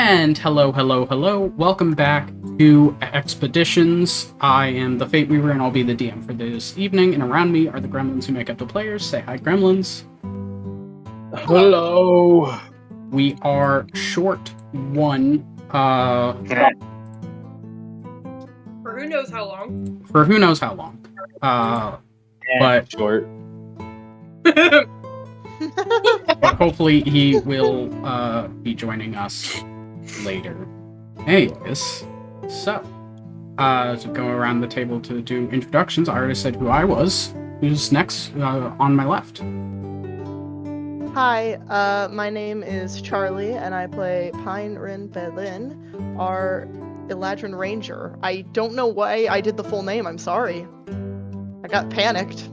And hello, hello, hello. Welcome back to Expeditions. I am the Fate Weaver, and I'll be the DM for this evening. And around me are the gremlins who make up the players. Say hi, gremlins. Hello. We are short one. For who knows how long. For who knows how long. But short. but hopefully he will be joining us later. Anyways, so to go around the table to do introductions, I already said who I was. Who's next on my left? Hi, my name is Charlie, and I play Pine Rin Belin, our Eladrin Ranger. I don't know why I did the full name, I'm sorry. I got panicked.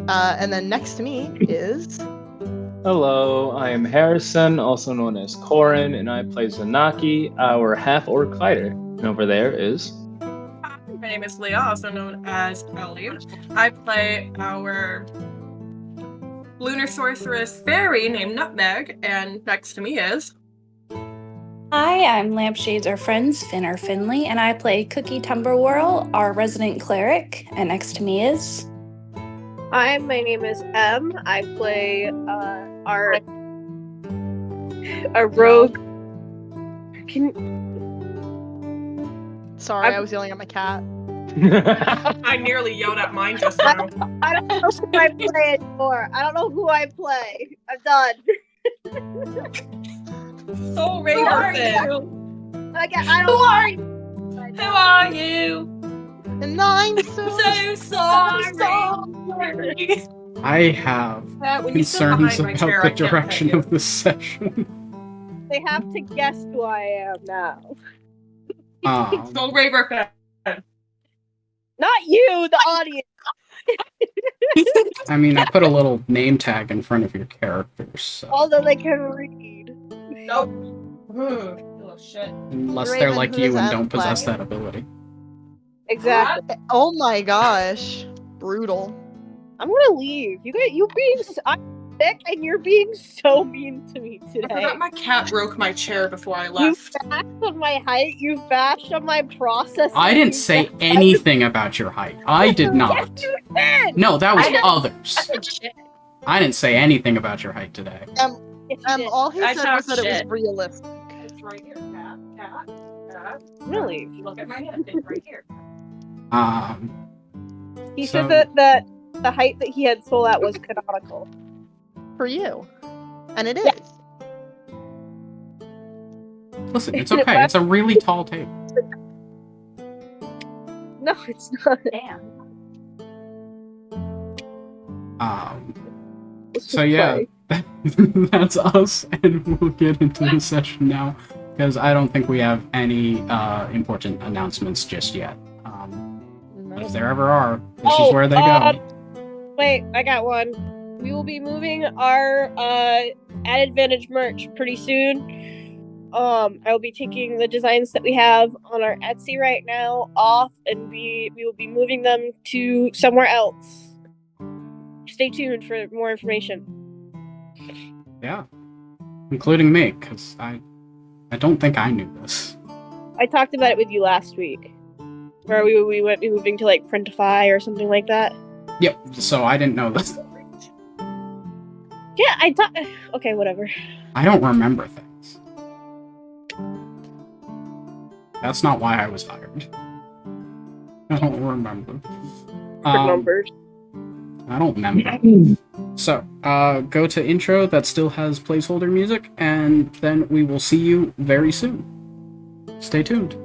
And then next to me is... Hello, I am Harrison, also known as Korin, and I play Zanaki, our half-orc fighter. And over there is... Hi, my name is Leah, also known as Ellie. I play our lunar sorceress fairy named Nutmeg, and next to me is... Hi, I'm Lampshades Are Friends, Finn or Finley, and I play Cookie Tumberwhirl, our resident cleric, and next to me is... Hi, my name is Em. I play our rogue. Sorry, I was yelling at my cat. I nearly yelled at mine just now. I don't know who I play anymore. I don't know who I play. I'm done. Soul Raver Finn. Who are you? Who are you? And I'm so sorry. I have When you sit concerns behind my about chair, the I can't pet direction you. of this session. They have to guess who I am now. Soul Raver Finn. Not you, the audience. I mean, I put a little name tag in front of your characters, so Although they can read. Nope. Oh shit. unless they're Raven, like who you does and Em don't possess play? that ability. Exactly. Oh my gosh. Brutal. I'm gonna leave. You being I'm sick and you're being so mean to me I today. forgot my cat broke my chair before I You've left. bashed on my height. You've bashed on my process. I didn't say anything about your height. I did not. Yes, you did. No, that was I did. others. I didn't say anything about your height today. Yes, you did. All he I said was talked that it was shit. realistic. It's right here, cat. Really? Look at my hand. It's right here. He So- said that the height that he had soul at was canonical. For you. And it is. Yeah. Listen, it's okay. It's a really tall table. No, it's not. Damn. So yeah, that's us, and we'll get into the session now, because I don't think we have any important announcements just yet. But if there ever are, this is where they go. Wait, I got one. We will be moving our At Advantage merch pretty soon. I will be taking the designs that we have on our Etsy right now off, and we will be moving them to somewhere else. Stay tuned for more information. Yeah, including me, because I don't think I knew this. I talked about it with you last week, where we might be moving to like Printify or something like that. Yep. So I didn't know this. Yeah, I thought. Okay, whatever. I don't remember things. That's not why I was hired. I don't remember. For numbers. I don't remember. So, go to intro that still has placeholder music, and then we will see you very soon. Stay tuned.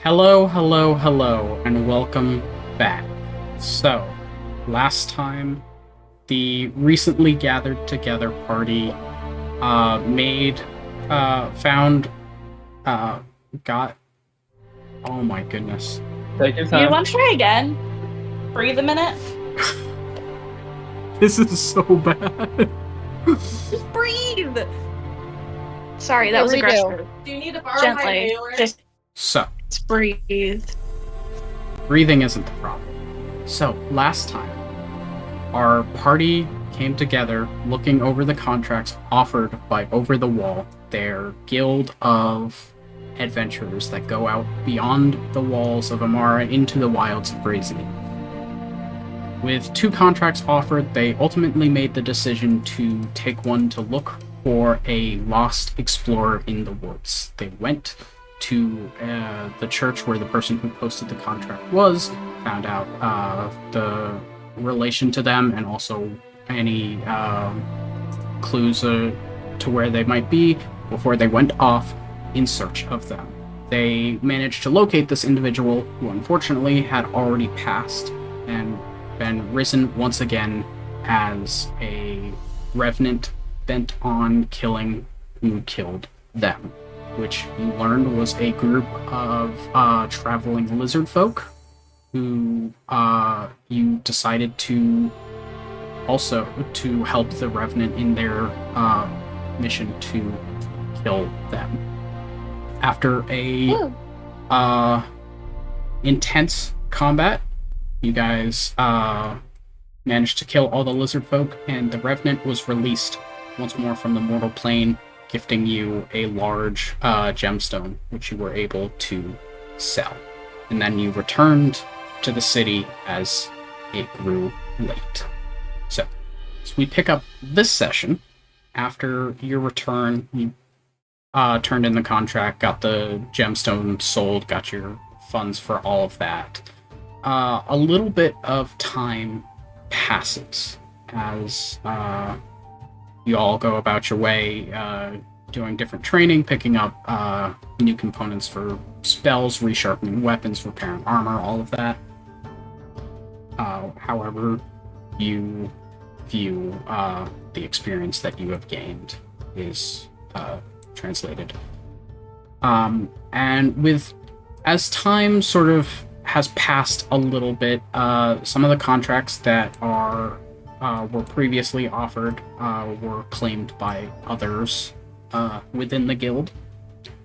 Hello, hello, hello, and welcome back. So, last time, the recently gathered together party got. Oh my goodness. Take your You time. want to try again? Breathe a minute. This is so bad. Just breathe. Sorry, that Yeah, was redo. aggressive. Do you need to borrow my Gently. mailer? Just So, breathe. breathing isn't the problem. So, last time, our party came together looking over the contracts offered by Over the Wall, their guild of adventurers that go out beyond the walls of Amara into the wilds of Brazen Eve. With 2 contracts offered, they ultimately made the decision to take one to look for a lost explorer in the woods. They went to the church where the person who posted the contract was, found out the relation to them and also any clues to where they might be before they went off in search of them. They managed to locate this individual who unfortunately had already passed and been risen once again as a revenant bent on killing who killed them, which you learned was a group of traveling lizard folk who you decided to also to help the revenant in their mission to kill them. After a intense combat, you guys managed to kill all the lizard folk, and the revenant was released once more from the mortal plane, gifting you a large gemstone, which you were able to sell. And then you returned to the city as it grew late. So we pick up this session. After your return, you turned in the contract, got the gemstone sold, got your funds for all of that. A little bit of time passes as you all go about your way, doing different training, picking up new components for spells, resharpening weapons, repairing armor, all of that. However, you view the experience that you have gained is translated. And as time sort of has passed a little bit, some of the contracts that were previously offered were claimed by others within the guild,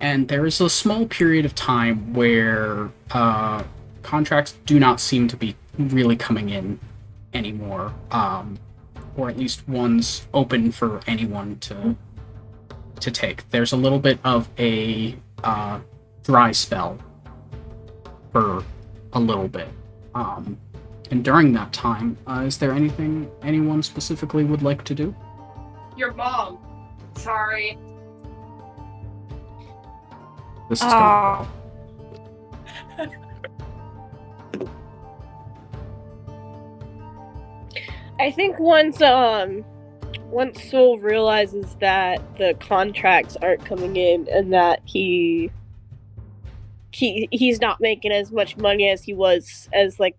and there is a small period of time where contracts do not seem to be really coming in anymore, or at least ones open for anyone to take. There's a little bit of a dry spell for a little bit. And during that time, is there anything anyone specifically would like to do? Your mom. Sorry. This is gonna I think once Soul realizes that the contracts aren't coming in and that he's not making as much money as he was, as like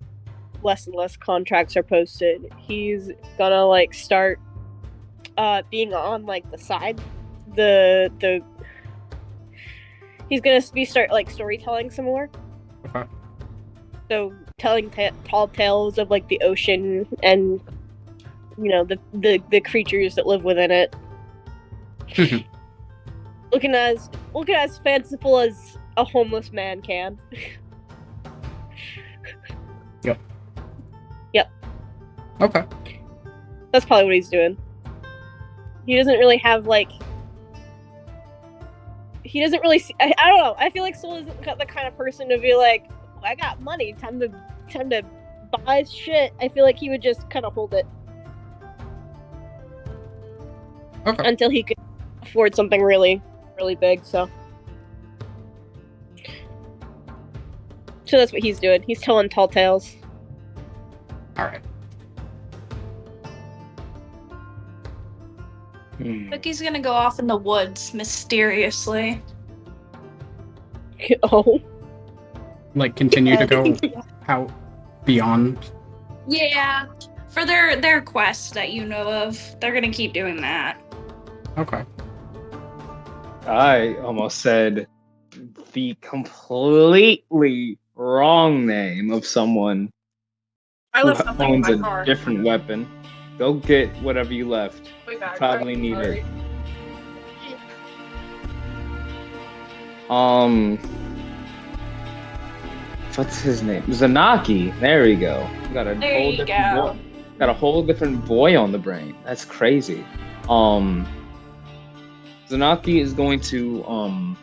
less and less contracts are posted, he's gonna like start being on like the side, he's gonna start like storytelling some more. Okay. So telling tall tales of like the ocean and the creatures that live within it. looking as fanciful as a homeless man can. Yep. Okay. That's probably what he's doing. He doesn't really have like. He doesn't really see. I don't know. I feel like Soul isn't the kind of person to be like, I got money, time to buy shit. I feel like he would just kind of hold it. Okay. Until he could afford something really, really big, so that's what he's doing. He's telling tall tales. Alright. Cookie's gonna go off in the woods mysteriously. Oh. like continue to go out beyond? Yeah. For their quest that you know of, they're gonna keep doing that. Okay. I almost said the completely wrong name of someone I who left something in owns my a car. different weapon. Go get whatever you left. Way back. Probably I'm need sorry. it. What's his name? Zanaki. There we go. Got a There whole you different go. boy. Got a whole different boy on the brain. That's crazy. Zanaki is going to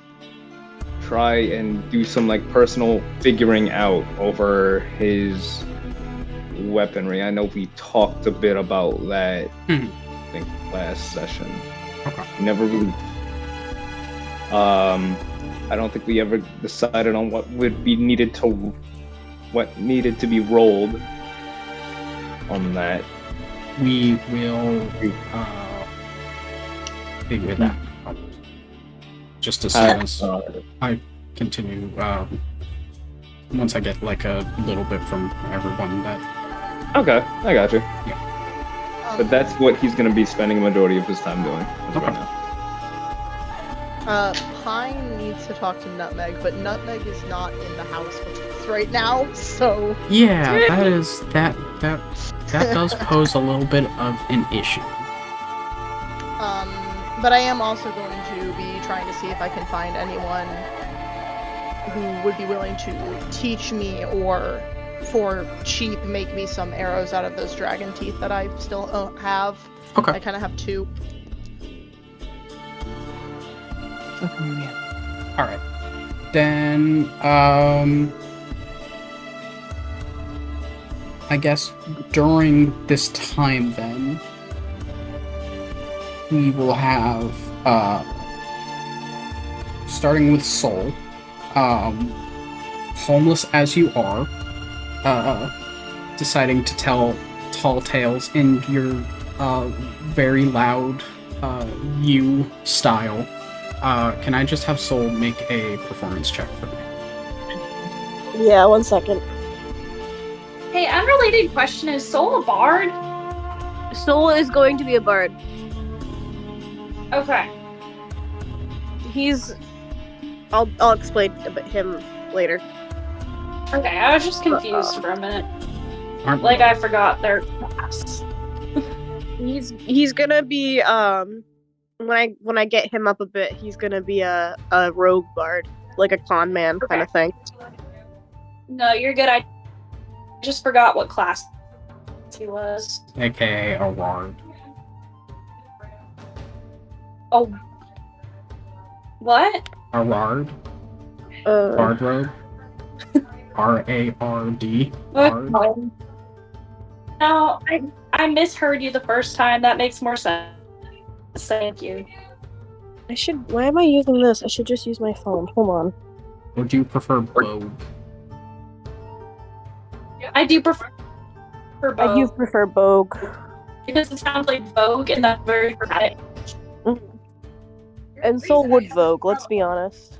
try and do some like personal figuring out over his weaponry. I know we talked a bit about that. Mhm. I think last session. Okay. Never really. I don't think we ever decided on what needed to be rolled on that. We will figure that out. Just as soon as I continue, once I get like a little bit from everyone that... Okay, I got you. But Um, that's what he's going to be spending a majority of his time doing. as Okay. right now. Pine needs to talk to Nutmeg, but Nutmeg is not in the house with us right now, so Yeah, that does pose a little bit of an issue. But I am also going to be trying to see if I can find anyone who would be willing to teach me or for cheap make me some arrows out of those dragon teeth that I still have. Okay. I kind of have 2. All right. Then, I guess during this time, then we will have, starting with Soul, homeless as you are, deciding to tell tall tales in your very loud you style. Can I just have Soul make a performance check for me? Yeah, 1 second. Hey, unrelated question: is Soul a bard? Soul is going to be a bard. Okay. He's. I'll explain about him later. Okay, I was just confused for a minute. Aren't Like I forgot their class. He's gonna be when I get him up a bit, he's gonna be a rogue bard, like a con man kind of thing. No, you're good. I just forgot what class he was. AKA a Ward. Oh. What? A Rard? Uh, Bard Rogue? R-A-R-D? Bard? No, I misheard you the first time. That makes more sense. Thank you. I should. Why am I using this? I should just use my phone. Hold on. Or do you prefer Bogue? I do prefer I do Vogue prefer Bogue. because it sounds like Vogue and that's very dramatic. And Soul would Vogue, let's be honest.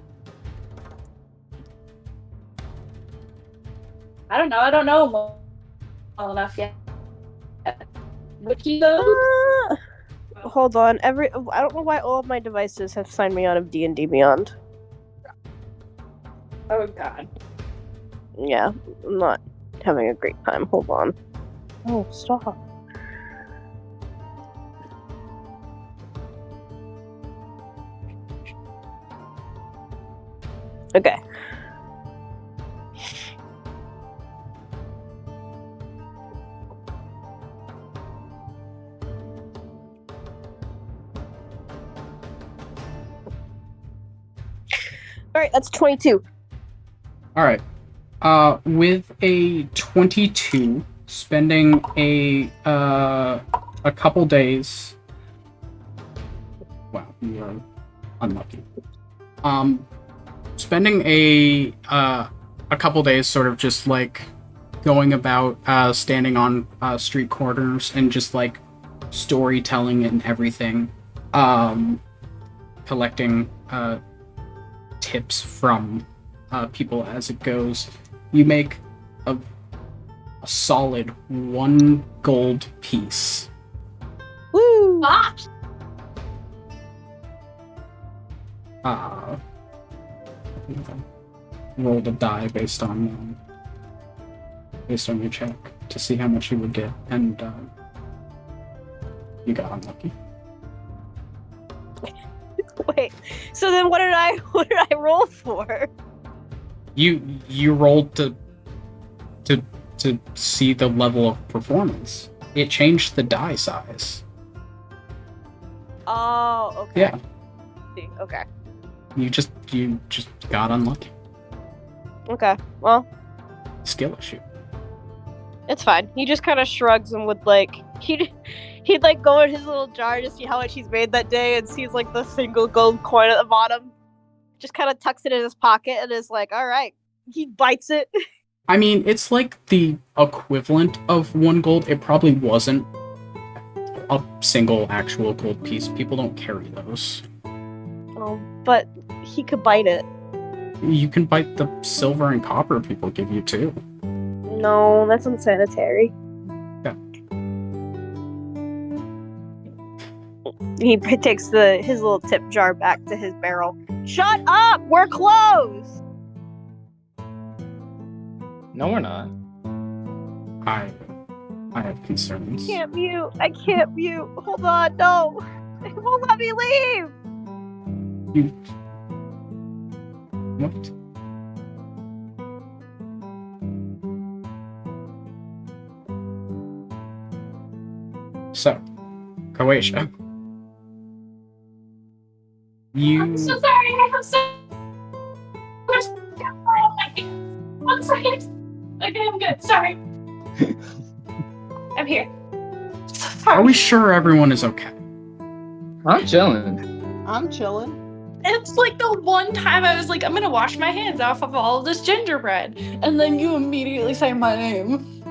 I don't know. I don't know him well enough yet. Would he Vogue? Hold on. I don't know why all of my devices have signed me out of D&D Beyond. Oh God. Yeah, I'm not having a great time. Hold on. Oh, stop. Okay. Alright, that's 22. Alright. With a 22, spending a couple days... Wow, you are unlucky. Spending a couple days sort of just, like, going about, standing on, street corners and just, like, storytelling and everything. Collecting, tips from people as it goes. you make a solid 1 gold piece. Woo! Ah! Roll the die based on your check to see how much you would get, and you got unlucky. Wait. So then, what did I roll for? You rolled to see the level of performance. It changed the die size. Oh, okay. Yeah, Okay. you just got unlucky. Okay. Well, Skill issue. it's fine. He just kind of shrugs and would like he'd like go in his little jar to see how much he's made that day and sees like the single gold coin at the bottom. Just kind of tucks it in his pocket and is like, "All right." He bites it. I mean, it's like the equivalent of 1 gold. It probably wasn't a single actual gold piece. People don't carry those. Oh, but he could bite it. You can bite the silver and copper people give you too. No, that's unsanitary. Yeah. He takes his little tip jar back to his barrel. Shut up! We're closed! No, we're not. I have concerns. I can't mute. Hold on, no. It won't let me leave! What? So, Croatia. I'm so sorry. I have so much. One second. Okay, I'm good. Sorry. I'm here. Are we sure everyone is okay? I'm chilling. I'm chilling. It's like the one time I was like, I'm gonna wash my hands off of all of this gingerbread. And then you immediately say my name.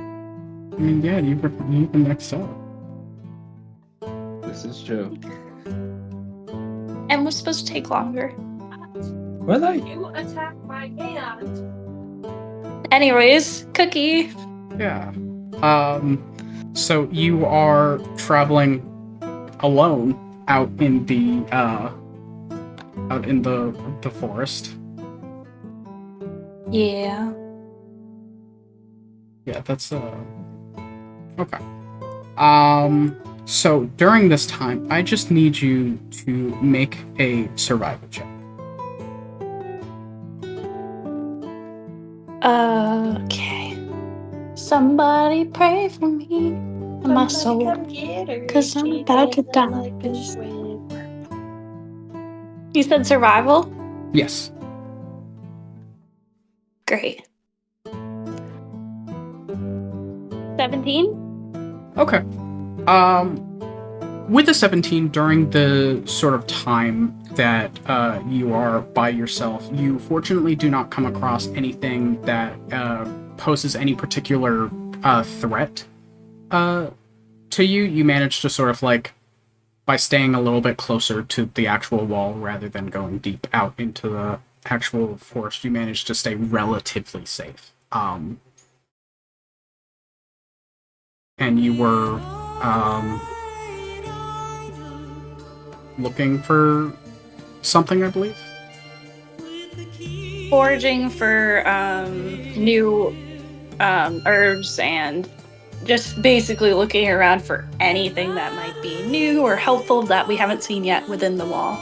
I mean, yeah, you were next up. This is true. And was supposed to take longer. Were they? You attacked my hand. Anyways, Cookie. Yeah. So you are traveling alone out in the forest. Yeah. Yeah, that's okay. So during this time, I just need you to make a survival check. Okay. Somebody pray for me and my soul, cause I'm about to die. You said survival? Yes. Great. 17? Okay. With the 17, during the sort of time that you are by yourself, you fortunately do not come across anything that poses any particular threat to you. You manage to sort of like, by staying a little bit closer to the actual wall rather than going deep out into the actual forest, you manage to stay relatively safe. And you were looking for something, I believe. Foraging for new herbs and just basically looking around for anything that might be new or helpful that we haven't seen yet within the wall.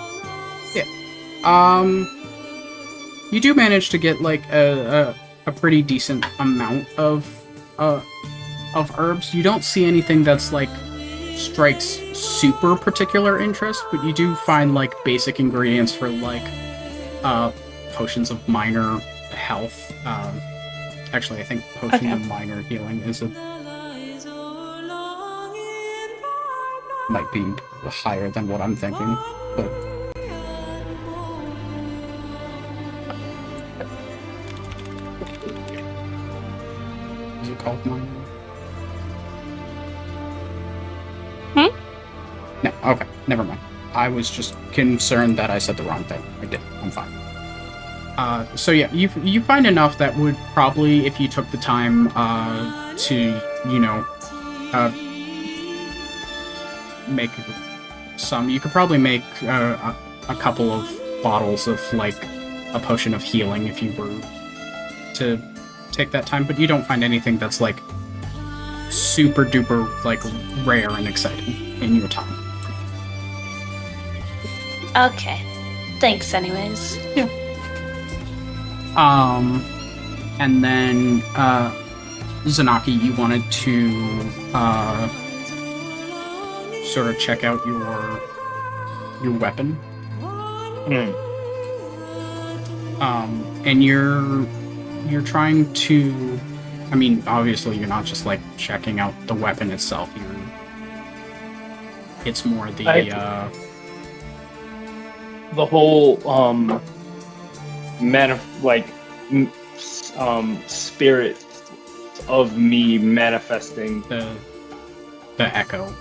You do manage to get like a pretty decent amount of herbs. You don't see anything that's like strikes super particular interest, but you do find like basic ingredients for like potions of minor health. Actually, I think potion of minor healing is might be higher than what I'm thinking, but is it called minor? No, okay, never mind. I was just concerned that I said the wrong thing. I did. I'm fine. So yeah, you find enough that would probably, if you took the time to, make some, you could probably make a couple of bottles of like a potion of healing if you were to take that time, but you don't find anything that's like super duper like rare and exciting in your time. Okay. Thanks, anyways. And then Zanaki, you wanted to sort of check out your weapon. And you're trying to, I mean, obviously you're not just like checking out the weapon itself. It's more the whole spirit of me manifesting the echo.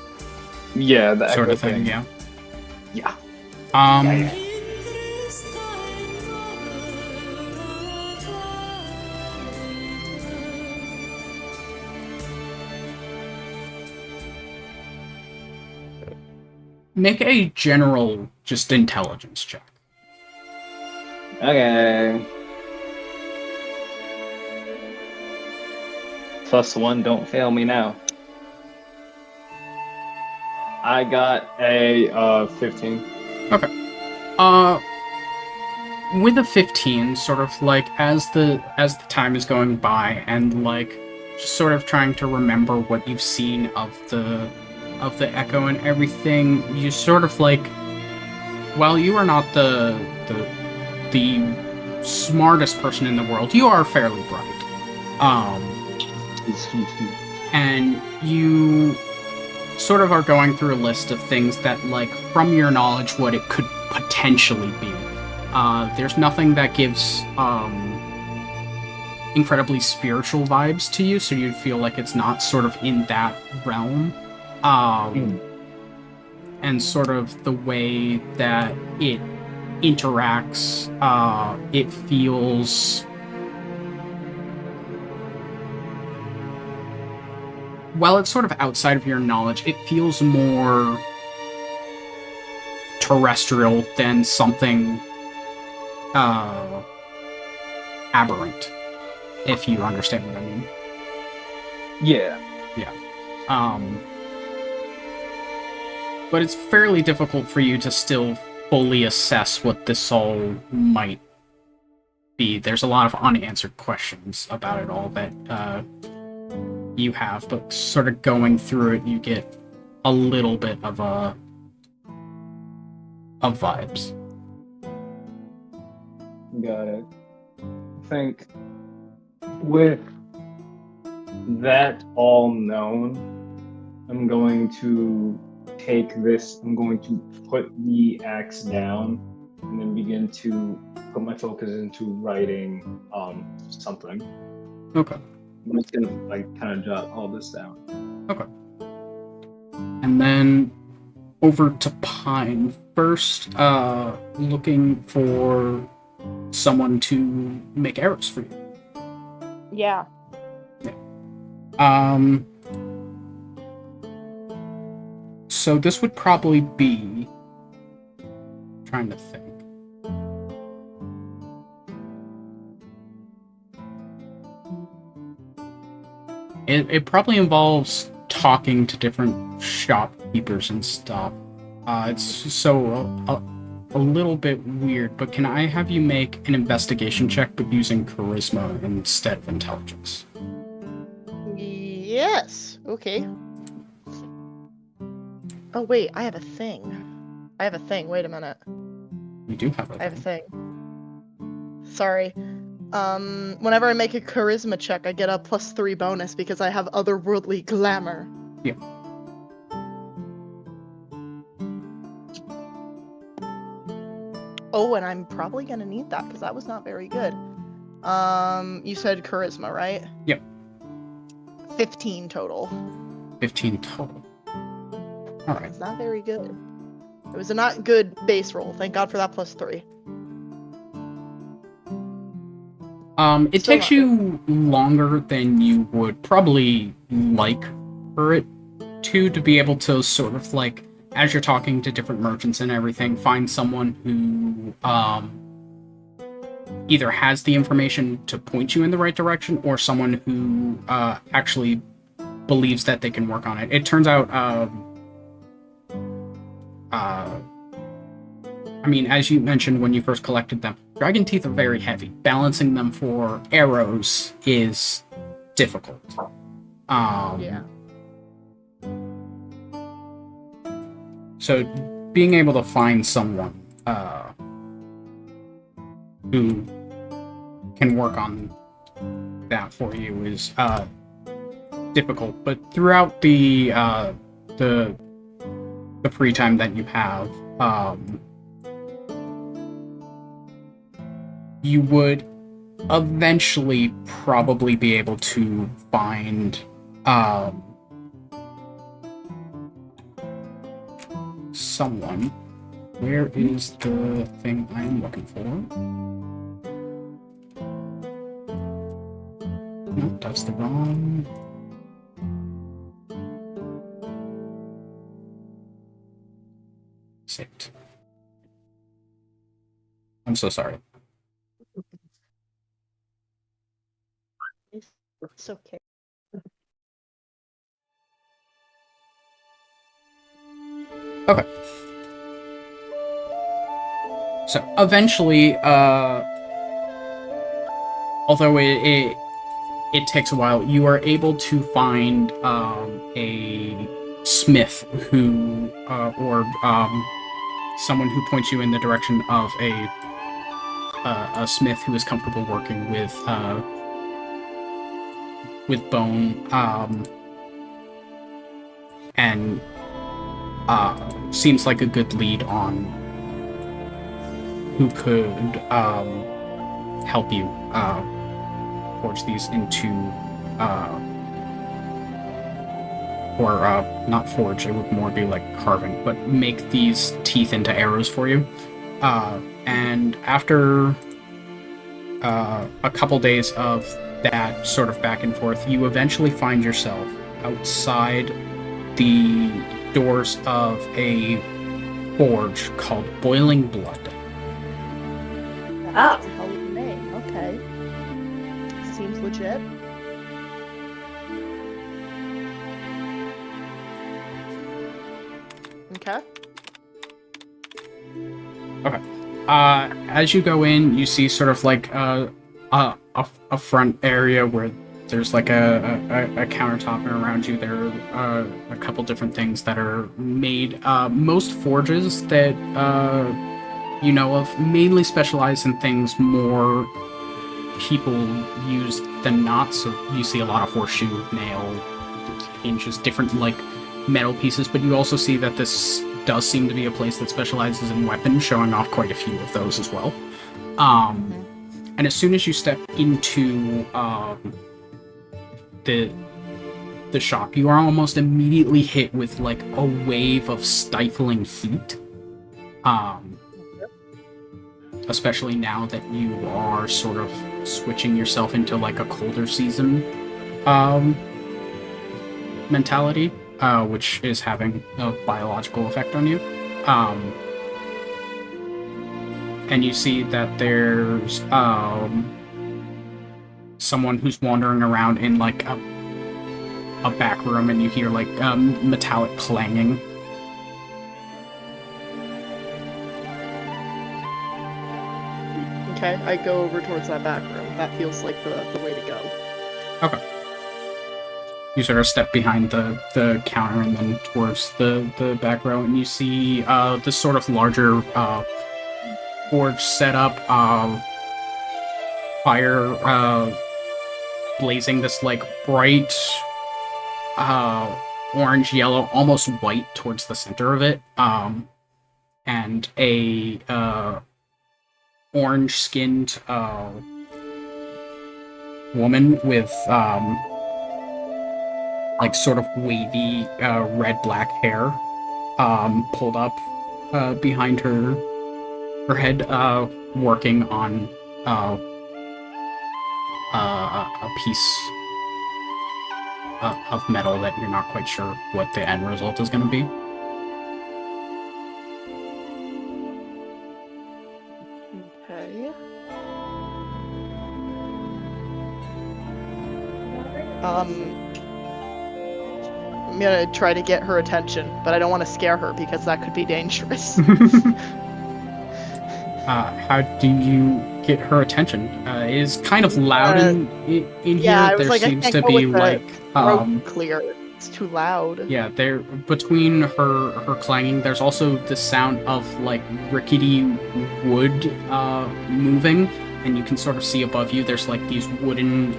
Yeah, the sort echo of thing. Yeah. Yeah. Yeah. Make a general, just intelligence check. Okay. +1, don't fail me now. I got a 15. Okay. With a 15, sort of like as the time is going by, and like just sort of trying to remember what you've seen of the echo and everything, you sort of like, while you are not the smartest person in the world, you are fairly bright. And you sort of are going through a list of things that, like, from your knowledge, what it could potentially be. There's nothing that gives incredibly spiritual vibes to you, so you'd feel like it's not sort of in that realm. And sort of the way that it interacts, it feels... While it's sort of outside of your knowledge, it feels more terrestrial than something aberrant, if you understand what I mean. Yeah. But it's fairly difficult for you to still fully assess what this all might be. There's a lot of unanswered questions about it all that you have, but sort of going through it, you get a little bit of vibes. Got it. I think with that all known, I'm going to put the axe down and then begin to put my focus into writing something. Okay. I'm just gonna kind of jot all this down. Okay. And then over to Pine. First, looking for someone to make arrows for you. Yeah. So this would probably be... trying to think. It probably involves talking to different shopkeepers and stuff. It's so a little bit weird, but can I have you make an investigation check, but using charisma instead of intelligence? Yes. Okay. Oh wait, I have a thing. Wait a minute. You do have I have a thing. Sorry. Whenever I make a charisma check, I get a +3 bonus because I have otherworldly glamour. Yeah. Oh, and I'm probably gonna need that because that was not very good. You said charisma, right? Yep. 15 total. 15 total. Alright. It's not very good. It was a not good base roll. Thank God for that +3. It Still takes not you longer than you would probably like for it to be able to sort of like, as you're talking to different merchants and everything, find someone who either has the information to point you in the right direction or someone who actually believes that they can work on it. It turns out, I mean, as you mentioned when you first collected them, dragon teeth are very heavy. Balancing them for arrows is difficult. Yeah. So being able to find someone who can work on that for you is difficult. But throughout the free time that you have, you would eventually probably be able to find someone. Where is the thing I am looking for? No, that's the wrong. Saved. I'm so sorry. It's okay. Okay. So eventually, although it takes a while, you are able to find a smith who, or someone who points you in the direction of a smith who is comfortable working with bone, and seems like a good lead on who could help you forge these into, or not forge, it would more be like carving, but make these teeth into arrows for you. And after a couple days of that sort of back and forth, you eventually find yourself outside the doors of a forge called Boiling Blood. That's a hell of a name. Okay. Seems legit. Okay. Okay. As you go in, you see sort of like a front area where there's like a countertop, and around you there are a couple different things that are made. Most forges that you know of mainly specialize in things more people use than not. So you see a lot of horseshoe, nail, hinges, different like metal pieces, but you also see that this does seem to be a place that specializes in weapons, showing off quite a few of those as well. And as soon as you step into the shop, you are almost immediately hit with like a wave of stifling heat. Especially now that you are sort of switching yourself into like a colder season mentality, which is having a biological effect on you. And you see that there's someone who's wandering around in like a back room, and you hear like metallic clanging. Okay, I go over towards that back room. That feels like the way to go. Okay. You sort of step behind the counter and then towards the back row, and you see this sort of larger forge setup, fire blazing, this like bright orange, yellow, almost white towards the center of it, and a orange-skinned woman with like sort of wavy red-black hair pulled up behind her head, working on a piece of metal that you're not quite sure what the end result is going to be. Okay. I'm gonna try to get her attention, but I don't want to scare her because that could be dangerous. How do you get her attention? It is kind of loud in yeah, here. I was There like, I seems can't to go be with the like throat clear. It's too loud. yeah, there between her clanging, there's also the sound of like rickety wood moving, and you can sort of see above you. There's like these wooden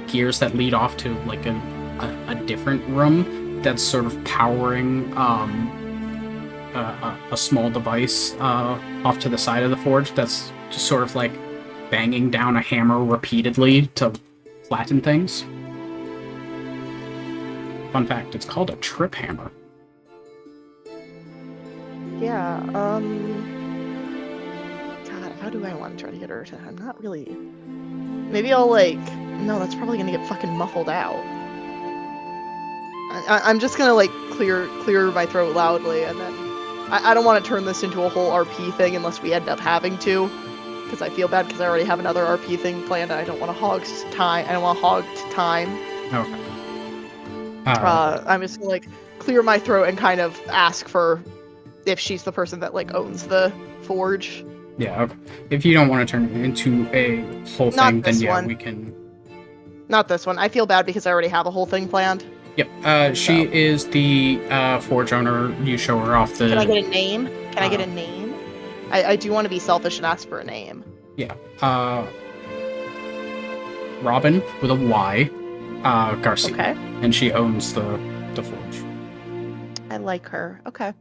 gears that lead off to like a different room that's sort of powering a small device off to the side of the forge that's just sort of like banging down a hammer repeatedly to flatten things. Fun fact, it's called a trip hammer. Yeah, God, how do I want to try to get her to... I'm not really... Maybe I'll, like... No, that's probably gonna get fucking muffled out. I'm just gonna, like, clear my throat loudly, and then... I don't want to turn this into a whole RP thing unless we end up having to. Because I feel bad because I already have another RP thing planned, and I don't want to hog time. I don't want to hog time. Okay. I'm just gonna, like, clear my throat and kind of ask for if she's the person that, like, owns the forge. Yeah, okay. If you don't want to turn it into a whole Not thing, then this yeah, one. we can... Not this one. I feel bad because I already have a whole thing planned. Yep, she is the forge owner. You show her off the... Can I get a name? Can I get a name? I do want to be selfish and ask for a name. Yeah. Robin, with a Y, Garcia. Okay. And she owns the forge. I like her. Okay.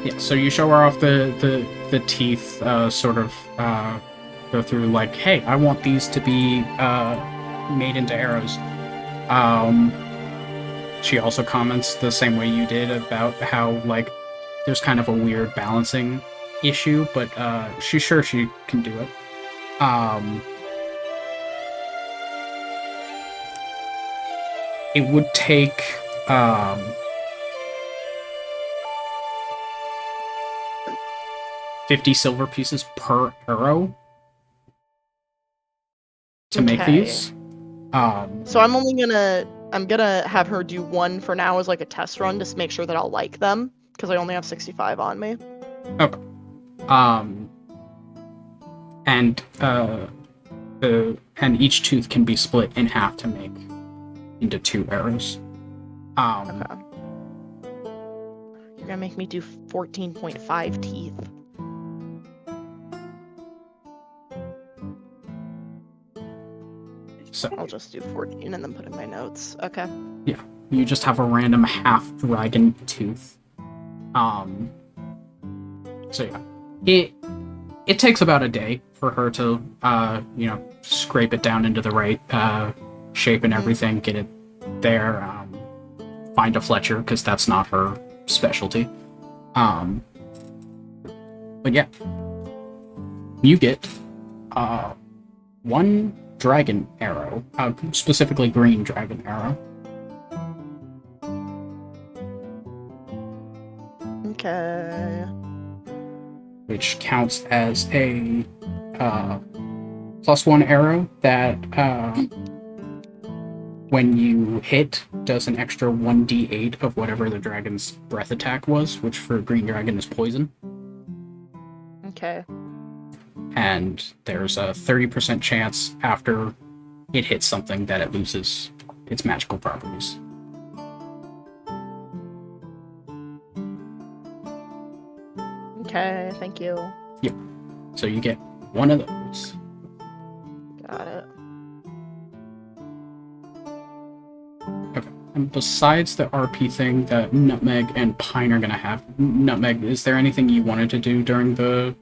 Yeah, so you show her off the teeth, sort of go through like, hey, I want these to be made into arrows. She also comments the same way you did about how, like, there's kind of a weird balancing issue, but she's sure she can do it. It would take 50 silver pieces per arrow to make Okay. these. So I'm gonna have her do one for now as like a test run to make sure that I'll like them because I only have 65 on me. And each tooth can be split in half to make into 2 arrows. Okay. You're gonna make me do 14.5 teeth. So I'll just do 14 and then put in my notes. Okay. you just have a random half dragon tooth. So yeah, it takes about a day for her to scrape it down into the right shape and everything, get it there, find a Fletcher because that's not her specialty. But yeah, you get 1 dragon arrow, specifically green dragon arrow. Okay. Which counts as a +1 arrow that when you hit does an extra 1d8 of whatever the dragon's breath attack was, which for green dragon is poison. Okay. And there's a 30% chance after it hits something that it loses its magical properties. Okay, thank you. So you get 1 of those. Got it. And besides the RP thing that Nutmeg and Pine are gonna have, Nutmeg, is there anything you wanted to do during the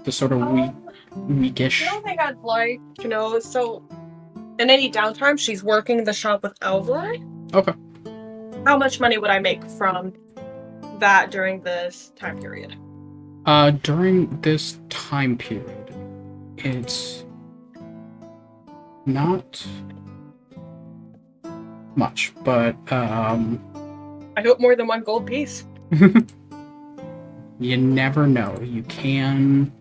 sort of weekish? The only thing I'd like to know is, so in any downtime she's working the shop with Alvar. Okay. How much money would I make from that during this time period? During this time period, It's not much, but I hope more than one gold piece. you never know. You can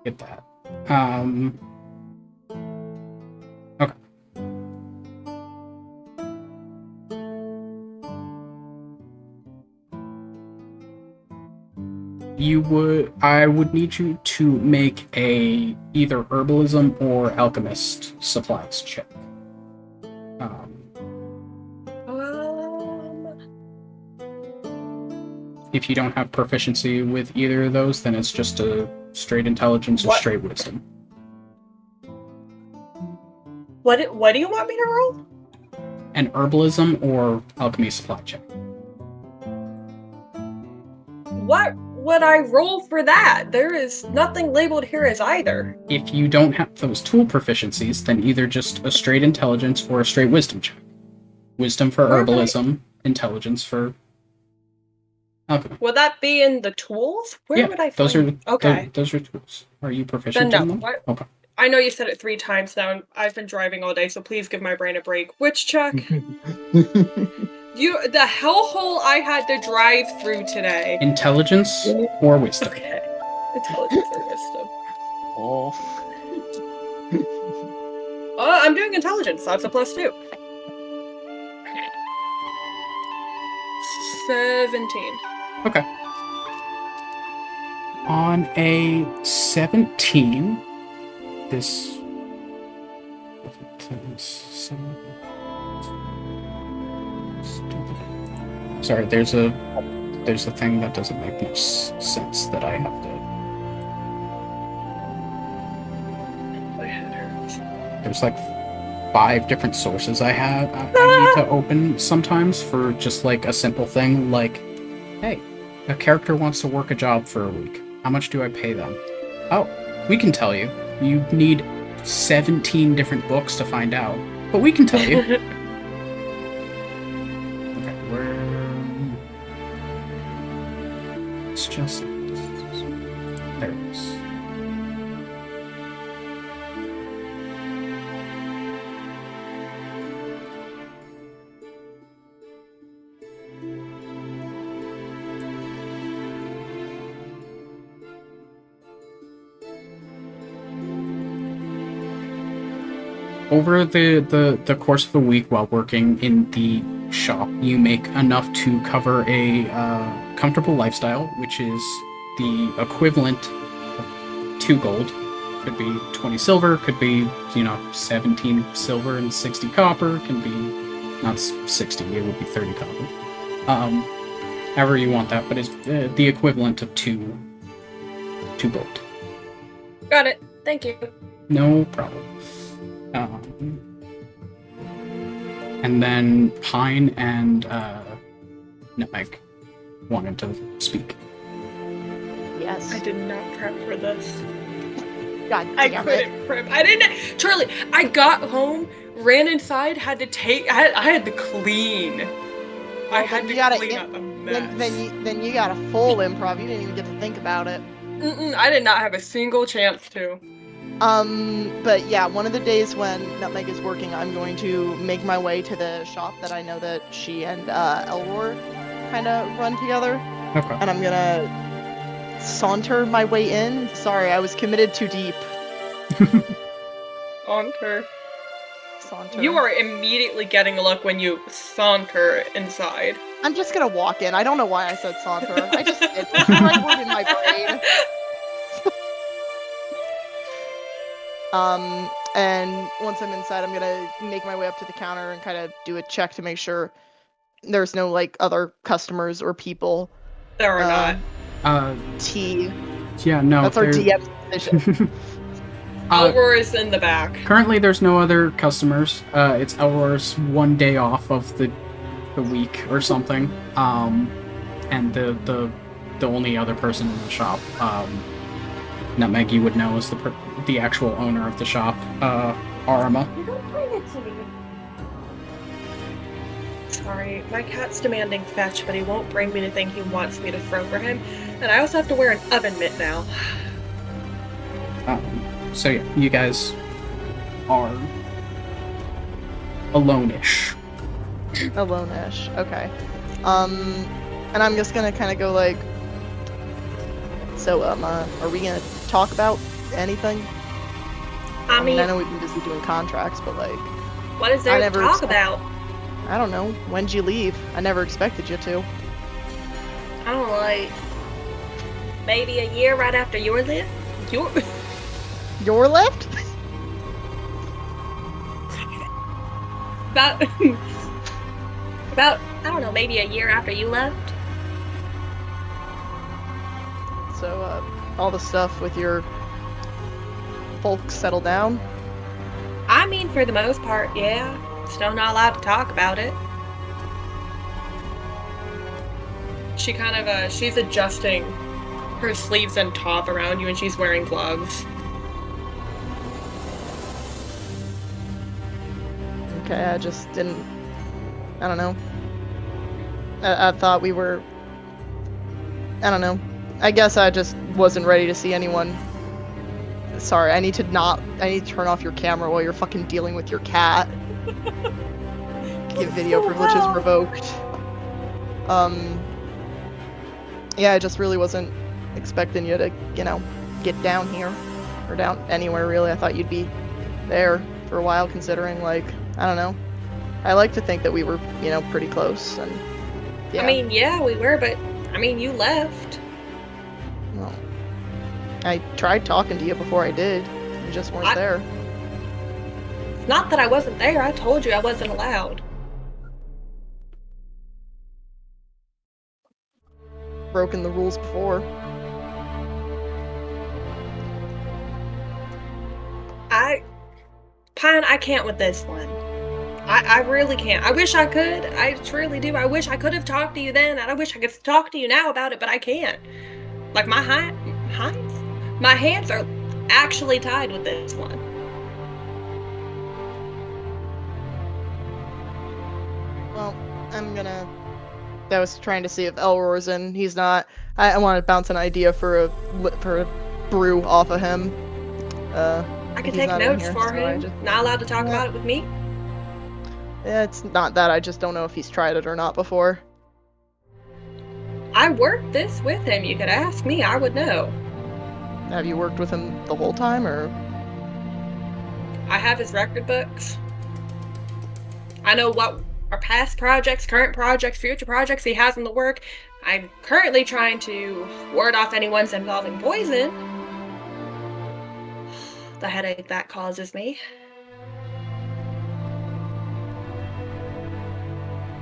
get that. Okay. I would need you to make a either herbalism or alchemist supplies check. If you don't have proficiency with either of those, then it's just a straight intelligence or What? straight wisdom. What do you want me to roll? An herbalism or alchemy supply check. What would I roll for that? There is nothing labeled here as either. If you don't have those tool proficiencies, then either just a straight intelligence or a straight wisdom check. Wisdom for Where would I- herbalism, intelligence for alchemy. Would that be in the tools? Where Yeah, would I find those are Okay. those are tools. Are you Then proficient no. in them? What? Okay. I know you said it 3 times now, and I've been driving all day, so please give my brain a break. Which check? The hellhole I had to drive through today. Intelligence or wisdom. Okay. Intelligence or wisdom. Oh. I'm doing intelligence. That's a +2. 17. Okay. On a 17, this. Sorry, there's a thing that doesn't make much sense that I have to. My head hurts. There's like 5 different sources I need to open sometimes for just like a simple thing like, hey, a character wants to work a job for a week. How much do I pay them? Oh, we can tell you. You need 17 different books to find out, but we can tell you. Okay, where? It's just there it is. Over the course of the week while working in the shop, you make enough to cover a comfortable lifestyle, which is the equivalent of 2 gold. Could be 20 silver, could be, 17 silver and 60 copper, can be, not 60, it would be 30 copper. However you want that, but it's the equivalent of 2 gold. Got it. Thank you. No problem. And then Pine and Nutmeg wanted to speak. Yes. I did not prep for this. God I damn it. couldn't prep. I didn't. Charlie, I got home, ran inside, had to take. I had to clean. I had you to gotta clean im- up a mess. Then you got a full improv. You didn't even get to think about it. I did not have a single chance to. But yeah, one of the days when Nutmeg is working, I'm going to make my way to the shop that I know that she and Elror kind of run together, Okay. and I'm gonna saunter my way in. Sorry, I was committed too deep. Saunter. Saunter. You are immediately getting a look when you saunter inside. I'm just gonna walk in. I don't know why I said saunter. I just did. It's the right word in my brain. And once I'm inside, I'm gonna make my way up to the counter and kind of do a check to make sure there's no like other customers or people. There are not. T. Yeah, no. That's our there- DM's decision. Elror is in the back. Currently, there's no other customers. It's Elror's one day off of the week or something. And the only other person in the shop, Nutmeg, you would know, is the actual owner of the shop, Arma. You don't bring it to me. sorry. My cat's demanding fetch, but he won't bring me anything he wants me to throw for him. And I also have to wear an oven mitt now. So yeah, you guys are alone-ish. Alone-ish. Okay. And I'm just gonna kind of go like, so are we gonna talk about anything? I mean, I know we've been busy doing contracts, but like, what is there I to never talk expect- about? I don't know. When'd you leave? I never expected you to. I don't know, like, maybe a year right after your lift? Your left? About, I don't know, maybe a year after you left? So, all the stuff with your folks settled down? I mean, for the most part, yeah. Still not allowed to talk about it. She kind of, she's adjusting her sleeves and top around you, and she's wearing gloves. Okay, I just didn't. I don't know. I thought we were. I don't know. I guess I just wasn't ready to see anyone. Sorry, I need to turn off your camera while you're fucking dealing with your cat. Get video privileges revoked. Yeah, I just really wasn't expecting you to, get down here. Or down anywhere, really. I thought you'd be there for a while, considering, like, I don't know. I like to think that we were, pretty close, and yeah. I mean, yeah, we were, but, I mean, you left. Well, I tried talking to you before I did. You just weren't there. It's not that I wasn't there, I told you I wasn't allowed. Broken the rules before. Pine, I can't with this one. I really can't. I wish I could. I truly do. I wish I could have talked to you then, and I wish I could talk to you now about it, but I can't. Like, my hands are actually tied with this one. Well, I was trying to see if Elroy's in. He's not. I want to bounce an idea for a brew off of him. I could he's take not in notes here, for so I him. just- Not allowed to talk about it with me. Yeah, it's not that. I just don't know if he's tried it or not before. I worked this with him. You could ask me. I would know. Have you worked with him the whole time, or? I have his record books. I know what are past projects, current projects, future projects he has in the work. I'm currently trying to ward off anyone's involving poison. The headache that causes me.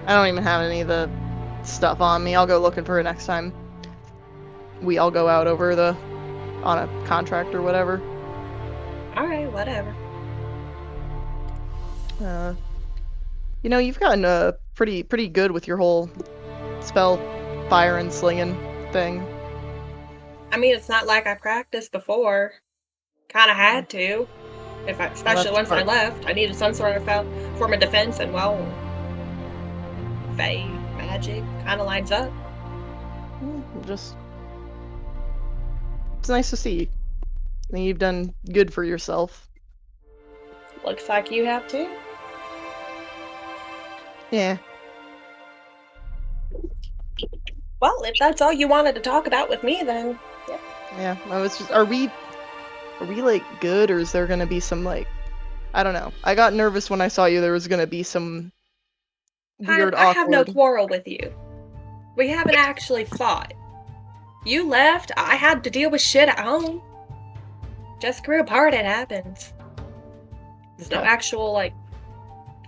I don't even have any of the stuff on me. I'll go looking for it next time. We all go out on a contract or whatever. Alright, whatever. You've gotten pretty good with your whole spell fire and slinging thing. I mean, it's not like I practiced before. Kind of had to. Especially once I left. I needed some sort of form of defense, and well, Fae magic kind of lines up. It's nice to see. I think you've done good for yourself. Looks like you have too. Yeah. Well, if that's all you wanted to talk about with me, then Yeah. I was just. Are we like good, or is there gonna be some like? I don't know. I got nervous when I saw you. There was gonna be some weird, I have no awkward. quarrel with you. We haven't actually fought. You left. I had to deal with shit at home. Just grew apart. It happens. There's no Okay. actual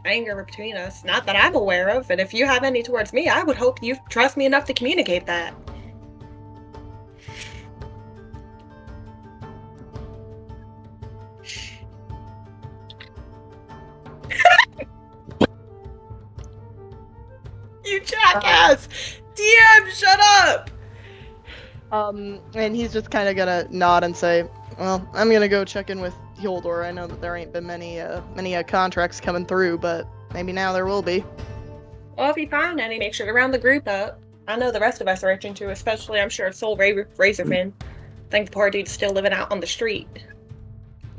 anger between us. Not that I'm aware of. And if you have any towards me, I would hope you trust me enough to communicate that. You jackass! DM, shut up! And he's just kind of gonna nod and say, "Well, I'm gonna go check in with Hildor. I know that there ain't been many contracts coming through, but maybe now there will be." Well, if you find any, make sure to round the group up. I know the rest of us are itching to, especially I'm sure Soul Razorfin. I think the poor dude's still living out on the street.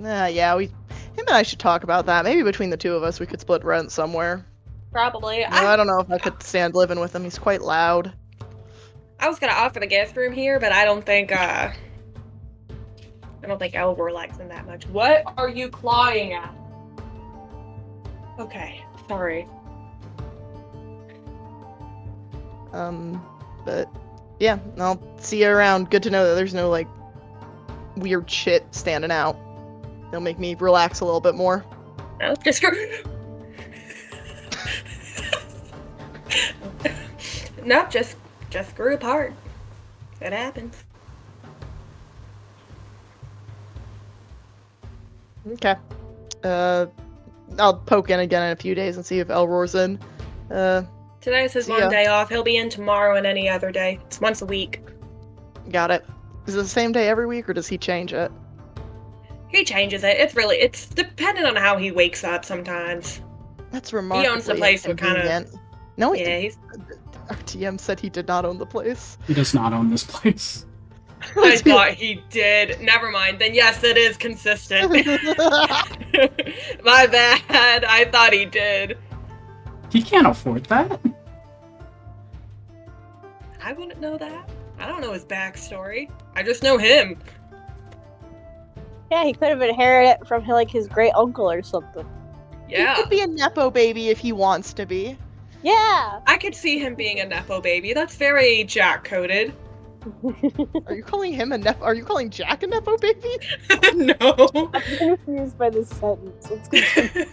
Yeah, him and I should talk about that. Maybe between the two of us, we could split rent somewhere. Probably. I don't know if I could stand living with him. He's quite loud. I was gonna offer the guest room here, but I don't think Elvor likes him that much. What are you clawing at? Okay, sorry. But yeah, I'll see you around. Good to know that there's no like weird shit standing out. It'll make me relax a little bit more. No, just go. No, just grew apart. It happens. Okay. I'll poke in again in a few days and see if Elroy's in. Today's his See one ya. day off. He'll be in tomorrow and any other day. It's once a week. Got it. Is it the same day every week, or does he change it? He changes it. It's dependent on how he wakes up sometimes. That's remarkable. owns the place, so kinda- No, Yeah, he's. our TM said he did not own the place. He does not own this place. I thought he did. Never mind. Then yes, it is consistent. My bad. I thought he did. He can't afford that. I wouldn't know that. I don't know his backstory. I just know him. Yeah, he could have inherited it from like his great uncle or something. Yeah. He could be a nepo baby if he wants to be. Yeah. I could see him being a Nepo baby. That's very Jack coded. Are you calling him a nepo? Are you calling Jack a nepo baby? No. I'm confused by this sentence. Let's continue.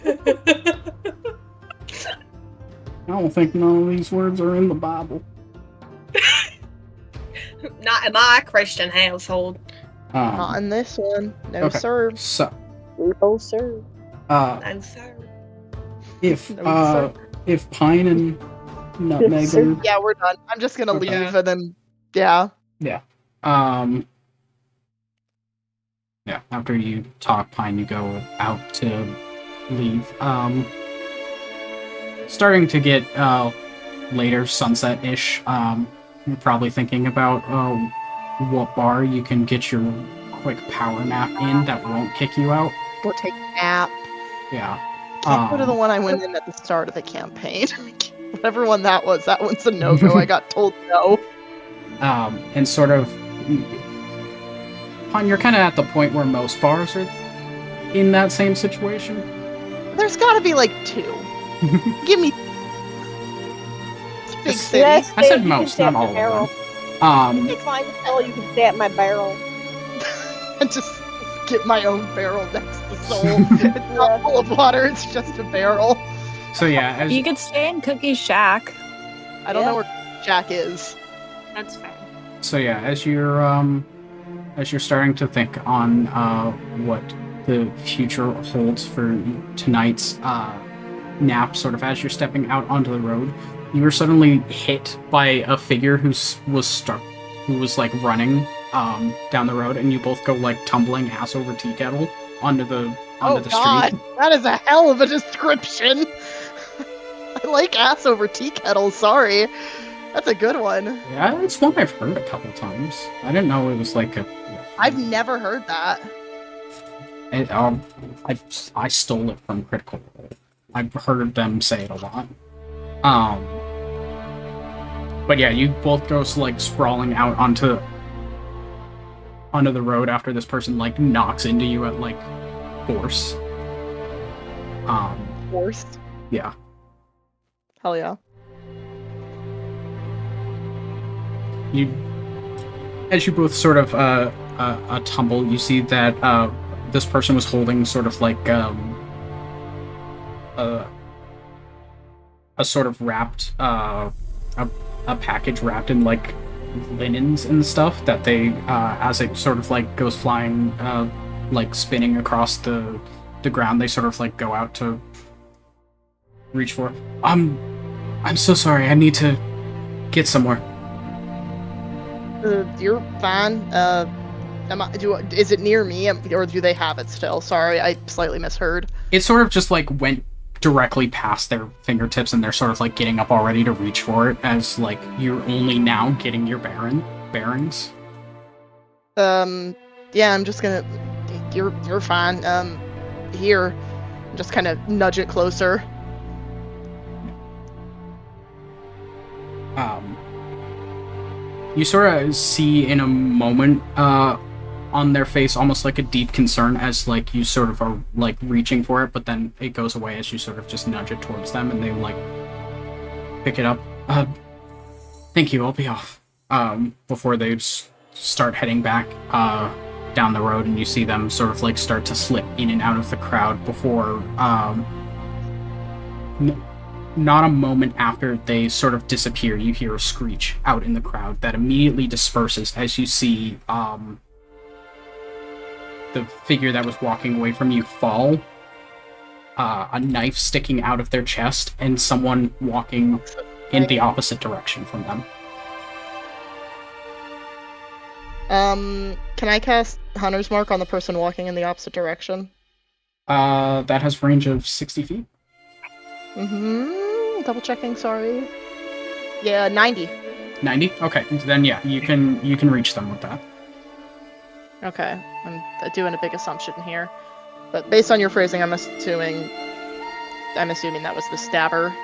I don't think none of these words are in the Bible. Not in my Christian household. Not in this one. No, Okay. sir. So, Oh, sir. No, sir. if No, sir. if Pine and Nutmeg sir. are Yeah, we're done. I'm just gonna Okay. leave and then, yeah. After you talk, Pine, you go out to leave. Starting to get later, sunset-ish. You're probably thinking about what bar you can get your quick power nap in that won't kick you out. Go take a nap. Yeah. Can't go to the one I went in at the start of the campaign. Whatever one that one's a no-go. I got told no. And sort of, Pine, you're kind of at the point where most bars are in that same situation. There's gotta be like 2. Give me. It's a big It's- city. Yes, I said you can most, stay not at all my barrel. of them. It's fine to tell you can stay at my barrel. And just get my own barrel next to Soul. It's not full of water, it's just a barrel. So yeah, as You could stay in Cookie's shack. I don't Yeah. know where Jack is. That's fair. So yeah, as you're starting to think on what the future holds for tonight's nap, sort of as you're stepping out onto the road, you were suddenly hit by a figure who was like running down the road, and you both go like tumbling ass over tea kettle onto the Oh street. god, that is a hell of a description. I like ass over tea kettle, sorry. That's a good one. Yeah, it's one I've heard a couple times. I didn't know it was like a. I've never heard that. I stole it from Critical Role. I've heard them say it a lot. But yeah, you both go like sprawling out onto the road after this person like knocks into you at like force. Forced. Yeah. Hell yeah. As you both sort of tumble, you see that this person was holding sort of like a sort of wrapped a package wrapped in like linens and stuff that they as it sort of like goes flying like spinning across the ground, they sort of like go out to reach for. I'm so sorry, I need to get somewhere. You're fine. Is it near me, or do they have it still? Sorry, I slightly misheard. It sort of just like went directly past their fingertips, and they're sort of like getting up already to reach for it as like you're only now getting your bearings. Yeah, I'm just gonna. You're fine. Here, just kind of nudge it closer. You sort of see in a moment on their face almost like a deep concern as like you sort of are like reaching for it, but then it goes away as you sort of just nudge it towards them, and they like pick it up. Thank you, I'll be off. Before they start heading back down the road, and you see them sort of like start to slip in and out of the crowd before not a moment after they sort of disappear, you hear a screech out in the crowd that immediately disperses as you see the figure that was walking away from you fall, a knife sticking out of their chest, and someone walking in the opposite direction from them. Can I cast Hunter's Mark on the person walking in the opposite direction? That has range of 60 feet. Double checking, sorry. Yeah, 90. 90? Okay, then yeah, you can reach them with that. Okay, I'm doing a big assumption here. But based on your phrasing, I'm assuming that was the stabber.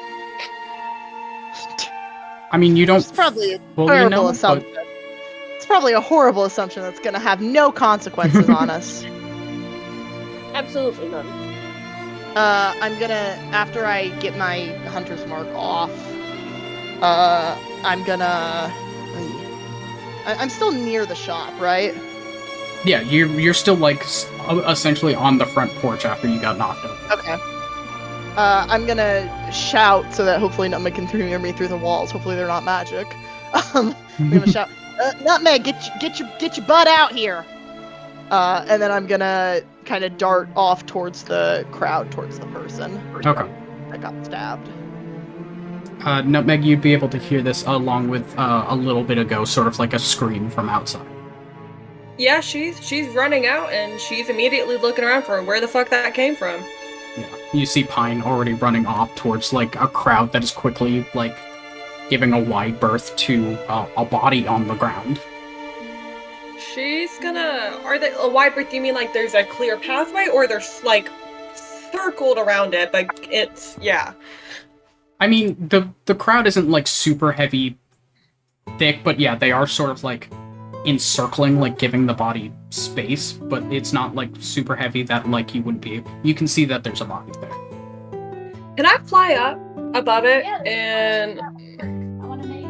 I mean, you don't It's probably a fully horrible know, assumption. but It's probably a horrible assumption that's gonna have no consequences on us. Absolutely none. I'm gonna, after I get my Hunter's Mark off, I'm still near the shop, right? yeah, you're still like essentially on the front porch after you got knocked over. Okay. I'm gonna shout so that hopefully Nutmeg can hear me through the walls. Hopefully they're not magic. I'm gonna shout, Nutmeg, get your butt out here! And then I'm gonna kind of dart off towards the crowd, towards the person Okay. that got stabbed. Nutmeg, you'd be able to hear this along with a little bit ago, sort of like a scream from outside. Yeah, she's running out and she's immediately looking around for where the fuck that came from. Yeah. You see Pine already running off towards like a crowd that is quickly like giving a wide berth to a body on the ground. She's gonna. Are they a wide berth? Do you mean like there's a clear pathway, or there's like circled around it? Like it's yeah. I mean, the crowd isn't like super heavy, thick, but yeah, they are sort of like encircling, like giving the body space, but it's not like super heavy that like you wouldn't be. You can see that there's a body there. Can I fly up above it and? I want to make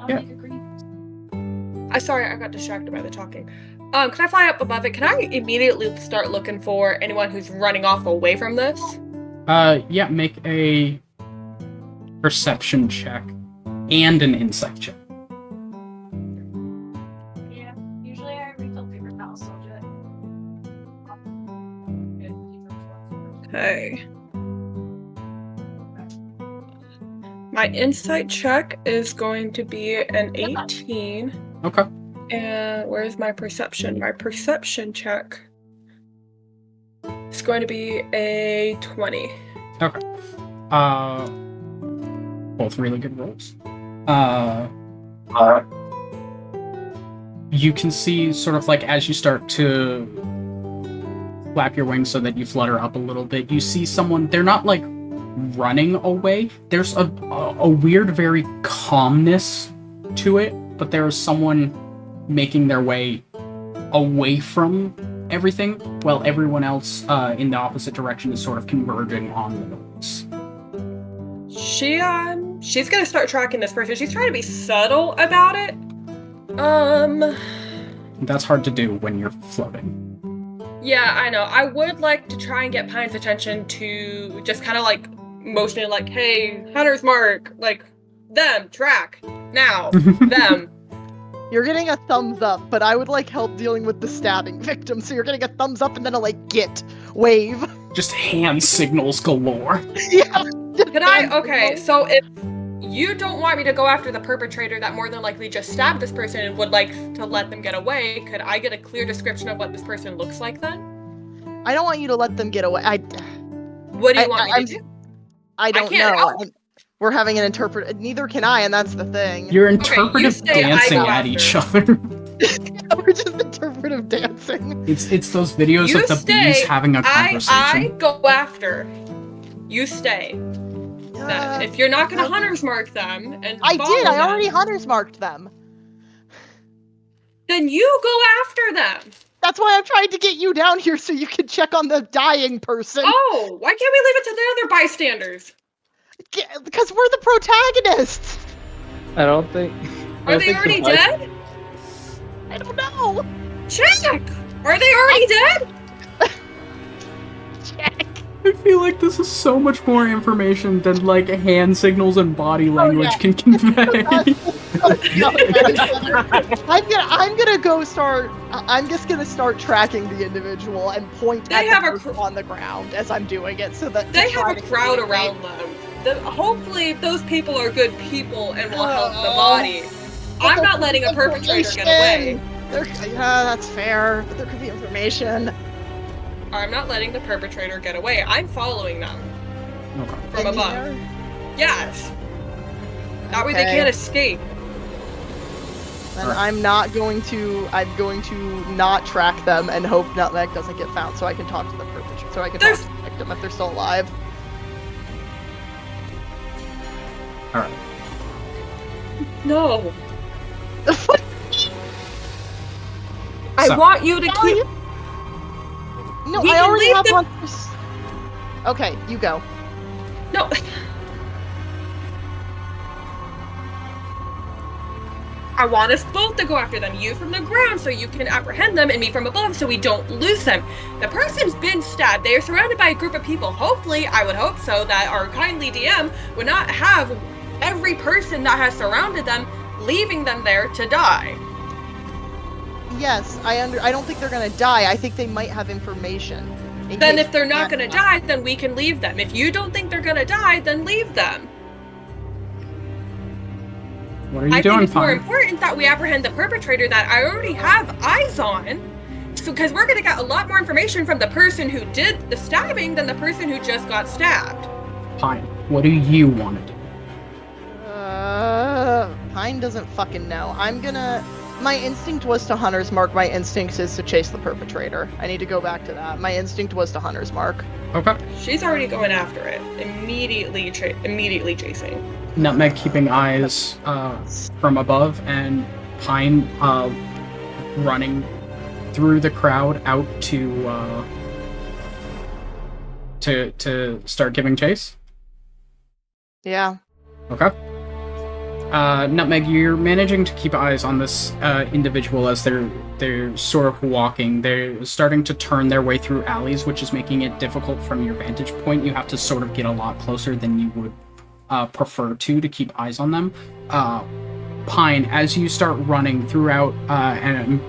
Yeah. make a green. Sorry, I got distracted by the talking. Can I fly up above it? Can I immediately start looking for anyone who's running off away from this? Yeah, make a perception check and an insight check. Yeah, usually I refill paper towels, so I'll do it. Okay. My insight check is going to be an 18. Okay. And where's my perception? My perception check is going to be a 20. Okay. Both really good rolls. You can see sort of like as you start to flap your wings so that you flutter up a little bit, you see someone, they're not like running away. There's a weird, very calmness to it, but there's someone making their way away from everything, while everyone else in the opposite direction is sort of converging on the noise. She's gonna start tracking this person. She's trying to be subtle about it. That's hard to do when you're floating. Yeah, I know. I would like to try and get Pine's attention to just kind of like motioning like, hey, Hunter's Mark, like, them, track, now, them. You're getting a thumbs up, but I would like help dealing with the stabbing victim, so you're getting a thumbs up and then a like get wave. Just hand signals galore. Yeah. Could I? Okay, so if you don't want me to go after the perpetrator that more than likely just stabbed this person and would like to let them get away, could I get a clear description of what this person looks like then? I don't want you to let them get away. What do you want me I'm- to do? I don't can't know. help. We're having an interpret. Neither can I, and that's the thing. You're you interpretive stay, I dancing go at each after. other. We're just interpretive dancing. It's those videos You of the bees stay, having a I conversation. go after. You stay. Then, if you're not gonna I- hunter's mark them and I follow did. I them, already hunters marked them. then you go after them. That's why I'm trying to get you down here so you can check on the dying person. Oh, why can't we leave it to the other bystanders? Because we're the protagonists. I don't think. Are they already dead? I don't know. Check! Are they already dead? Check. I feel like this is so much more information than like hand signals and body language yeah. can convey. I'm gonna go start. I'm just gonna start tracking the individual and point They at have the a person on the ground as I'm doing it, so that They to try have a to crowd communicate. around them. Hopefully, those people are good people and will help the Oh. body. But I'm there not could letting be a perpetrator get away. information. Yeah, that's fair, but there could be information. I'm not letting the perpetrator get away. I'm following them Okay. from above. Engineer? Yes. That way they Okay. can't escape. And Alright. I'm going to not track them and hope Nutmeg doesn't get found, so I can talk to the perpetrator, so I can There's- talk to the victim if they're still alive. All right. No. So- I want you to No, keep. you- No, We I can already leave have them- hunters. Okay, you go. No. I want us both to go after them. You from the ground so you can apprehend them, and me from above so we don't lose them. The person's been stabbed. They are surrounded by a group of people. Hopefully, I would hope so, that our kindly DM would not have every person that has surrounded them leaving them there to die. Yes, I don't think they're gonna die. I think they might have information. in Then case if they're they not can't gonna die, then we can leave them. If you don't think they're gonna die, then leave them. What are you I doing, think it's more Pine? important that we apprehend the perpetrator that I already have eyes on. So, because we're gonna get a lot more information from the person who did the stabbing than the person who just got stabbed. Pine, what do you want to do? Pine doesn't fucking know. My instinct was to hunter's mark. My instinct is to chase the perpetrator. I need to go back to that. My instinct was to hunter's mark. Okay. She's already going after it, immediately chasing. Nutmeg keeping eyes from above, and Pine running through the crowd out to start giving chase. Yeah. Okay. Nutmeg, you're managing to keep eyes on this individual as they're sort of walking. They're starting to turn their way through alleys, which is making it difficult from your vantage point. You have to sort of get a lot closer than you would prefer to keep eyes on them. Pine, as you start running throughout and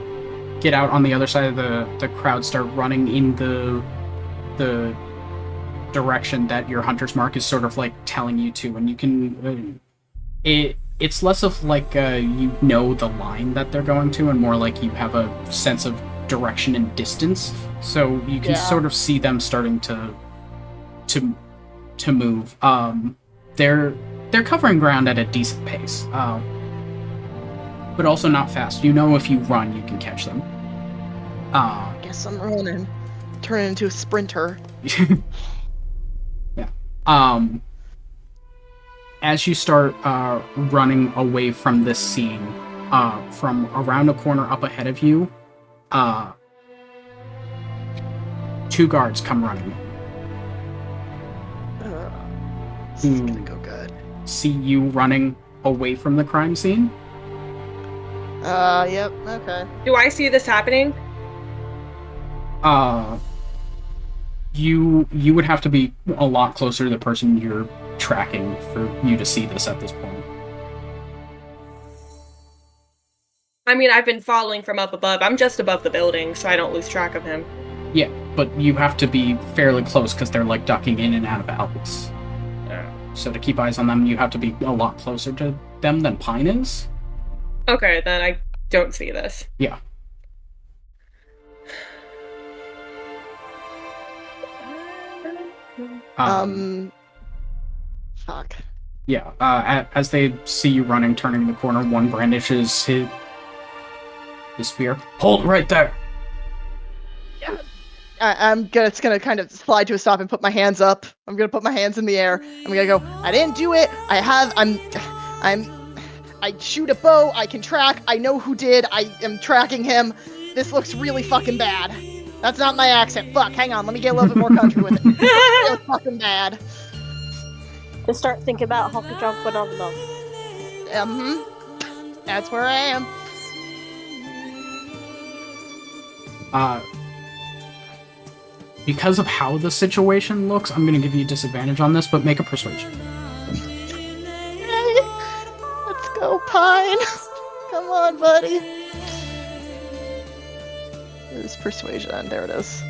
get out on the other side of the crowd, start running in the direction that your hunter's mark is sort of like telling you to, and you can it's less of like you know the line that they're going to, and more like you have a sense of direction and distance, so you can sort of see them starting to move. They're covering ground at a decent pace, but also not fast. You know, if you run, you can catch them. Guess I'm running. Turning into a sprinter. Yeah. As you start running away from this scene, from around a corner up ahead of you, two guards come running. This is gonna go good. See you running away from the crime scene. Yep, okay. Do I see this happening? You would have to be a lot closer to the person you're tracking for you to see this at this point. I mean, I've been following from up above. I'm just above the building, so I don't lose track of him. Yeah, but you have to be fairly close because they're like ducking in and out of alleys. So to keep eyes on them, you have to be a lot closer to them than Pine is. Okay, then I don't see this. Yeah. Fuck. Yeah, as they see you running, turning the corner, one brandishes his spear. Hold right there! It's gonna kind of slide to a stop and put my hands up. I'm gonna put my hands in the air. I'm gonna go, I didn't do it. I shoot a bow. I can track. I know who did. I am tracking him. This looks really fucking bad. That's not my accent. Fuck, hang on. Let me get a little bit more country with it. This looks real fucking bad. Just start thinking about Honky Tonk Phenomenon. That's where I am. Because of how the situation looks, I'm gonna give you a disadvantage on this, but make a persuasion. Okay. Let's go, Pine. Come on, buddy. There's persuasion. There it is.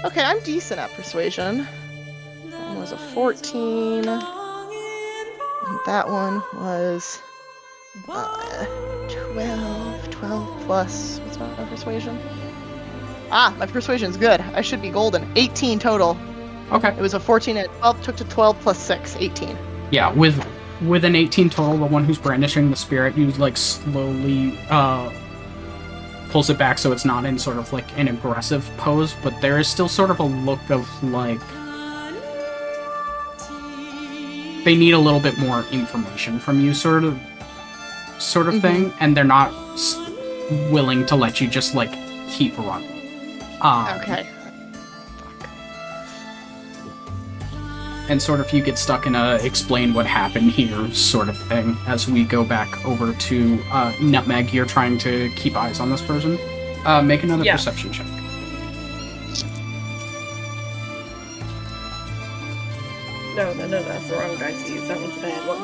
Okay, I'm decent at persuasion. That one was a 14. And that one was 12. 12 plus. What's my persuasion? My persuasion's good. I should be golden. 18 total. Okay. It was a 14 and 12, took to 12 plus 6, 18. Yeah, with an 18 total, the one who's brandishing the spirit, you like slowly pulls it back so it's not in sort of like an aggressive pose, but there is still sort of a look of like they need a little bit more information from you, sort of thing, and they're not willing to let you just like keep running. Okay. And sort of you get stuck in a explain what happened here sort of thing as we go back over to Nutmeg. You're trying to keep eyes on this person. Make another perception check. No, that's the wrong dice to use. That one's a bad one.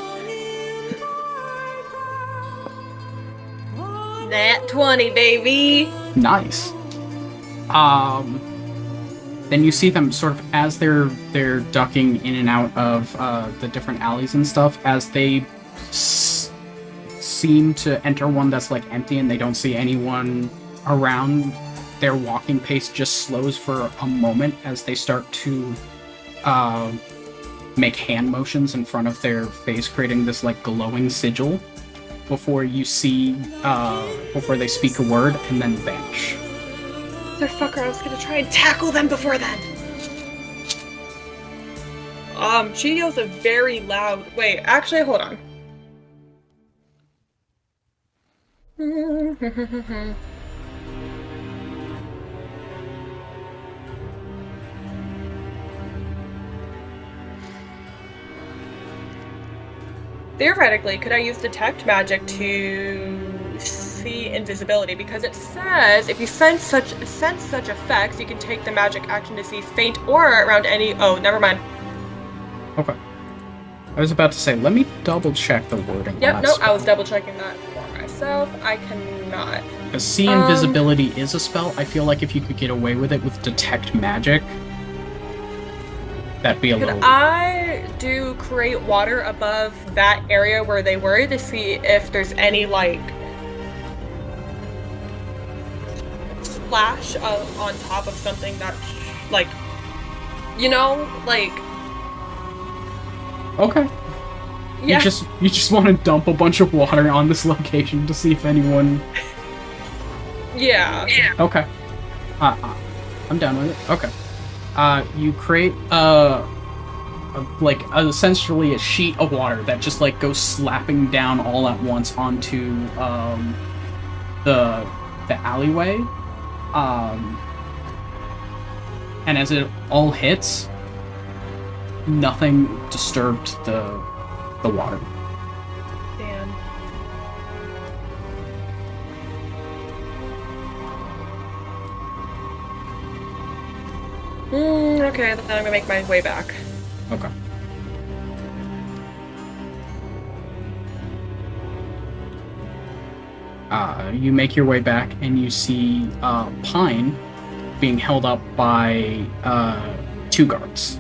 Nat 20, baby! Nice. Then you see them sort of as they're ducking in and out of the different alleys and stuff, as they seem to enter one that's like empty and they don't see anyone around. Their walking pace just slows for a moment as they start to make hand motions in front of their face, creating this like glowing sigil before you see before they speak a word and then vanish. Motherfucker, I was gonna try and tackle them before then. She yells a very loud. Wait, actually, hold on. Theoretically, could I use detect magic to see invisibility? Because it says if you sense such effects, you can take the magic action to see faint aura around any. Oh, never mind. Okay. I was about to say, let me double check the wording. Yep, no, I was double checking that for myself. I cannot. Because see invisibility is a spell. I feel like if you could get away with it with detect magic, that'd be a little. Could I do create water above that area where they were to see if there's any like splash on top of something that, like, you know, like. Okay. Yeah. You just want to dump a bunch of water on this location to see if anyone. Yeah. Okay. I'm done with it. Okay. You create essentially a sheet of water that just like goes slapping down all at once onto the alleyway. And as it all hits, nothing disturbed the water. Damn. Okay, then I'm gonna make my way back. Okay. You make your way back and you see Pine being held up by 2 guards.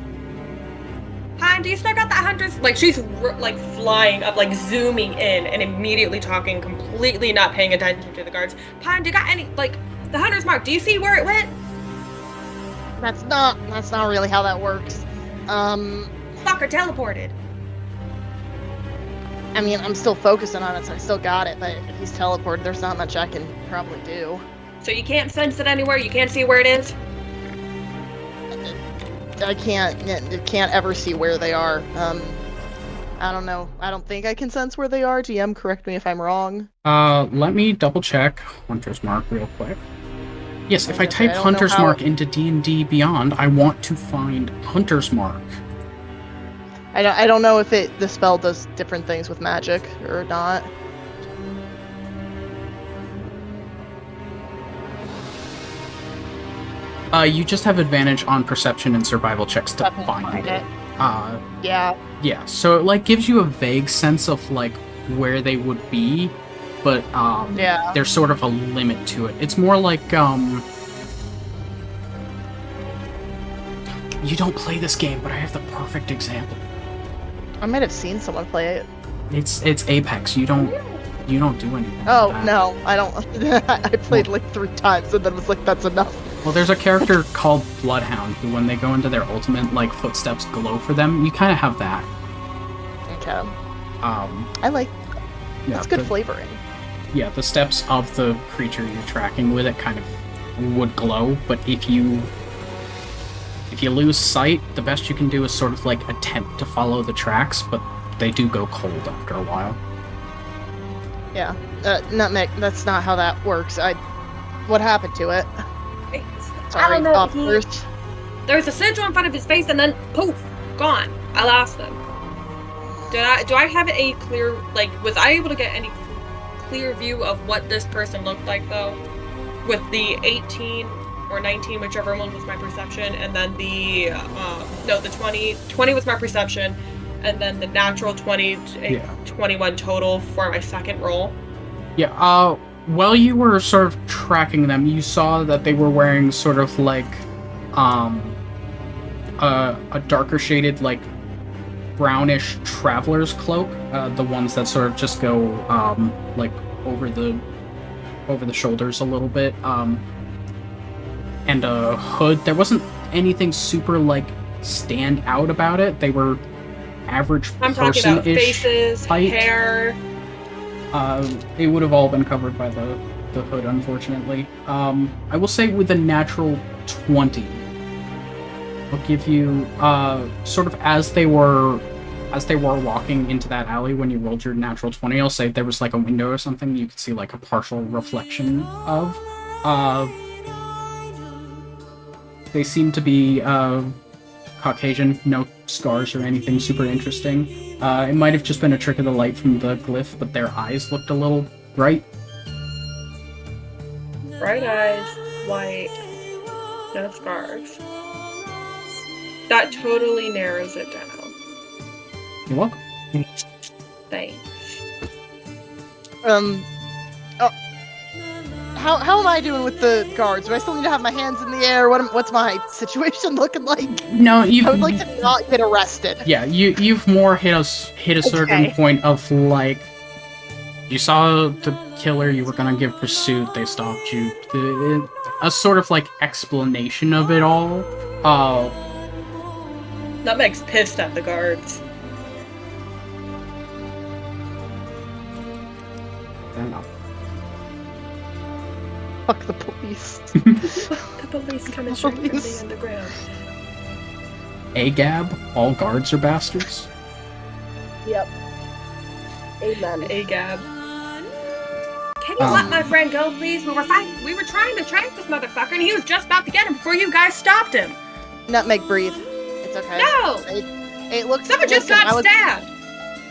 Pine, do you still got that hunter's? Like, she's like flying up, like zooming in and immediately talking, completely not paying attention to the guards. Pine, do you got any, like, the hunter's mark? Do you see where it went? That's not really how that works. Fucker teleported. I mean, I'm still focusing on it, so I still got it, but if he's teleported, there's not much I can probably do. So you can't sense it anywhere? You can't see where it is? I can't ever see where they are. I don't know. I don't think I can sense where they are. DM, correct me if I'm wrong. Let me double check Hunter's Mark real quick. Yes, if I Okay, type I don't know Hunter's how- Mark into D&D Beyond, I want to find Hunter's Mark. I don't know if the spell does different things with magic or not. You just have advantage on perception and survival checks to Okay, find okay. it. Yeah. Yeah, so it like gives you a vague sense of like where they would be, but Yeah. there's sort of a limit to it. It's more like you don't play this game, but I have the perfect example. I might have seen someone play it. It's Apex. You don't do anything. Oh, with that. no, I don't. I played like 3 times and then was like, that's enough. Well, there's a character called Bloodhound who, when they go into their ultimate, like footsteps glow for them. You kind of have that. Okay. Um, I like yeah, that's good the- flavoring. Yeah, the steps of the creature you're tracking with it kind of would glow, but if you lose sight, the best you can do is sort of like attempt to follow the tracks, but they do go cold after a while. Yeah. Nutmeg, that's not how that works. What happened to it? I Sorry, don't know. officers. There was a sigil in front of his face, and then poof, gone. I lost him. Do I have a clear, like, was I able to get any clear view of what this person looked like, though? With the 18 or 19, whichever one was my perception, and then the 20 was my perception, and then the natural 20, Yeah. 21 total for my second roll. Yeah, while you were sort of tracking them, you saw that they were wearing sort of like a darker shaded, like brownish traveler's cloak, the ones that sort of just go like over the shoulders a little bit, and a hood. There wasn't anything super like stand out about it. They were average I'm talking about person-ish faces, height. hair. It would have all been covered by the hood, unfortunately. I will say with a natural 20, I'll give you sort of as they were walking into that alley when you rolled your natural 20. I'll say there was like a window or something you could see like a partial reflection of. They seem to be Caucasian, no scars or anything super interesting. It might have just been a trick of the light from the glyph, but their eyes looked a little bright. Bright eyes, white, no scars. That totally narrows it down. You're welcome. Thanks. How am I doing with the guards? Do I still need to have my hands in the air? What's my situation looking like? No, I would like to not get arrested. Yeah, you've more hit a certain Okay. point of like, you saw the killer, you were gonna give pursuit, they stopped you. A sort of like explanation of it all. Nutmeg's pissed at the guards. Fair enough. Fuck the police. The police coming straight from the Police. underground. Agab, all guards are bastards. Yep. Amen. Agab. Can you let my friend go, please? We were trying to track this motherfucker, and he was just about to get him before you guys stopped him. Nutmeg, breathe. It's okay. No! It looks. Someone just listen, got stabbed.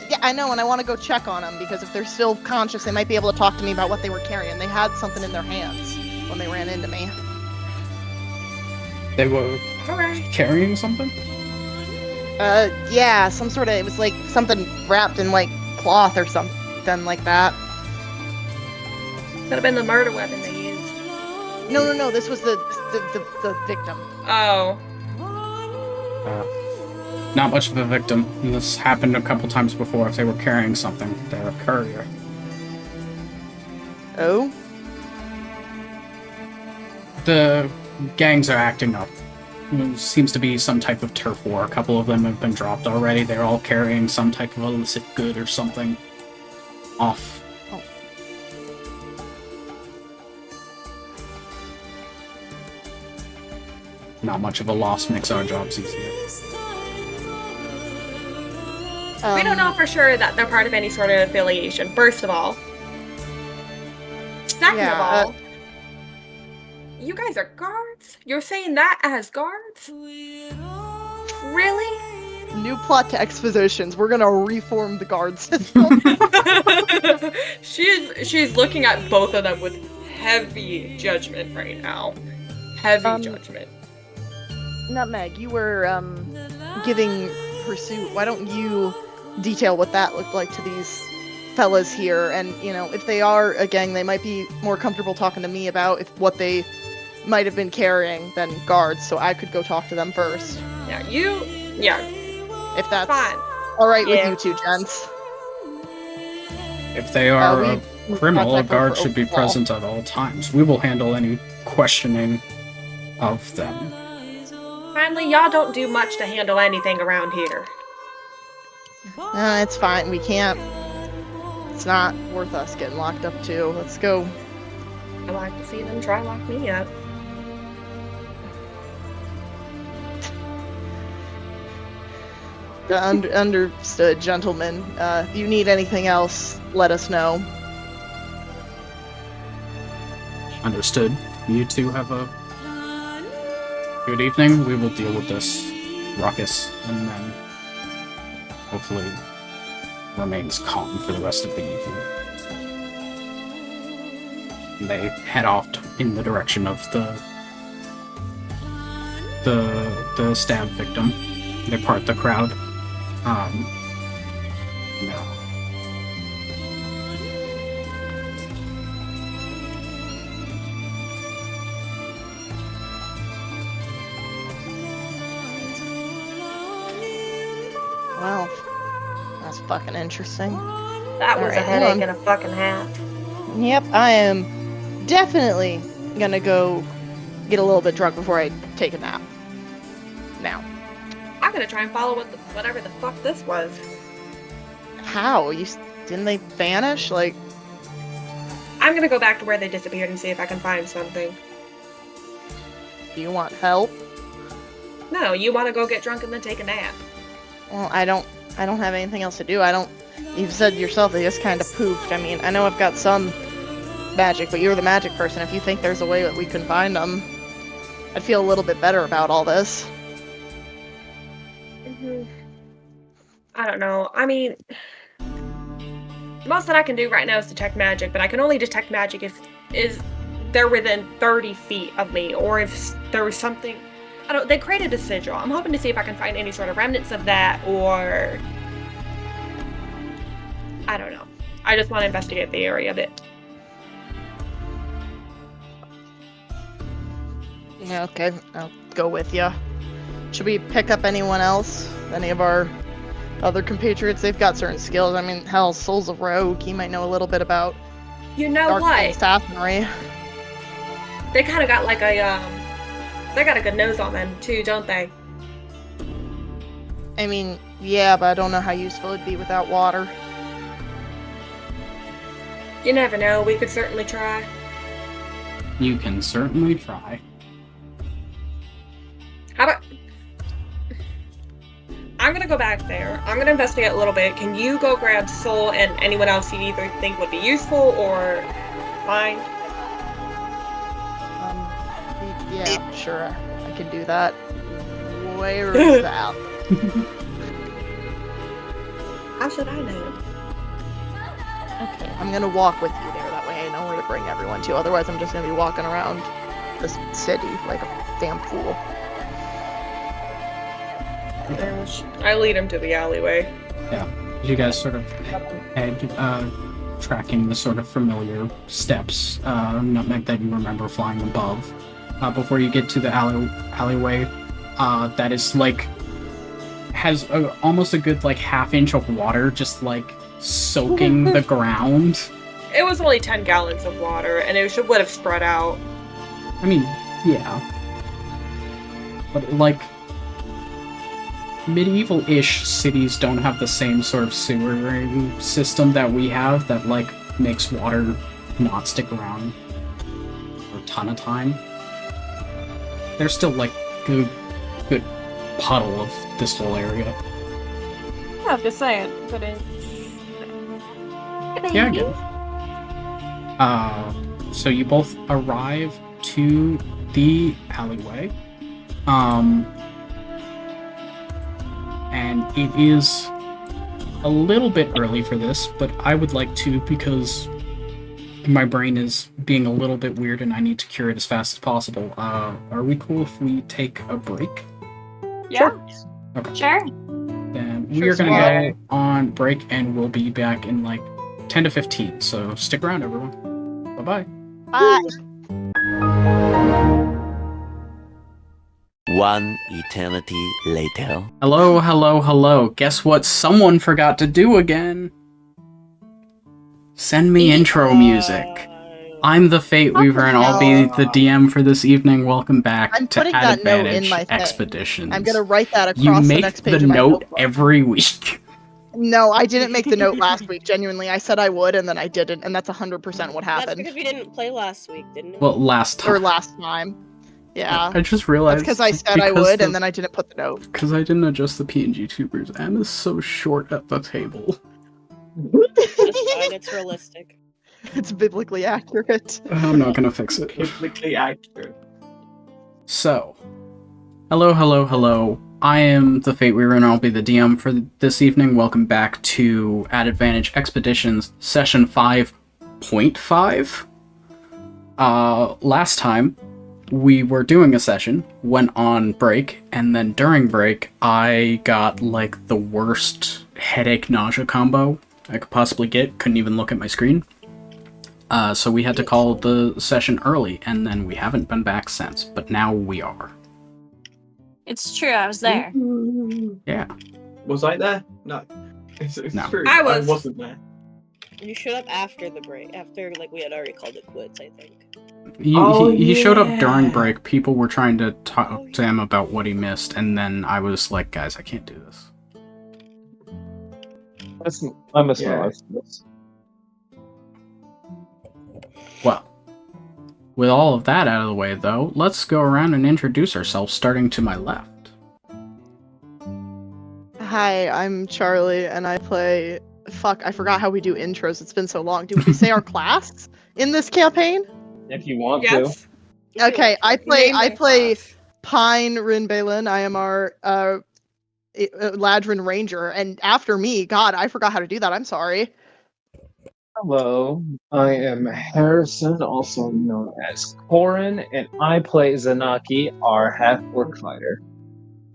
Yeah, I know, and I want to go check on them because if they're still conscious, they might be able to talk to me about what they were carrying. They had something in their hands when they ran into me. They were All right. carrying something? Yeah, some sort of. It was like something wrapped in like cloth or something like that. Could have been the murder weapon they used. No. This was the victim. Oh. Not much of a victim. This happened a couple times before. If they were carrying something, they're a courier. Oh. The gangs are acting up. seems to be some type of turf war. A couple of them have been dropped already. They're all carrying some type of illicit good or something off. Oh. Not much of a loss makes our jobs easier. We don't know for sure that they're part of any sort of affiliation, first of all. Second Yeah, of all, you guys are guards? You're saying that as guards? Really? New plot to expositions. We're gonna reform the guard system. She's looking at both of them with heavy judgment right now. Heavy judgment. Nutmeg, you were giving pursuit. Why don't you detail what that looked like to these fellas here? And if they are a gang, they might be more comfortable talking to me about what they might have been carrying than guards. So I could go talk to them first. Yeah, If that's fine. all right Yeah. with you two gents. If they are a we criminal, a contact them guard for should be overall. present at all times. We will handle any questioning of them. Finally, y'all don't do much to handle anything around here. It's fine. We can't. It's not worth us getting locked up too. Let's go. I like to see them try lock me up. Understood, gentlemen. If you need anything else, let us know. Understood. You two have a good evening. We will deal with this ruckus and then hopefully remains calm for the rest of the evening. And they head off in the direction of the stab victim. They part the crowd. No. Well, that's fucking interesting. That was a Alright, hold headache on. and a fucking half. Yep, I am definitely gonna go get a little bit drunk before I take a nap. Now, I'm gonna try and follow whatever the fuck this was. how? Didn't they vanish? Like, I'm gonna go back to where they disappeared and see if I can find something. do you want help? No, you want to go get drunk and then take a nap. Well, I don't have anything else to do. You've said yourself they just kind of poofed. I mean, I know I've got some magic, but you're the magic person. If you think there's a way that we can find them, I'd feel a little bit better about all this. I don't know. I mean, the most that I can do right now is detect magic, but I can only detect magic if they're within 30 feet of me, or if there was something. I don't. They created a sigil. I'm hoping to see if I can find any sort of remnants of that, or I don't know. I just want to investigate the area a bit. Yeah, okay, I'll go with you. Should we pick up anyone else? Any of our other compatriots? They've got certain skills. I mean, hell, Soul's a rogue. He might know a little bit about You know dark what? assassinry. They kind of got like a They got a good nose on them too, don't they? I mean, yeah, but I don't know how useful it'd be without water. You never know. We could certainly try. You can certainly try. How about? I'm gonna go back there. I'm gonna investigate a little bit. Can you go grab Soul and anyone else you either think would be useful or find? Yeah, sure, I can do that. Where is that? How should I know? Okay, I'm gonna walk with you there. That way I know where to bring everyone to. Otherwise, I'm just gonna be walking around this city like a damn fool. I lead him to the alleyway. You guys sort of head, tracking the sort of familiar steps, Nutmeg, that you remember flying above. Before you get to the alleyway, that is like has almost a good like half-inch of water just like soaking the ground. It was only 10 gallons of water, and it would have spread out. I mean, yeah. but like medieval-ish cities don't have the same sort of sewering system that we have that like makes water not stick around for a ton of time. There's still like good puddle of this whole area. I was just saying, but it. Yeah, again. So you both arrive to the alleyway. And it is a little bit early for this, but I would like to because my brain is being a little bit weird and I need to cure it as fast as possible. Are we cool if we take a break? Yeah. Okay. Sure. Then we Sure, are going sure. to go on break and we'll be back in like 10 to 15. So stick around, everyone. Bye-bye. Bye. One eternity later. Hello, hello, hello. Guess what someone forgot to do again? Send me intro music. I'm the Fate Weaver and I'll be the DM for this evening. Welcome back I'm to putting that note in Advantage my thing. Expeditions. I'm gonna write that across You the make next page the of my note notebook. every week. No, I didn't make the note last week. Genuinely, I said I would, and then I didn't, and that's 100% what That's happened. because we didn't play last week, didn't we? Well, last time. Or last time. Yeah. I just That's realized because I said I would, and then I didn't put the note. Because I didn't adjust the PNG tubers. Anna's so short at the table. That's fine, it's realistic. It's biblically accurate. I'm not gonna fix it. Biblically accurate. So, hello, hello, hello. I am the Fate Weaver and I'll be the DM for this evening. Welcome back to At Advantage Expeditions Session 5.5. Last time, we were doing a session, went on break, and then during break, I got like the worst headache nausea combo I could possibly get. Couldn't even look at my screen. So we had to call the session early, and then we haven't been back since, but now we are. It's true, I was there. Yeah. Was I there? No. It's No. true. I was. I wasn't there. You showed up after the break, after like we had already called it quits, I think. He showed up during yeah. break. People were trying to talk to him about what he missed, and then I was like, guys, I can't do this. I missed Yeah. my life. Well, with all of that out of the way, though, let's go around and introduce ourselves, starting to my left. Hi, I'm Charlie, and I play. Fuck, I forgot how we do intros. It's been so long. Do we say our class in this campaign? If you want Yes. Okay, I play Name my play class. Pine Rinbalin. I am our Ladrin Ranger, and after me, God, I forgot how to do that. I'm sorry. Hello, I am Harrison, also known as Corin, and I play Zanaki, our half-orc fighter.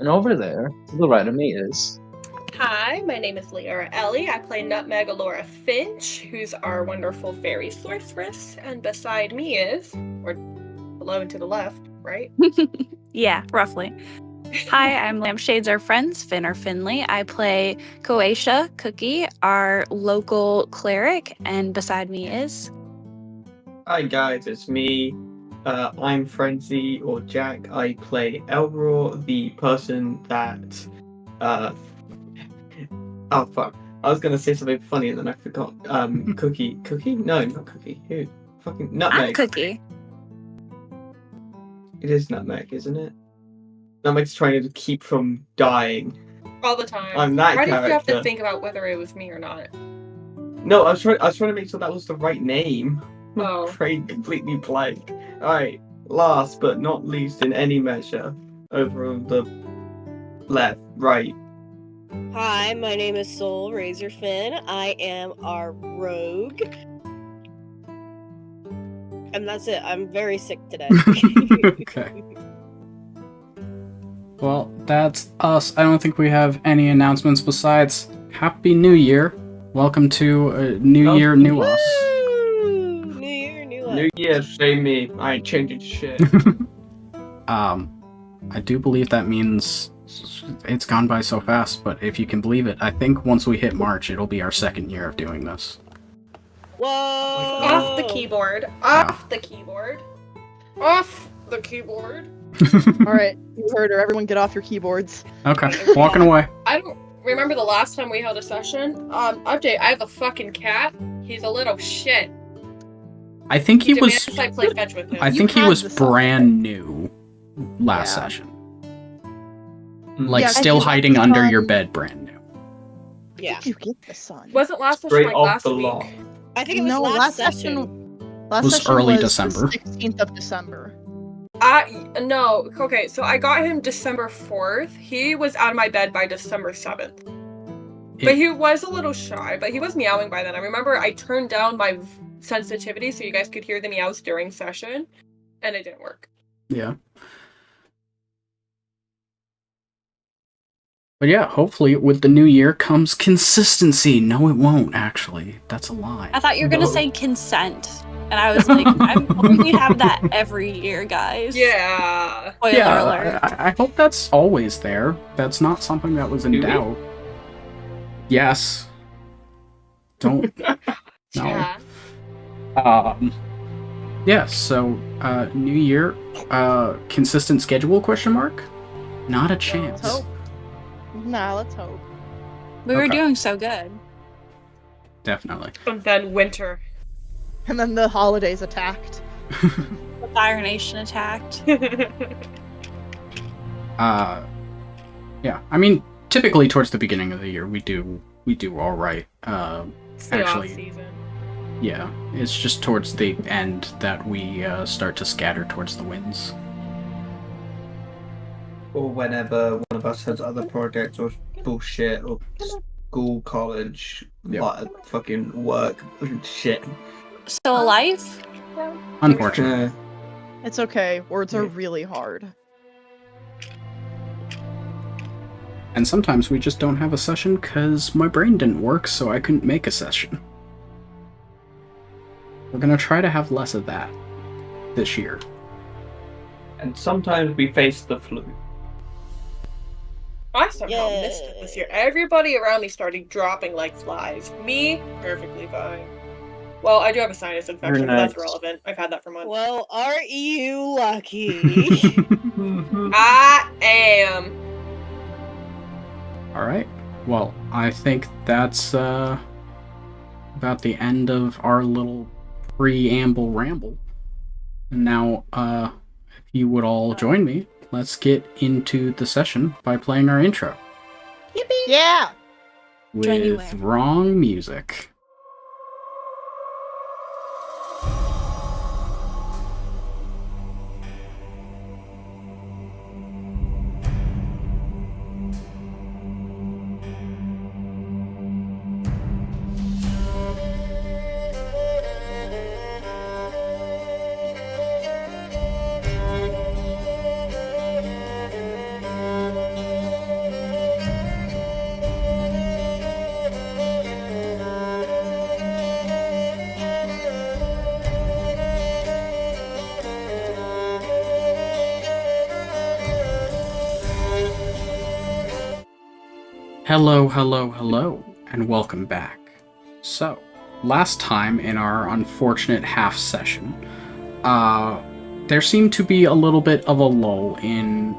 And over there, to the right of me is... Hi, my name is Leora Ellie. I play Nutmeg Alora Finch, who's our wonderful fairy sorceress, and beside me is, or below and to the left, right? Yeah, roughly. Hi, I'm Lampshades Are Friends, Finn or Finley. I play Koesha Cookie, our local cleric, and beside me is... Hi guys, it's me. I'm Frenzy or Jack. I play Elroy, the person that oh fuck. I was gonna say something funny and then I forgot. Cookie? No, not Cookie. Who? Fucking Nutmeg. I'm Cookie. It is Nutmeg, isn't it? Nutmeg's trying to keep from dying. All the time. I'm that Why did you have character. to think about whether it was me or not? No, I was trying to make sure that was the right name. Oh. Brain completely blank. Alright, last but not least in any measure, over on the left, right. Hi, my name is Soul Razorfin. I am our rogue. And that's it. I'm very sick today. Okay. Well, that's us. I don't think we have any announcements besides Happy New Year. Welcome to New Year, New Us. Woo! New year, new life. New Year, same me. I ain't changing shit. I do believe that means it's gone by so fast, but if you can believe it, I think once we hit March, it'll be our second year of doing this. Whoa! Off the keyboard. Off the keyboard. Off the keyboard. All right, you heard her. Everyone, get off your keyboards. Okay, walking away. I don't remember the last time we held a session. Update, I have a fucking cat. He's a little shit. I think he was. demands I play fetch with him. I You think he had was this on brand new last Yeah. session. Like Yeah, still if you hiding left under on- your bed, brand new. Yeah. Did you get the sun? Wasn't last session Straight like off last the week? lot. I think it was No, last session. Last Was session early was December. The 16th of December. No. Okay, so I got him December 4th. He was out of my bed by December 7th. But he was a little shy, but he was meowing by then. I remember I turned down my sensitivity so you guys could hear the meows during session, and it didn't work. Yeah. But yeah, hopefully with the new year comes consistency. No, it won't, actually. That's a lie. I thought you were gonna No. say consent, and I was like, I'm hoping we have that every year, guys. Yeah. Spoiler alert. I hope that's always there. That's not something that was in Do we? doubt. Yes. Don't. No. Yeah. Yeah, so, new year, consistent schedule, question mark? Not a chance. Let's hope. Nah, let's hope. We were Okay. doing so good. Definitely. And then winter. And then the holidays attacked. The Fire Nation attacked. Yeah, I mean, typically towards the beginning of the year, we do all right. It's the Actually- off-season. Yeah, it's just towards the end that we start to scatter towards the winds. Or whenever one of us has other projects or bullshit or school, college, Yep. like fucking work shit. Still alive? Unfortunately. It's okay. Words are really hard. And sometimes we just don't have a session because my brain didn't work, so I couldn't make a session. We're gonna try to have less of that this year. And sometimes we face the flu. I somehow missed it this year. Everybody around me started dropping like flies. Me, perfectly fine. Well, I do have a sinus infection, but that's nice. relevant. I've had that for months. Well, aren't you lucky? I am. Alright. Well, I think that's about the end of our little preamble ramble. And now, if you would all join me, let's get into the session by playing our intro. Yeah! Join you With where? wrong music. Hello, hello, hello, and welcome back. So, last time in our unfortunate half session, there seemed to be a little bit of a lull in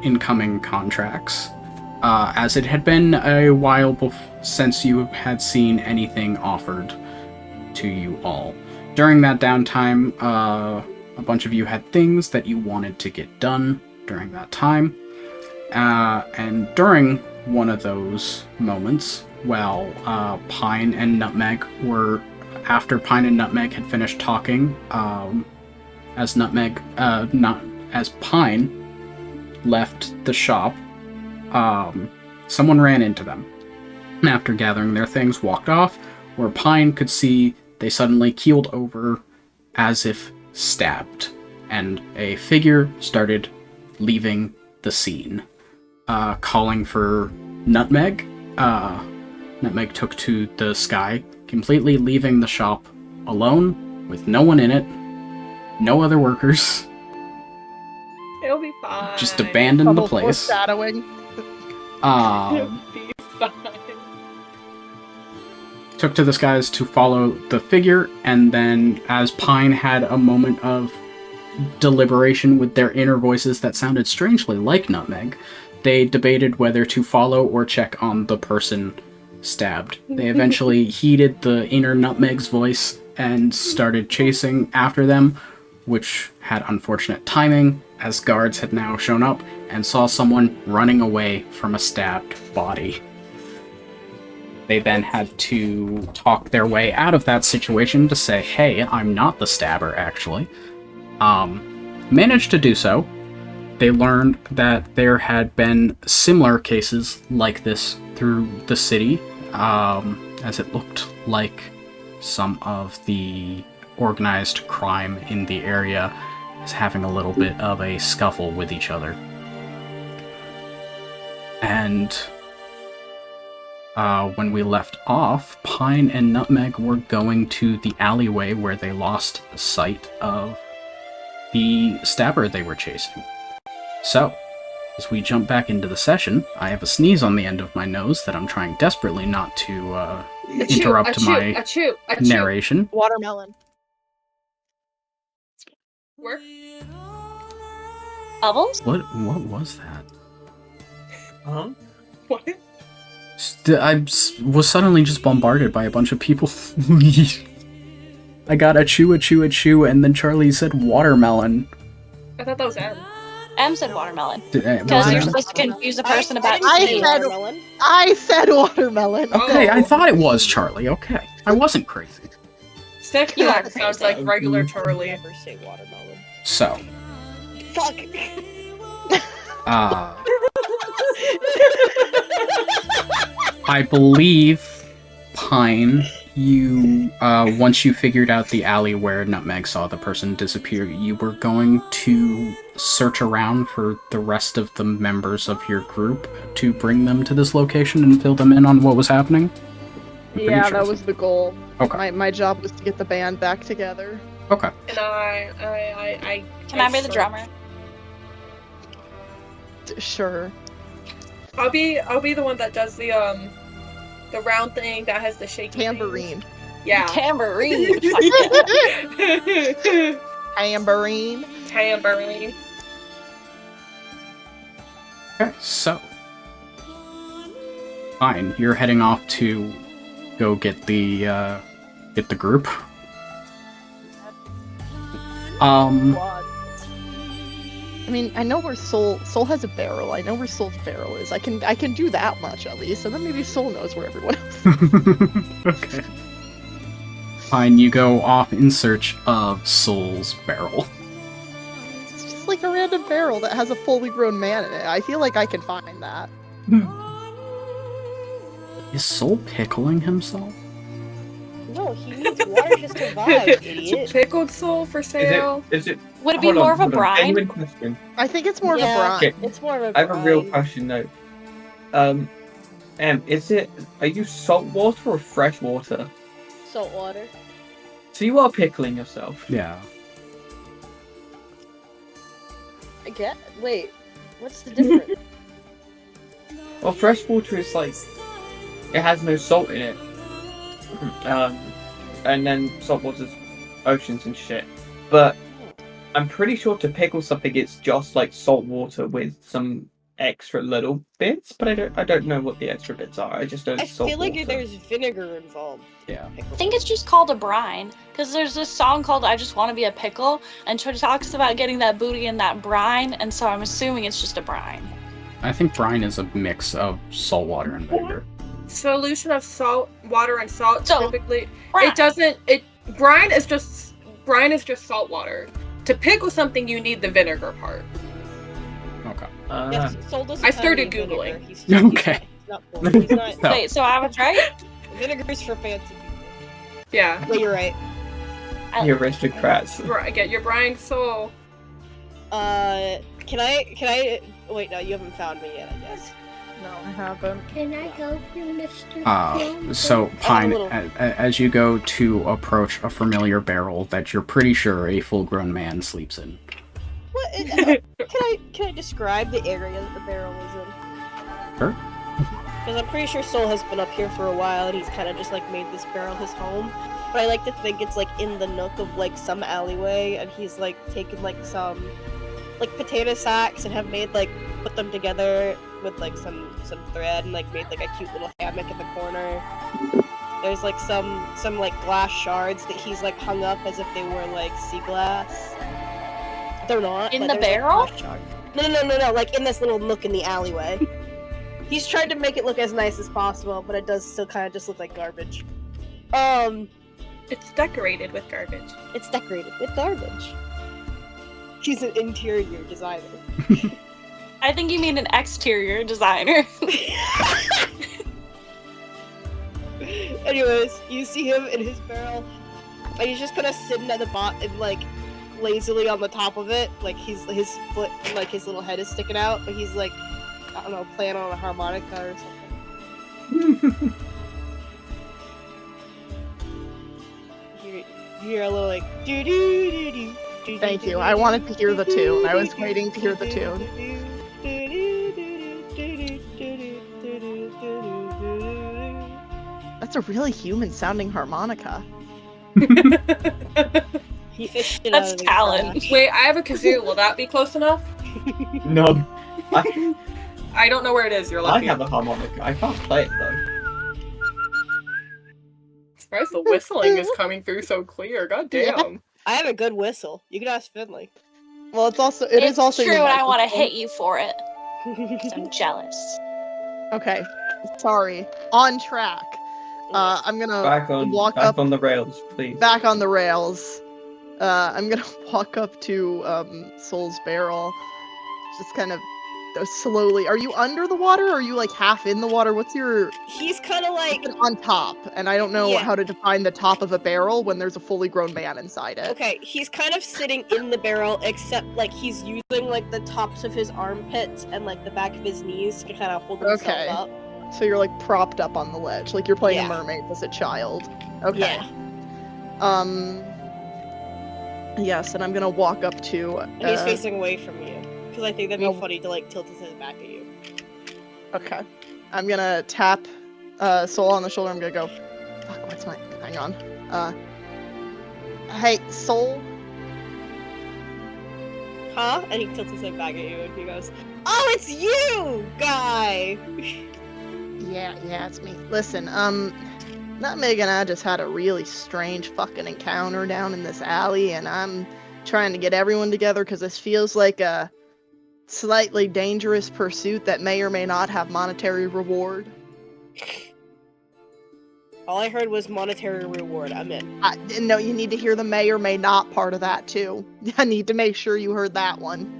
incoming contracts, as it had been a while since you had seen anything offered to you all. During that downtime, a bunch of you had things that you wanted to get done during that time, and during one of those moments, while Pine and Nutmeg were, after Pine and Nutmeg had finished talking, as Pine left the shop, someone ran into them. And after gathering their things, walked off, where Pine could see they suddenly keeled over as if stabbed, and a figure started leaving the scene. Calling for Nutmeg. Nutmeg took to the sky, completely leaving the shop alone, with no one in it, no other workers, It'll be fine. just abandoned the Double place. foreshadowing. It'll be fine. Took to the skies to follow the figure, and then as Pine had a moment of deliberation with their inner voices that sounded strangely like Nutmeg, they debated whether to follow or check on the person stabbed. They eventually heeded the inner Nutmeg's voice and started chasing after them, which had unfortunate timing, as guards had now shown up and saw someone running away from a stabbed body. They then had to talk their way out of that situation to say, hey, I'm not the stabber, actually. Managed to do so. They learned that there had been similar cases like this through the city, as it looked like some of the organized crime in the area is having a little bit of a scuffle with each other. And when we left off, Pine and Nutmeg were going to the alleyway where they lost sight of the stabber they were chasing. So, as we jump back into the session, I have a sneeze on the end of my nose that I'm trying desperately not to interrupt my narration. Watermelon. Where? Bubbles? What was that? Huh? What? I was suddenly just bombarded by a bunch of people. I got a chew, and then Charlie said watermelon. I thought that was M. M said watermelon. Because Because you're supposed to confuse a person about Watermelon. I said watermelon. Okay, I Oh. thought it was Charlie. Okay, I wasn't crazy. Stick You are sounds like regular Charlie. Never say watermelon. So, Fuck. I believe, Pine, you, once you figured out the alley where Nutmeg saw the person disappear, you were going to search around for the rest of the members of your group to bring them to this location and fill them in on what was happening? I'm pretty Yeah, sure. that was the goal. Okay. My job was to get the band back together. Okay. And I Can I be the drummer? Sure. I'll be the one that does the round thing that has the shaky Tambourine. things. Yeah. Tambourine. Fuck yeah. Tambourine. Tambourine. Okay, so. Fine, you're heading off to go get the group. I mean, I know where Soul has a barrel. I know where Soul's barrel is. I can do that much at least, and then maybe Soul knows where everyone else is. Okay. Fine, you go off in search of Soul's barrel. It's just like a random barrel that has a fully grown man in it. I feel like I can find that. Is Soul pickling himself? No, he needs water to survive, idiot. Pickled soul for sale. Is it? Would it be hold on, more of a hold on. brine? Genuine question. I think it's more Yeah. of a brine. Okay. It's more of a I have a real brine. question though. Are you salt water or fresh water? Salt water. So you are pickling yourself. Yeah. I get. Wait, what's the difference? Well, fresh water is like it has no salt in it. And then salt water's oceans and shit. But I'm pretty sure to pickle something, it's just like salt water with some extra little bits. But I don't know what the extra bits are. I just know I it's salt feel like water. there's vinegar involved. Yeah. I think it's just called a brine. Because there's this song called I Just Want to Be a Pickle, and she talks about getting that booty in that brine, and so I'm assuming it's just a brine. I think brine is a mix of salt water and vinegar. Solution of salt, water, and salt. So, Typically, brine. it doesn't. Brine is just salt water. To pickle something, you need the vinegar part. Okay. Yes, Soul doesn't I have started any vinegar. Googling. He's Okay. not full. He's not, No. Wait, so I was right? vinegar's for fancy people. Yeah. Yeah, you're right. You aristocrats. Get your brine soul. Can I? Wait, no, you haven't found me yet, I guess. No, I haven't. Can I help you, Mr. So, Pine, little- as you go to approach a familiar barrel that you're pretty sure a full-grown man sleeps in. What? Can I describe the area that the barrel is in? Sure. Because I'm pretty sure Soul has been up here for a while, and he's kind of just like made this barrel his home. but I like to think it's like in the nook of like some alleyway, and he's like taken like some like potato sacks and have made like put them together with like some thread and like made like a cute little hammock in the corner. There's like some like glass shards that he's like hung up as if they were like sea glass. They're not. In but the there's, barrel? Like, glass shards. No, like in this little nook in the alleyway. He's tried to make it look as nice as possible, but it does still kind of just look like garbage. It's decorated with garbage. It's decorated with garbage. He's an interior designer. I think you mean an exterior designer. Anyways, you see him in his barrel, and he's just kind of sitting at the bottom, like lazily on the top of it, like his foot, like his little head is sticking out, but he's like, I don't know, playing on a harmonica or something. you hear a little like doo doo doo doo. Thank you. I wanted to hear the tune. I was waiting to hear the tune. That's a really human-sounding harmonica. He fished it That's out of the talent. trash. Wait, I have a kazoo. Will that be close enough? No. I don't know where it is. You're I lucky. have a harmonica. I can't play it though. Surprised the whistling is coming through so clear. God damn. I have a good whistle. You can ask Finley. Well, it is also true, your and I want to microphone. hit you for it. 'Cause I'm jealous. Okay, sorry. On track. I'm gonna Back walk up on the rails, please. back on the rails. I'm gonna walk up to Soul's barrel, just kind of slowly. Are you under the water? Or are you like half in the water? What's your? He's kind of like On top, and I don't know Yeah. how to define the top of a barrel when there's a fully grown man inside it. okay. He's kind of sitting in the barrel, except like he's using like the tops of his armpits and like the back of his knees to kind of hold himself Okay. up. So you're like propped up on the ledge, like you're playing Yeah. a mermaid as a child. Okay. Yeah. Yes, and I'm gonna walk up to. And he's facing away from you because I think that'd be No. funny to like tilt his head back at you. Okay. I'm gonna tap Soul on the shoulder. I'm gonna go. Fuck. What's my? Hang on. Hey, Soul. Huh? And he tilts his head back at you and he goes, "Oh, it's you, guy." Yeah, it's me. Listen, Nutmeg and I just had a really strange fucking encounter down in this alley, and I'm trying to get everyone together because this feels like a slightly dangerous pursuit that may or may not have monetary reward. All I heard was monetary reward. I'm in. No, you need to hear the may or may not part of that too. I need to make sure you heard that one.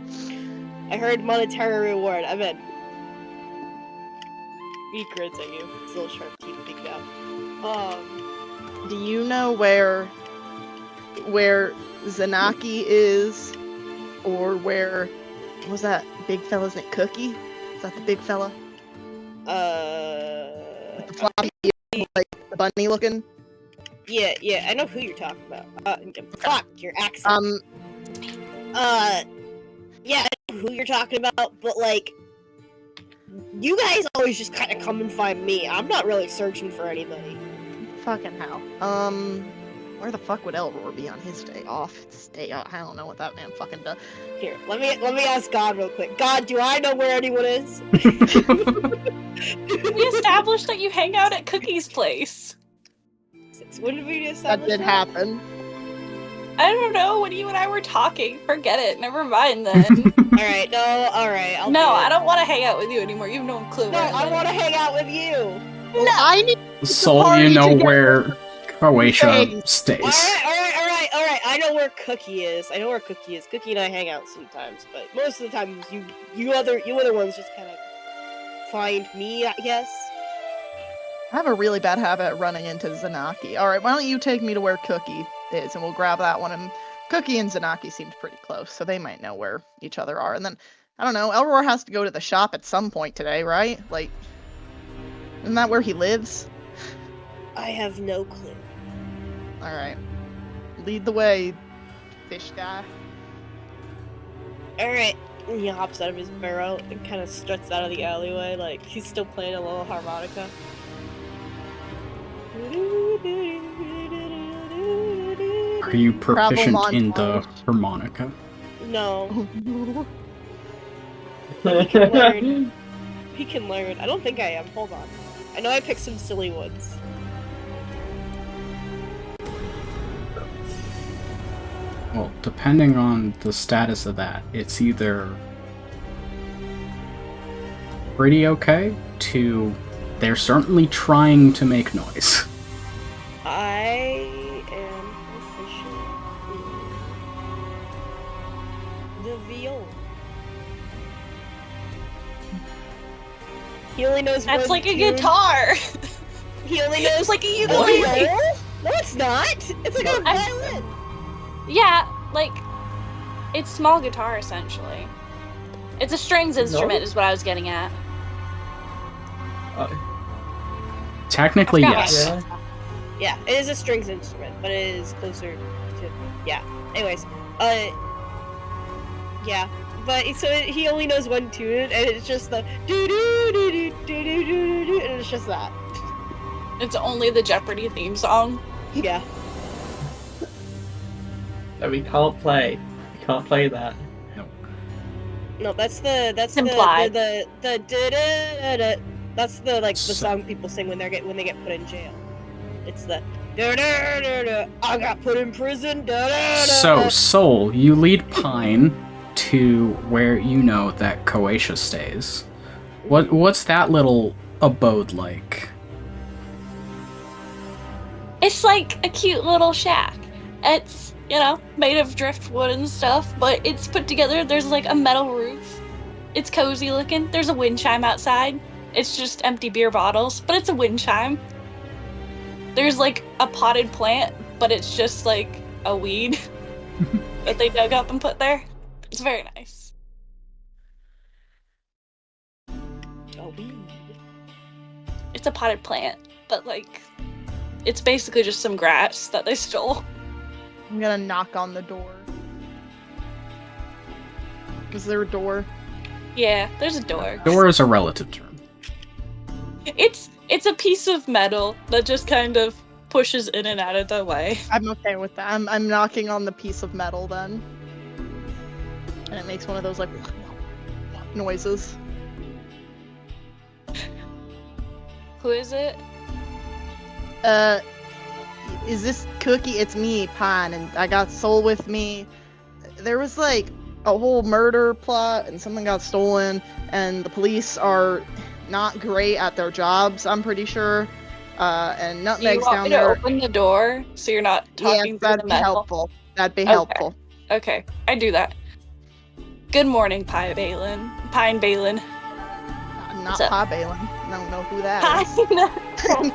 I heard monetary reward. I'm in. He grins at you. His little sharp teeth peek out. Do you know where Zanaki is, or where what was that big fella's name? Cookie? Is that the big fella? With the floppy, like the bunny looking. Yeah, I know who you're talking about. Fuck your accent. Yeah, I know who you're talking about, but like, you guys always just kind of come and find me. I'm not really searching for anybody. Fucking hell. Where the fuck would Elror be on his day off? I don't know what that man fucking does. Here, let me ask God real quick. God, do I know where anyone is? We established that you hang out at Cookie's place. When did we That establish did happen. I don't know, when you and I were talking. Forget it. Never mind then. Alright, I'll No, do it. I don't want to hang out with you anymore. You have no clue. No, where I live. want to hang out with you. Well, I need Soul, party you know together. where Croatia Thanks. stays. Alright. I know where Cookie is. Cookie and I hang out sometimes, but most of the time you other ones just kind of find me, I guess. I have a really bad habit of running into Zanaki. Alright, why don't you take me to where Cookie is, and we'll grab that one. And Cookie and Zanaki seemed pretty close, so they might know where each other are. And then, I don't know, Elror has to go to the shop at some point today, right? Like, isn't that where he lives? I have no clue. Alright. Lead the way, fish guy. Alright. And he hops out of his barrel and kind of struts out of the alleyway, like he's still playing a little harmonica. Are you proficient in the montage. harmonica? No, Learn. he can learn. I don't think I am. Hold on. I know I picked some silly ones. Well, depending on the status of that, it's either pretty okay to they're certainly trying to make noise. I am proficient in the viola. He only knows That's one like a tune. guitar. He only knows It's like a the ukulele. viola? No, it's not. It's like a I- violin. Yeah, like it's small guitar essentially. It's a strings instrument, is what I was getting at. Technically, I forgot yes. what I said. Yeah, it is a strings instrument, but it is closer to. Yeah. Anyways, yeah, but he only knows one tune, and it's just the do do do do do do do do, and it's just that. It's only the Jeopardy theme song. Yeah. No, we can't play. We can't play that. No, that's the Implied. the da-da-da-da. That's the the So- song people sing when they get put in jail. It's the da-da-da-da. I got put in prison. Da-da-da-da. So, Soul, you lead Pine to where you know that Koatia stays. What's that little abode like? It's like a cute little shack. It's, made of driftwood and stuff, but it's put together. There's like a metal roof. It's cozy looking. There's a wind chime outside. It's just empty beer bottles, but it's a wind chime. There's like a potted plant, but it's just like a weed that they dug up and put there. It's very nice. Oh, weed. It's a potted plant, but like it's basically just some grass that they stole. I'm gonna knock on the door. Is there a door? Yeah, there's a door. Door is a relative term. It's a piece of metal that just kind of pushes in and out of the way. I'm okay with that. I'm knocking on the piece of metal then. And it makes one of those like noises. Who is it? Is this Cookie? It's me, Pine, and I got Soul with me. There was like a whole murder plot and someone got stolen, and the police are not great at their jobs, I'm pretty sure. And Do you Nutmeg's want down me to there. open the door so you're not talking Yes, through that'd the be metal? helpful. That'd be Okay. helpful. Okay, I do that. Good morning, Pine Balin. Not What's up? Pa Balin. I don't know who that Hi. is.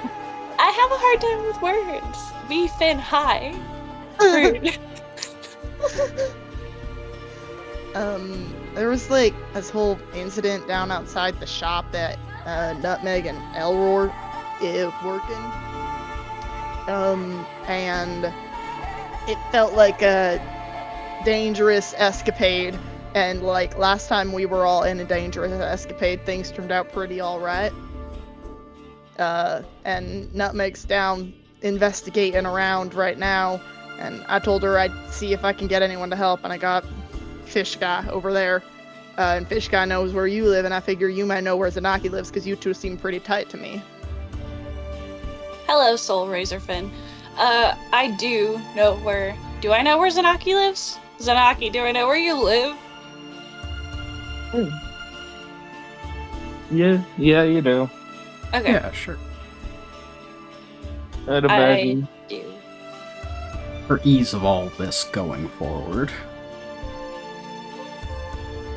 I have a hard time with words. Beef and hi. Rude. There was like this whole incident down outside the shop that Nutmeg and Elroy is working. And it felt like a dangerous escapade. And like last time we were all in a dangerous escapade, things turned out pretty alright. And Nutmeg's down investigating around right now. And I told her I'd see if I can get anyone to help, and I got Fish Guy over there. And Fish Guy knows where you live, and I figure you might know where Zanaki lives, because you two seem pretty tight to me. Hello, Soul Razorfin. I do know where. Do I know where Zanaki lives? Zanaki, do I know where you live? Yeah, you do. Okay, Yeah, sure. I'd imagine. I do. For ease of all this going forward.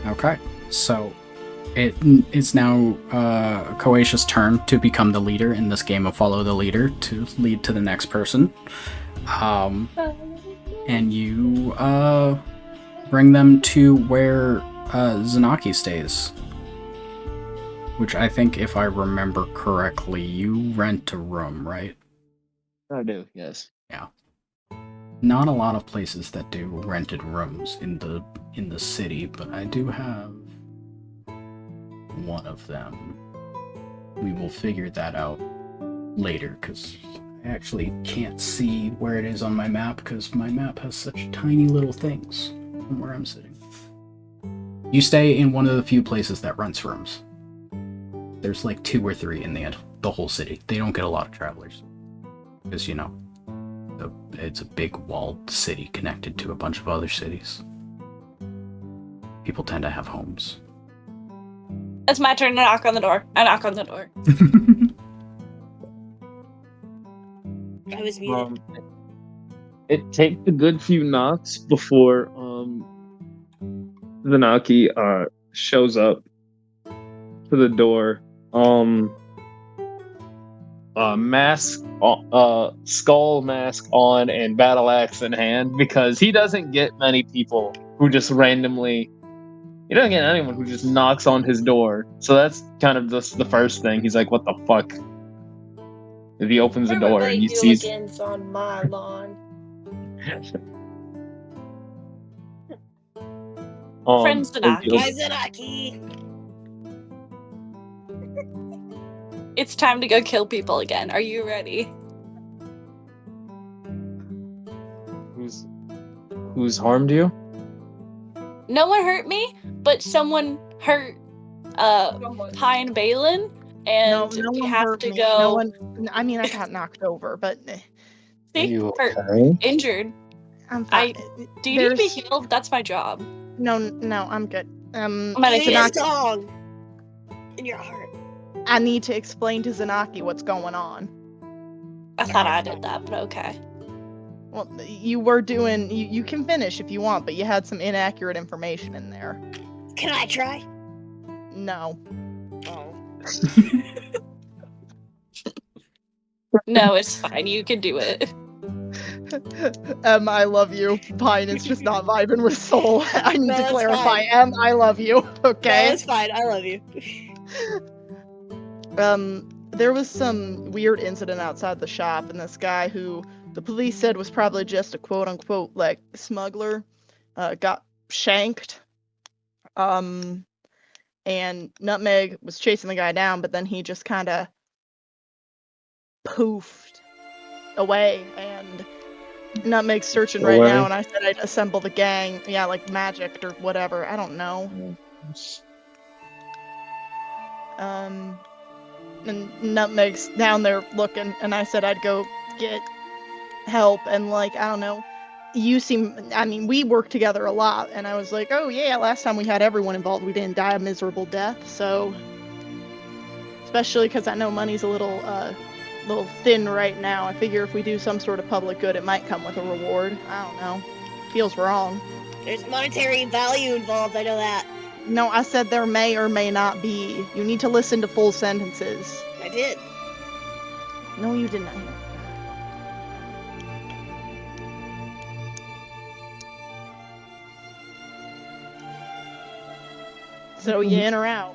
Okay, so it's now Koatia's turn to become the leader in this game of Follow the Leader to lead to the next person. And you bring them to where Zanaki stays. Which I think, if I remember correctly, you rent a room, right? I do, yes. Not a lot of places that do rented rooms in the city, but I do have one of them. We will figure that out later, because I actually can't see where it is on my map because my map has such tiny little things from where I'm sitting. You stay in one of the few places that rents rooms. There's like 2 or 3 in the whole city. They don't get a lot of travelers. Because, it's a big walled city connected to a bunch of other cities. People tend to have homes. It's my turn to knock on the door. I knock on the door. I was muted. It takes a good few knocks before Zanaki shows up to the door. Mask, skull mask on, and battle axe in hand, because he doesn't get many people who just randomly. He doesn't get anyone who just knocks on his door. So that's kind of just the first thing. He's like, "What the fuck?" If he opens the door and he sees. on my lawn. Friends Zanaki. Hi, Zanaki. It's time to go kill people again. Are you ready? Who's harmed you? No one hurt me, but someone hurt Pine Balin, and we have hurt to me. go. No one. I mean, I got knocked over, but See? You Hurt. okay? Injured. I'm fine. Do you need to be healed? That's my job. No, I'm good. I'm gonna Be Zanaki. strong in your heart. I need to explain to Zanaki what's going on. I thought I did that, but okay. Well, you were doing. You can finish if you want, but you had some inaccurate information in there. Can I try? No. Oh. No, it's fine. You can do it. I love you. Pine is just not vibing with Soul. I need No, to it's clarify. fine. I love you. Okay. No, it's fine. I love you. There was some weird incident outside the shop, and this guy who the police said was probably just a quote-unquote like smuggler got shanked. And Nutmeg was chasing the guy down, but then he just kind of poofed away, and Nutmeg's searching right now, and I said I'd assemble the gang. Yeah, like magic or whatever. I don't know. And Nutmeg's down there looking, and I said I'd go get help, and like, I don't know. We work together a lot, and I was like, oh yeah, last time we had everyone involved, we didn't die a miserable death, so. Especially because I know money's a little thin right now. I figure if we do some sort of public good, it might come with a reward. I don't know. Feels wrong. There's monetary value involved, I know that. No, I said there may or may not be. You need to listen to full sentences. I did. No, you did not. So you in or out?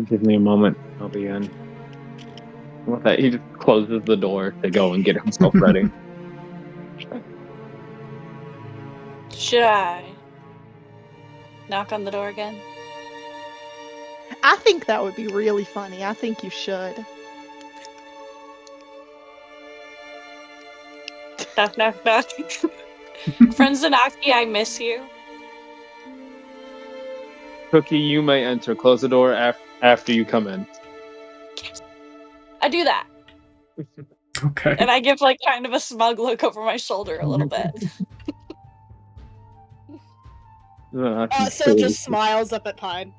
Give me a moment. I'll be in. With that, he just closes the door to go and get himself ready. Should I knock on the door again? I think that would be really funny. I think you should. Knock, knock, knock. Friends Zanaki, I miss you. Cookie, you may enter. Close the door after you come in. I do that. Okay. And I give like kind of a smug look over my shoulder a little bit. So just smiles up at Pine.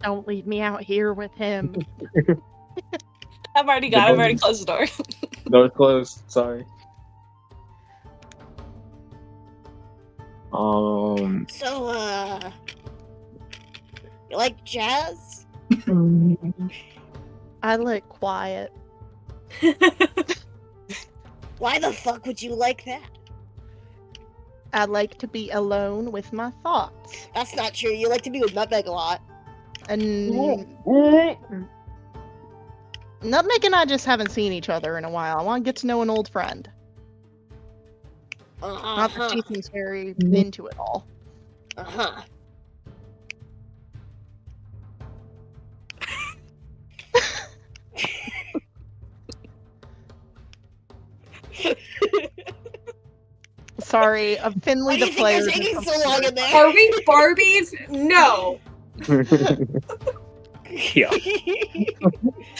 Don't leave me out here with him. I've already closed the door. Door's closed. Sorry. So, you like jazz? I like quiet. Why the fuck would you like that? I like to be alone with my thoughts. That's not true. You like to be with Nutmeg a lot. And Nutmeg and I just haven't seen each other in a while. I want to get to know an old friend. Not that she seems very into it all. sorry. Finley the player. Why do you think they're taking so long in there? Are we Barbies? No. Yeah.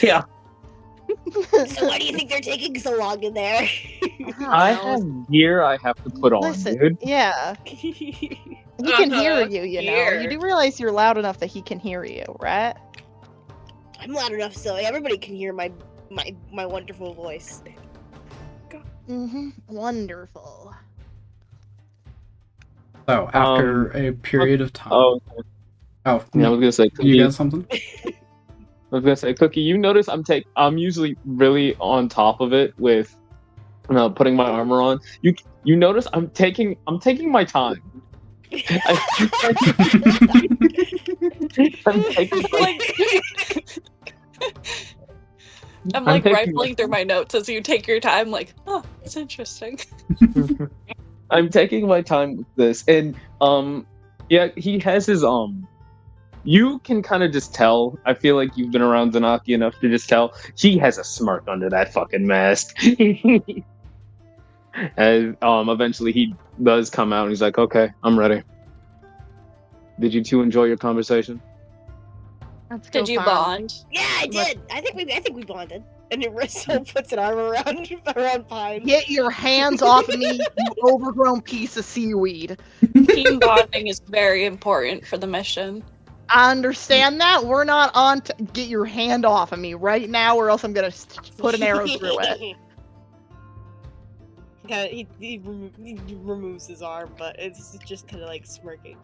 Yeah. So why do you think they're taking so long in there? I have gear I have to put on, Listen, dude. yeah. He can hear you, you know. You do realize you're loud enough that he can hear you, right? I'm loud enough so everybody can hear my wonderful voice. Mm-hmm. Wonderful. So after a period of time. Oh, Oh, yeah, I was gonna say, Cookie, you got something? I was gonna say, Cookie. You notice I'm usually really on top of it with putting my armor on. You notice I'm taking my time. I'm I'm taking rifling through my notes as you take your time, like, oh, it's interesting. I'm taking my time with this, and yeah, he has his You can kind of just tell. I feel like you've been around Zanaki enough to just tell he has a smirk under that fucking mask. And eventually he does come out, and he's like, "Okay, I'm ready." Did you two enjoy your conversation? Did you bond? Yeah, I did. I think we bonded. And Aristo puts an arm around Pine. Get your hands off of me, you overgrown piece of seaweed. Team bonding is very important for the mission. I understand that. We're not on to get your hand off of me right now, or else I'm gonna put an arrow through it. He removes his arm, but it's just kind of like smirking.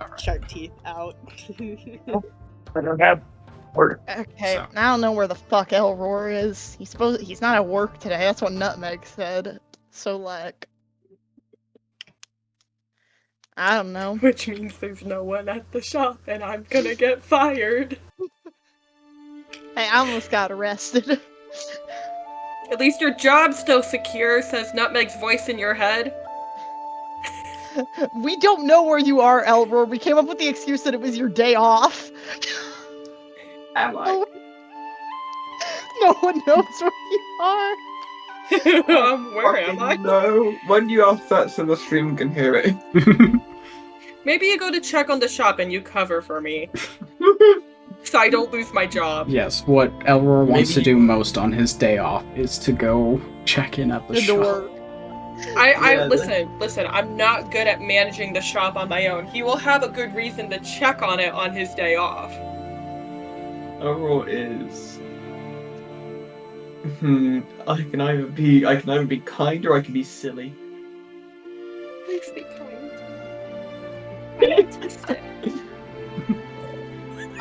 Alright. Sharp teeth out. I don't have work. Okay, So. I don't know where the fuck Elroar is. He's not at work today. That's what Nutmeg said. So like, I don't know. Which means there's no one at the shop and I'm gonna get fired. Hey, I almost got arrested. At least your job's still secure, says Nutmeg's voice in your head. We don't know where you are, Elroar. We came up with the excuse that it was your day off. Am I? No one knows where you are. Where am I? No, when you ask that so the stream can hear it. Maybe you go to check on the shop and you cover for me. So I don't lose my job. Yes, what Elroar wants Maybe- to do most on his day off is to go check in at the shop. door. Yeah, Listen, I'm not good at managing the shop on my own. He will have a good reason to check on it on his day off. Overall is. I can either be kind or I can be silly. Please be kind. I need to stay.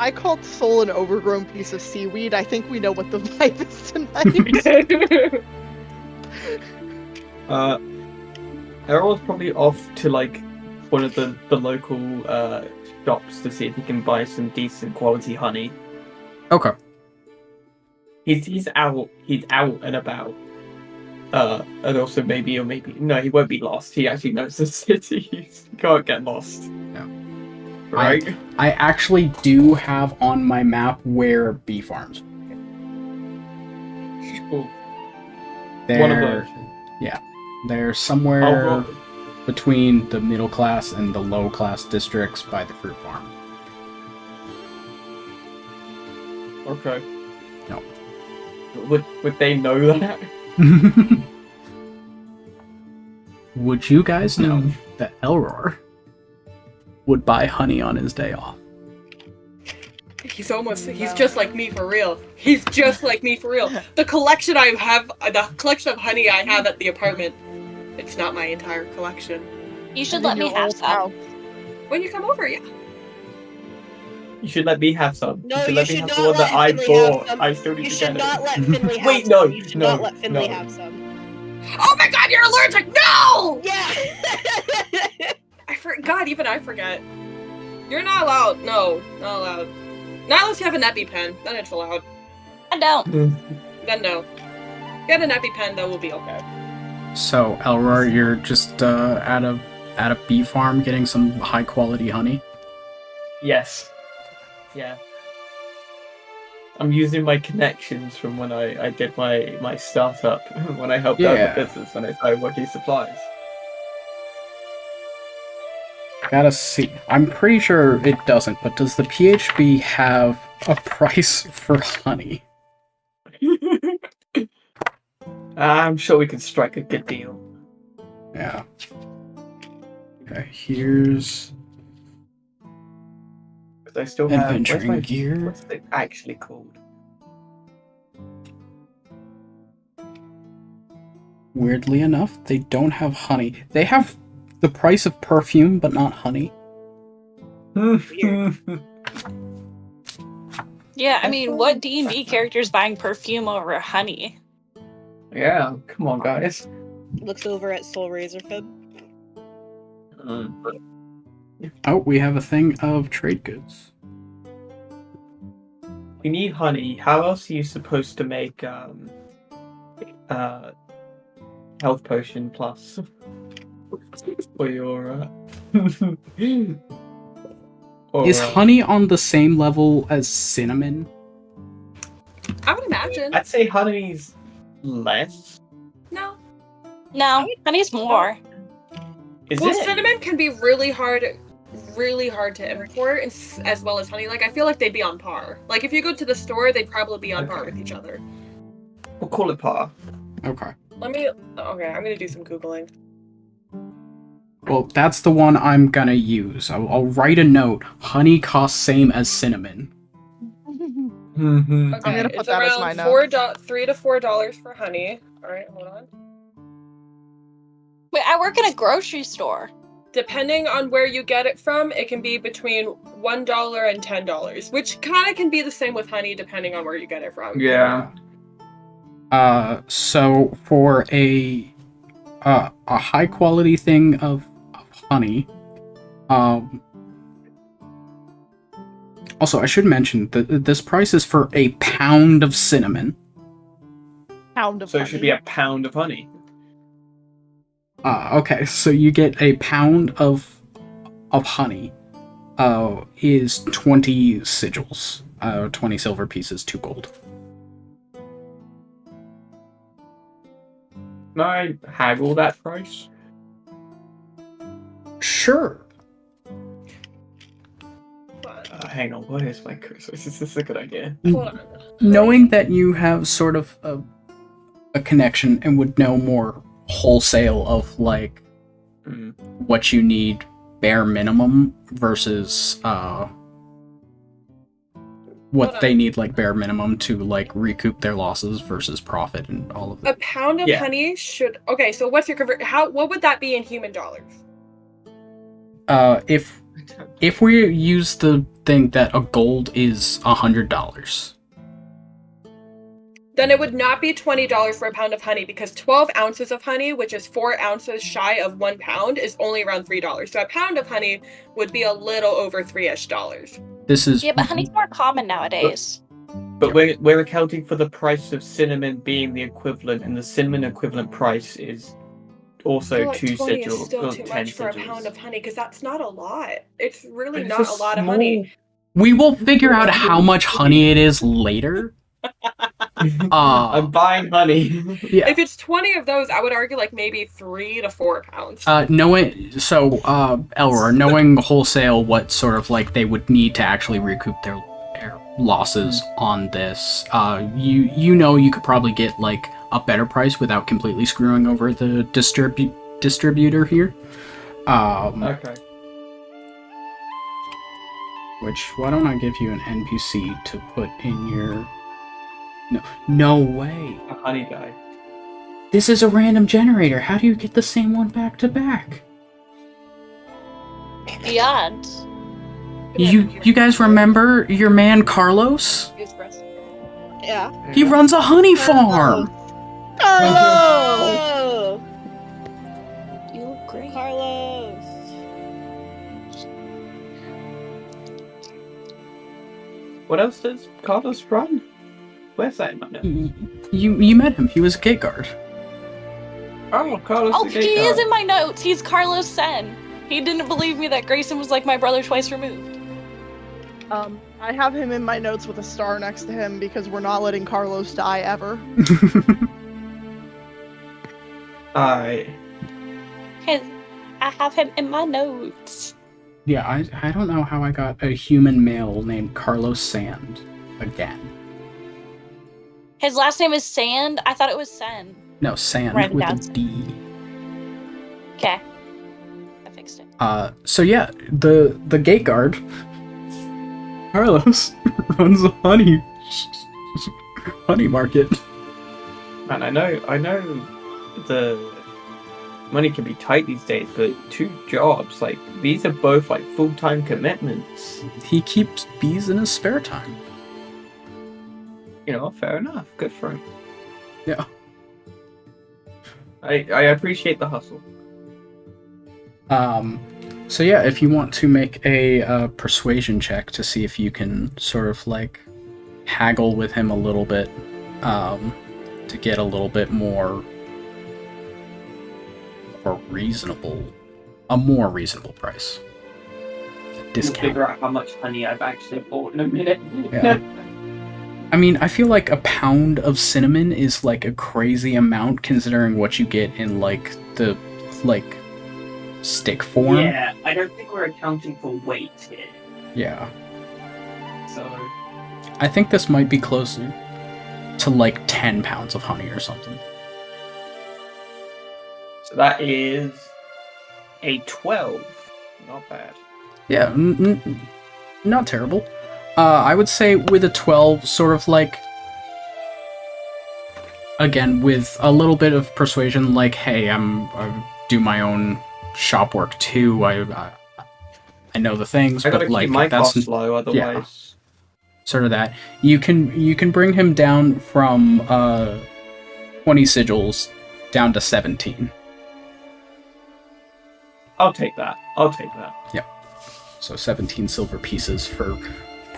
I called Soul an overgrown piece of seaweed. I think we know what the vibe is tonight. Errol's probably off to like one of the local shops to see if he can buy some decent quality honey. Okay. He's out and about. And also maybe no, he won't be lost. He actually knows the city. He can't get lost. Yeah. Right? I actually do have on my map where bee farms. Cool. They're, One of those. They're somewhere Oh, between the middle class and the low class districts by the fruit farm. okay. No. Would they know that? Would you guys know that Elroar would buy honey on his day off? He's just like me for real. He's just like me for real. The collection of honey I have at the apartment, it's not my entire collection. You should let me have some. When you come over, yeah. You should let me have some. No, you should you let me should have not the one that let I Finley have bought. some. I still need You to should get not it. let Finley have Wait, some. no, You should no, not let Finley no. have some. Oh my god, you're allergic! No! Yeah! Even I forget. You're not allowed. No, not allowed. Not unless you have an EpiPen. Then it's allowed. I don't. Then no. Get an EpiPen, that will be okay. So, Elroar, you're just at a bee farm getting some high quality honey? Yes. Yeah. I'm using my connections from when I did my startup, when I helped out Yeah. the business, when I started working supplies. Gotta see. I'm pretty sure it doesn't, but does the PHB have a price for honey? I'm sure we can strike a good deal. Yeah. Okay, here's Because I still have... adventuring gear. What's it actually called? Weirdly enough, they don't have honey. They have the price of perfume, but not honey. Yeah, I mean, what D&D character's buying perfume over honey? Yeah, come on, guys. Looks over at Soul Razorfib. Oh, we have a thing of trade goods. We need honey. How else are you supposed to make health potion plus for your or, Is honey on the same level as cinnamon? I would imagine. I'd say honey's less. No. No, honey's more. Is Well, it? cinnamon can be really hard to import, as well as honey. Like, I feel like they'd be on par. Like, if you go to the store, they'd probably be on par with each other. We'll call it par. Okay. Okay, I'm gonna do some Googling. Well, that's the one I'm gonna use. I'll write a note. Honey costs same as cinnamon. Mm-hmm. Okay, I'm gonna put it's that as around my note. $3 to $4 for honey. Alright, hold on. Wait, I work in a grocery store. Depending on where you get it from, it can be between $1 and $10, which kind of can be the same with honey depending on where you get it from. Yeah. So for a high quality thing of honey, also I should mention that this price is for a pound of cinnamon. Pound of So it honey. should be a pound of honey. Okay, so you get a pound of honey, is 20 sigils, 20 silver pieces, 2 gold. Can I haggle that price? Sure. Hang on, what is my cursor? Is this a good idea? Hold on. Knowing that you have sort of a connection and would know more wholesale of like what you need bare minimum versus what they need like bare minimum to like recoup their losses versus profit and all of A that. pound of honey should... Okay, so what's your what would that be in human dollars? If we use the thing that a gold is $100. Then it would not be $20 for a pound of honey, because 12 ounces of honey, which is 4 ounces shy of 1 pound, is only around $3. So a pound of honey would be a little over $3-ish. This is... Yeah, but honey's more common nowadays. But we're accounting for the price of cinnamon being the equivalent, and the cinnamon equivalent price is also I feel like 2 20 is sigils still or too 10 much for a sigils. pound of honey, because that's not a lot. It's really But not it's a lot of honey. We will figure out how much honey it is later. I'm buying honey. Yeah. If it's 20 of those, I would argue like maybe 3 to 4 pounds. Knowing wholesale what sort of like they would need to actually recoup their losses on this, you could probably get like a better price without completely screwing over the distributor here. Okay. Which, why don't I give you an NPC to put in your... No way. A honey guy. This is a random generator. How do you get the same one back to back? Beyond. You guys remember your man Carlos? Yeah. He runs a honey farm. Carlos! You look great. Carlos! What else does Carlos run? Where's that in my notes? You met him. He was a gate guard. Oh, Carlos Oh, the he gate is guard. in my notes. He's Carlos Sen. He didn't believe me that Grayson was like my brother twice removed. I have him in my notes with a star next to him because we're not letting Carlos die ever. Alright. I have him in my notes. Yeah, I don't know how I got a human male named Carlos Sand again. His last name is Sand. I thought it was Sen. No, Sand Write it with down. a D. Okay. I fixed it. So yeah, the gate guard, Carlos, runs a honey market. Man, I know the money can be tight these days, but 2 jobs, like, these are both, like, full-time commitments. He keeps bees in his spare time. You know, fair enough. Good for him. Yeah. I appreciate the hustle. So yeah, if you want to make a persuasion check to see if you can sort of like haggle with him a little bit, to get a little bit more of a more reasonable price. We'll Discount. figure out how much honey I've actually bought in a minute. Yeah. I mean, I feel like a pound of cinnamon is like a crazy amount considering what you get in like the stick form. Yeah, I don't think we're accounting for weight here. Yeah. So I think this might be closer to like 10 pounds of honey or something. So that is a 12. Not bad. Yeah, not terrible. I would say with a 12, sort of like, again, with a little bit of persuasion, like, hey, I do my own shop work too. I know the things, I gotta but like keep my that's costs low, otherwise. yeah, sort of that. You can bring him down from 20 sigils down to 17. I'll take that. Yep. So 17 silver pieces for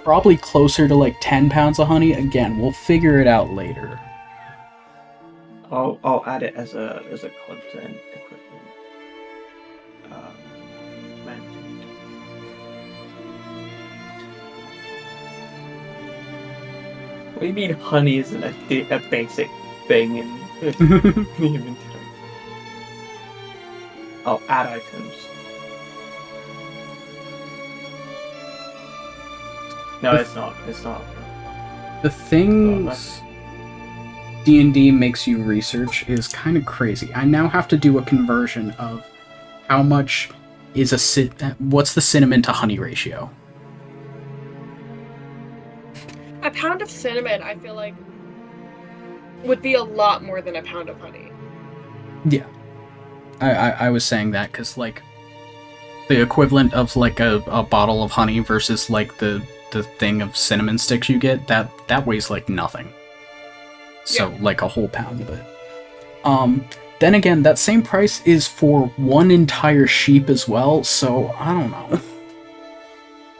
probably closer to like 10 pounds of honey. Again, we'll figure it out later. I'll add it as a content equivalent. Management. What do you mean honey isn't a basic thing in the inventory? Oh, add items. No, it's not. The things D&D makes you research is kind of crazy. I now have to do a conversion of how much is what's the cinnamon to honey ratio? A pound of cinnamon, I feel like, would be a lot more than a pound of honey. Yeah. I was saying that because, like, the equivalent of, like, a bottle of honey versus, like, the thing of cinnamon sticks you get, that weighs, like, nothing. So, yeah. Like, a whole pound of it. Then again, that same price is for one entire sheep as well, so I don't know.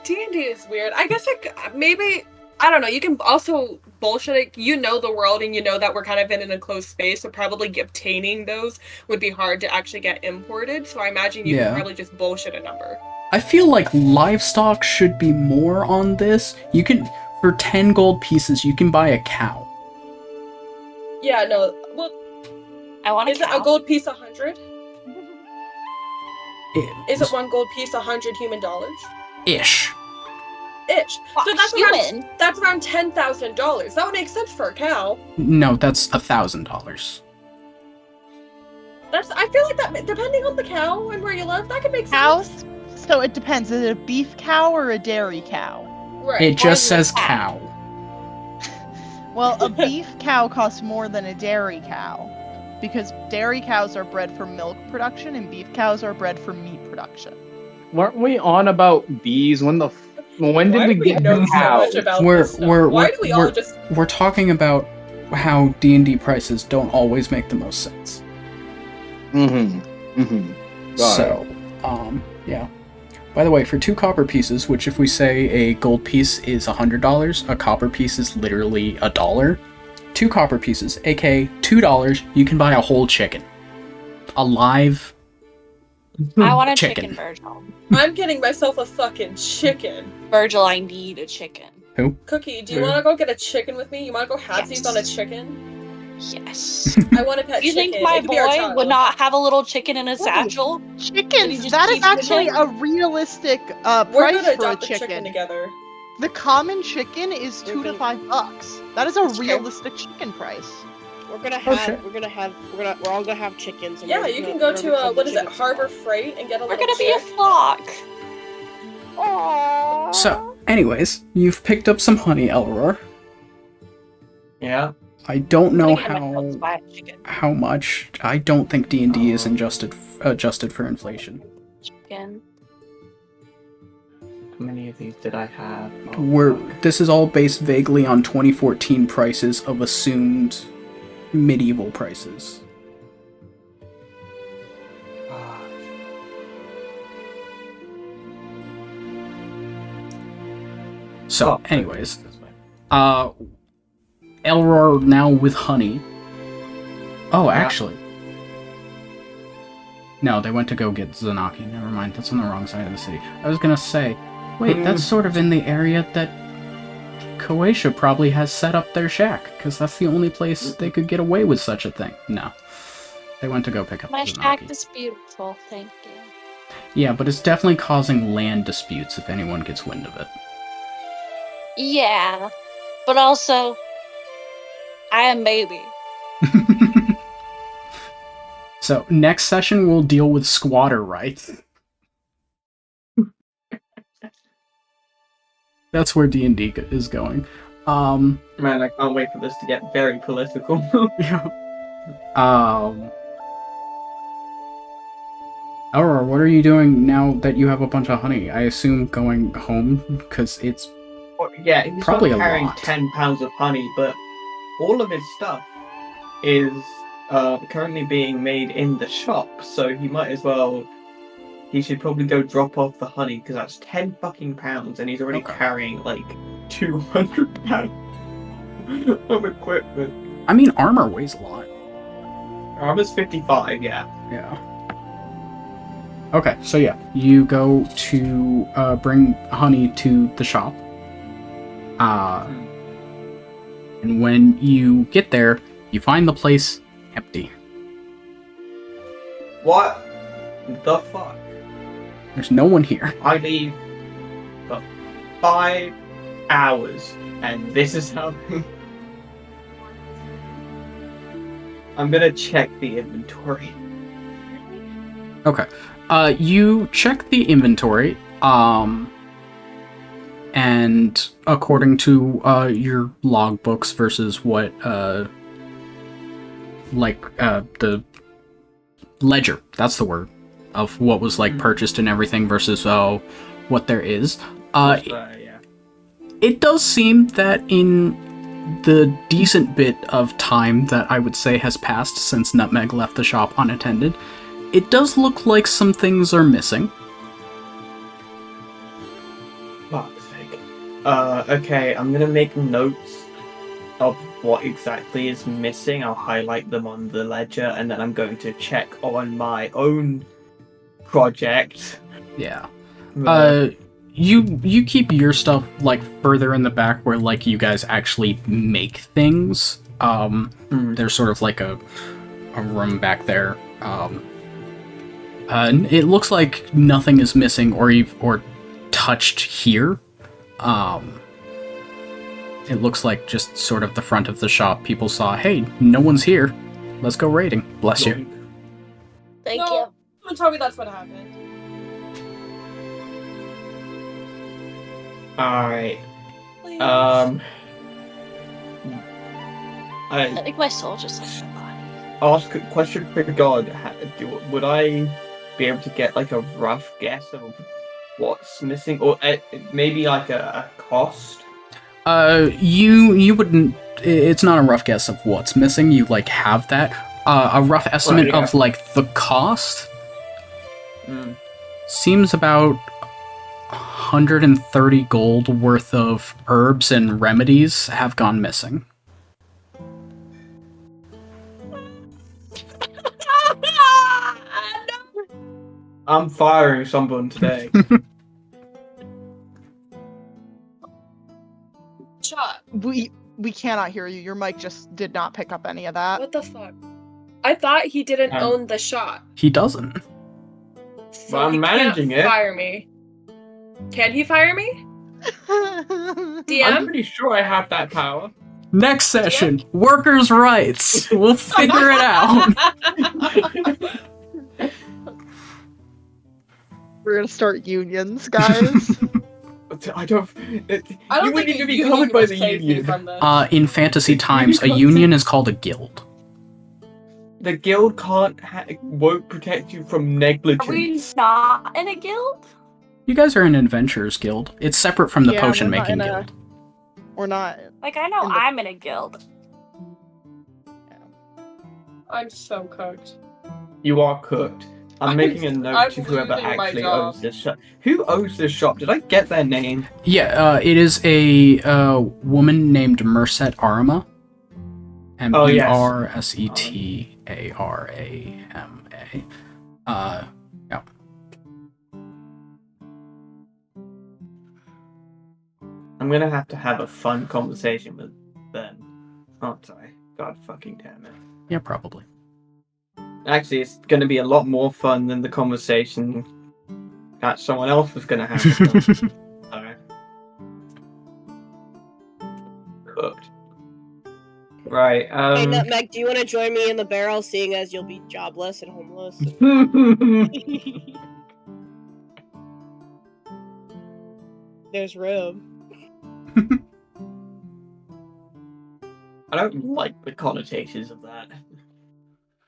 D&D is weird. I guess, maybe... I don't know, you can also bullshit it. You know the world and you know that we're kind of in an enclosed space, so probably obtaining those would be hard to actually get imported, so I imagine you can probably just bullshit a number. I feel like livestock should be more on this. You can, for 10 gold pieces, you can buy a cow. Yeah, no, well... I want Is it a gold piece 100? Is it 1 gold piece 100 human dollars? Ish. So that's around $10,000. That would make sense for a cow. No, that's $1,000. I feel like that, depending on the cow and where you live, that could make sense. Cows? So it depends. Is it a beef cow or a dairy cow? Right. It just says cow. Well, a beef cow costs more than a dairy cow. Because dairy cows are bred for milk production and beef cows are bred for meat production. Weren't we on about bees? When did we get know cows? so much about this stuff? Why do we all just... We're talking about how D&D prices don't always make the most sense. So, yeah. By the way, for 2 copper pieces, which if we say a gold piece is $100, a copper piece is literally $1. 2 copper pieces, aka $2, you can buy a whole chicken. A live I want a chicken, Virgil. I'm getting myself a fucking chicken. Virgil, I need a chicken. Who? Cookie, do you want to go get a chicken with me? You want to go halvesies on a chicken? Yes. I want to pet You chicken. think my It could be our boy child. would not have a little chicken in his satchel? And he Chickens! just That is keeps actually moving? a realistic We're price gonna for a adopt a chicken chicken. together. The common chicken is $2 to $5. That is a That's true. realistic chicken price. We're gonna Oh, have. shit. We're all gonna have chickens. and Yeah, we're you gonna- can go we're to gonna become what is it, chicken Harbor swap. Freight, and get a We're little gonna be a chick. flock. Aww. So, anyways, you've picked up some honey, Elror. Yeah. I don't know I'm gonna get myself to buy a chicken. how much. I don't think D&D is adjusted for inflation. Chicken. How many of these did I have? Oh, This is all based vaguely on 2014 prices of assumed medieval prices. fuck. So, Oh, anyways, this way. Elror now with honey. Oh, Yeah. actually. No, they went to go get Zanaki. Never mind, that's on the wrong side of the city. I was gonna say, wait, that's sort of in the area that Croatia probably has set up their shack, because that's the only place they could get away with such a thing. No. They went to go pick up My Zanaki. shack is beautiful, thank you. Yeah, but it's definitely causing land disputes if anyone gets wind of it. Yeah, but also, I am baby. So, next session we'll deal with squatter rights. That's where D&D is going. Man, I can't wait for this to get very political. Aurora, what are you doing now that you have a bunch of honey? I assume going home, because it's... Yeah, he's Probably a not carrying lot. 10 pounds of honey, but all of his stuff is currently being made in the shop, so he might as well. He should probably go drop off the honey because that's 10 fucking pounds, and he's already Okay. carrying like 200 pounds of equipment. I mean, armor weighs a lot. Armor's 55, yeah. Yeah. Okay, so yeah, you go to bring honey to the shop. And when you get there, you find the place empty. What the fuck? There's no one here. I leave for 5 hours, and this is how. I'm gonna check the inventory. Okay. You check the inventory, and according to your logbooks versus what the ledger, that's the word, of what was like purchased and everything versus what there is. Yeah. It does seem that in the decent bit of time that I would say has passed since Nutmeg left the shop unattended, it does look like some things are missing. Fuck's sake. Okay, I'm gonna make notes of what exactly is missing. I'll highlight them on the ledger, and then I'm going to check on my own project. Yeah. You keep your stuff like further in the back where like you guys actually make things. There's sort of like a room back there. It looks like nothing is missing or touched here. It looks like just sort of the front of the shop. People saw, hey, no one's here. Let's go raiding. Bless you. Thank No, you. don't tell me that's what happened. Alright. Please. I I think my soul just left my body. ask a question for God. Would I be able to get like a rough guess of what's missing, or maybe like a cost? You wouldn't. It's not a rough guess of what's missing. You like have that. A rough estimate Right, yeah. of like the cost Mm. seems about 130 gold worth of herbs and remedies have gone missing. I'm firing someone today. Shot. We We cannot hear you. Your mic just did not pick up any of that. What the fuck? I thought he didn't own the shop. He doesn't. So Well, I'm he managing can't it. Fire me. Can he fire me? I'm DM? pretty sure I have that power. Next session, workers' rights. We'll figure it out. We're gonna start unions, guys. I don't. I don't you wouldn't think even a be union covered by would the save me union. from this. In fantasy times, a union is called a guild. The guild won't protect you from negligence. Are we not in a guild? You guys are an adventurers guild. It's separate from the Yeah, potion we're not making in a- guild. We're not. Like, I know In the- I'm in a guild. I'm so cooked. You are cooked. I'm making a note I'm to whoever losing my actually job. owns this shop. Who owns this shop? Did I get their name? Yeah, it is a woman named Merset Arama. Oh, yes. Mersetarama. Yeah. I'm gonna have to have a fun conversation with them, aren't I? God fucking damn it. Yeah, probably. Actually, it's gonna be a lot more fun than the conversation that someone else was gonna have with them. Sorry. Cooked. Right, Hey, Nutmeg, do you want to join me in the barrel, seeing as you'll be jobless and homeless? There's room. I don't like the connotations of that.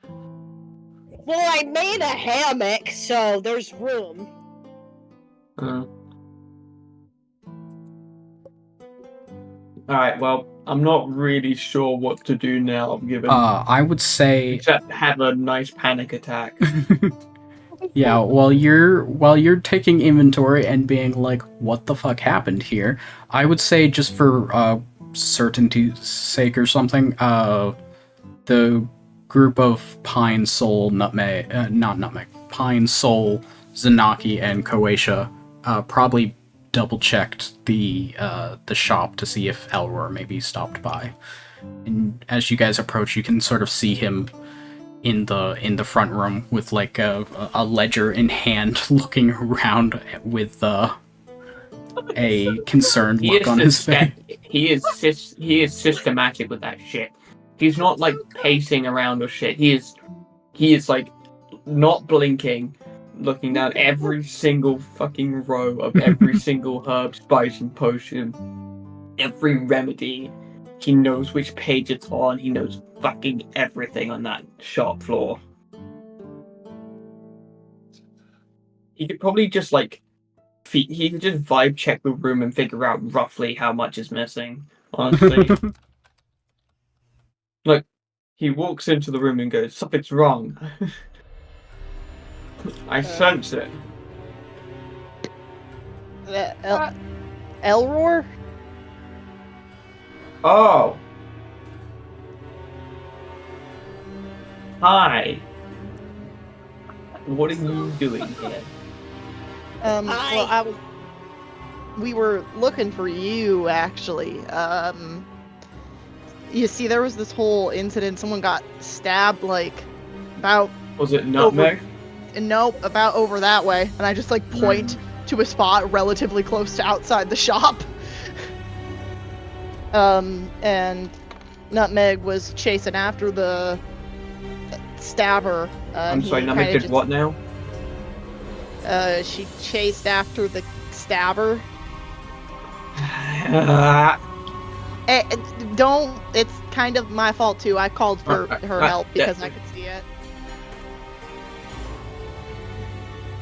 Well, I made a hammock, so there's room. Alright, well, I'm not really sure what to do now, given I would say except have a nice panic attack. yeah, while you're taking inventory and being like, what the fuck happened here, I would say just for certainty's sake or something, the group of Pine Soul, Pine Soul, Zanaki, and Koatia probably double-checked the shop to see if Elror maybe stopped by. And as you guys approach, you can sort of see him in the front room with like a ledger in hand, looking around with a concerned look on his face. He is systematic with that shit. He's not like pacing around or shit. He is like not blinking, looking down every single fucking row of every single herb, spice, and potion, every remedy. He knows which page it's on. He knows fucking everything on that shop floor. He could probably just like he could just vibe check the room and figure out roughly how much is missing. Honestly. Like, he walks into the room and goes, something's wrong. I sense it. Elror? Oh. Hi. What are you doing here? Well, we were looking for you, actually. You see, there was this whole incident. Someone got stabbed, like, about... Was it Nutmeg? Nope, about over that way. And I just, like, point to a spot relatively close to outside the shop. And Nutmeg was chasing after the stabber. I'm sorry, Nutmeg did what now? She chased after the stabber. Don't. It's kind of my fault too. I called for her help because I could see it.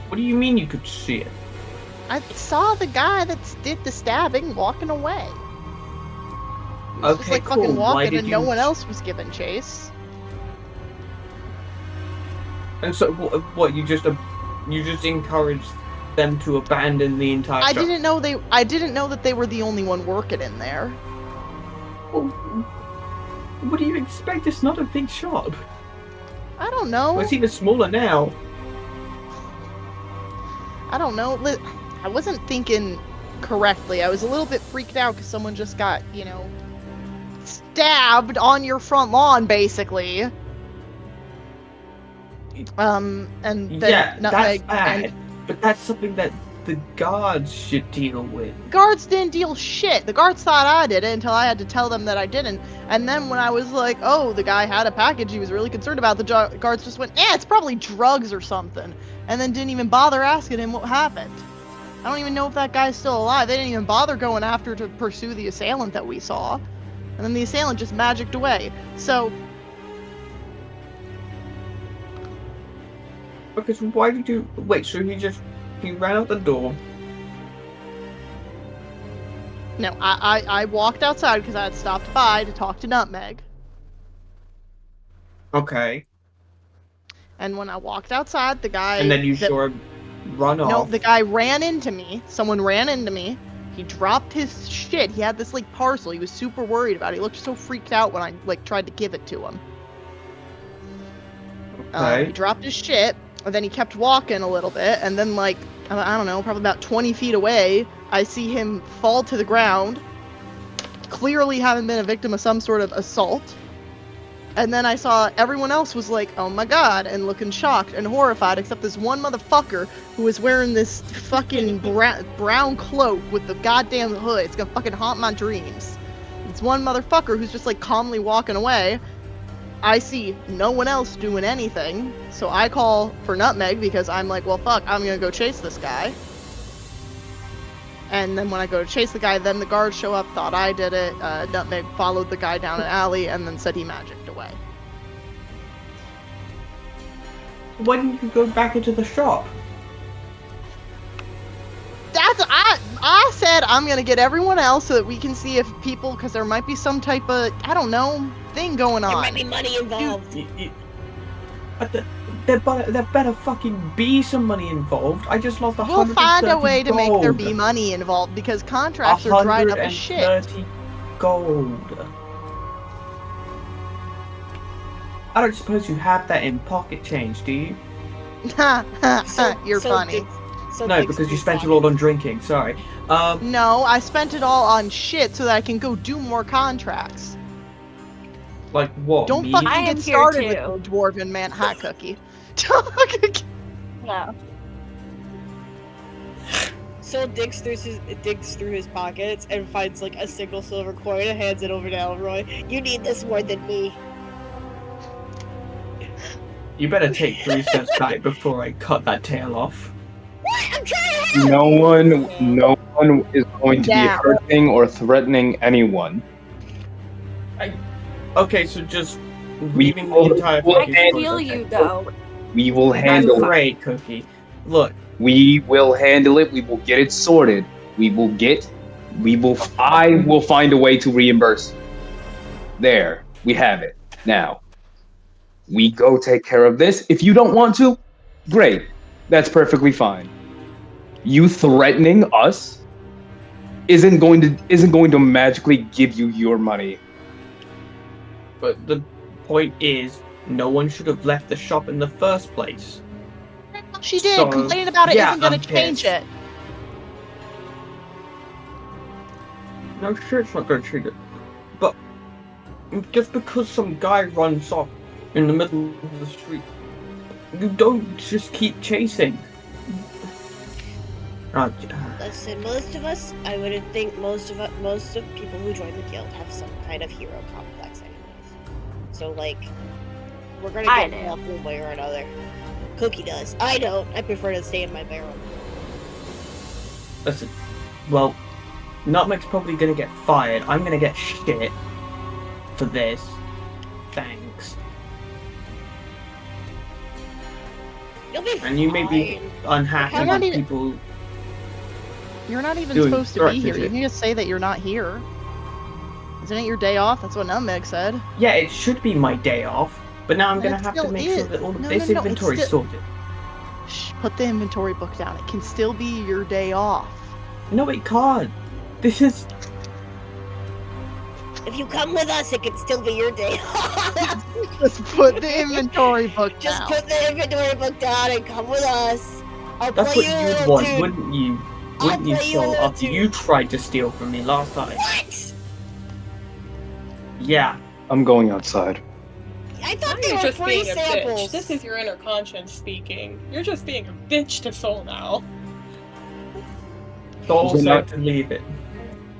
What do you mean you could see it? I saw the guy that did the stabbing walking away. He was just, Okay, like, fucking cool. Why walking, did and you... no one else was given chase. And so, what? You just encouraged them to abandon the entire I shop? didn't know that they were the only one working in there. Well, what do you expect? It's not a big shop. I don't know. Well, it's even smaller now. I don't know. I wasn't thinking correctly. I was a little bit freaked out because someone just got, stabbed on your front lawn, basically. And then Yeah, Nutmeg that's bad. But that's something that the guards should deal with. Guards didn't deal shit. The guards thought I did it until I had to tell them that I didn't. And then when I was like, oh, the guy had a package he was really concerned about, the guards just went, it's probably drugs or something. And then didn't even bother asking him what happened. I don't even know if that guy's still alive. They didn't even bother going after to pursue the assailant that we saw. And then the assailant just magicked away. So... Okay, so why did you... Wait, so he ran out the door. No, I walked outside because I had stopped by to talk to Nutmeg. Okay. And when I walked outside, the guy... And then you saw him run off. No, the guy ran into me. Someone ran into me. He dropped his shit. He had this, like, parcel. He was super worried about it. He looked so freaked out when I, like, tried to give it to him. Okay. He dropped his shit, and then he kept walking a little bit, and then, like, I don't know, probably about 20 feet away, I see him fall to the ground, clearly having been a victim of some sort of assault. And then I saw everyone else was like, oh my god, and looking shocked and horrified, except this one motherfucker who was wearing this fucking brown cloak with the goddamn hood. It's gonna fucking haunt my dreams. It's one motherfucker who's just like calmly walking away. I see no one else doing anything, so I call for Nutmeg because I'm like, well fuck, I'm gonna go chase this guy. And then when I go to chase the guy, then the guards show up, thought I did it. Nutmeg followed the guy down an alley and then said he magicked away. Why didn't you go back into the shop? I said I'm gonna get everyone else so that we can see if people, because there might be some type of, I don't know, thing going on. There might be money involved. There better fucking be some money involved. I just lost 130 We'll find a way to make there gold. be money involved because contracts are dried up as shit. 130 gold. I don't suppose you have that in pocket change, do you? You're funny. No, because you spent it all on drinking. Sorry. No, I spent it all on shit so that I can go do more contracts. Like what? Don't me? fucking I am get here started too. with the dwarven man. Hi, Cookie. No. Sol digs through his pockets and finds like a single silver coin and hands it over to Elroy. You need this more than me. You better take 3 steps back before I cut that tail off. What? I'm trying to help! No one is going to be Yeah. hurting or threatening anyone. Okay, so just We leaving will- the entire we'll I package can was heal okay. you though. We will That's handle it. great, Cookie. Look, We will handle it. We will get it sorted. I will find a way to reimburse you. There, we have it. Now, we go take care of this. If you don't want to, great. That's perfectly fine. You threatening us isn't going to magically give you your money. but the point is, no one should have left the shop in the first place. She did. So, Complaining about it yeah, not gonna I'm change pissed. it. No, sure, it's not going to trigger. But just because some guy runs off in the middle of the street, you don't just keep chasing. Listen, most of us, I wouldn't think most of people who join the guild have some kind of hero complex anyways. So like, we're gonna I get do. involved one way or another. Cookie does. I don't. I prefer to stay in my barrel. Listen, well, Nutmeg's probably going to get fired. I'm going to get shit for this. Thanks. You'll be And you may be fine. unhappy I'm not with even- people. You're not even Doing supposed to be directed here. You you. can just say that you're not here. Isn't it your day off? That's what Nutmeg said. Yeah, it should be my day off, but now I'm But going it to have to still make is. sure that all of No, this no, no, it's inventory is still- sorted. Shh, put the inventory book down. It can still be your day off. No, it can't. This is. If you come with us, it could still be your day. Just put the inventory book Just down. put the inventory book down and come with us. I'll That's play what you a you'd little want, tune. wouldn't you? I'll Wouldn't you, play you a Sol, little after tune. you tried to steal from me last time? What? Yeah. I'm going outside. I thought Now they you're were just free being a samples. bitch. This is your inner conscience speaking. You're just being a bitch to Soul now. Soul Is it said not- to leave it.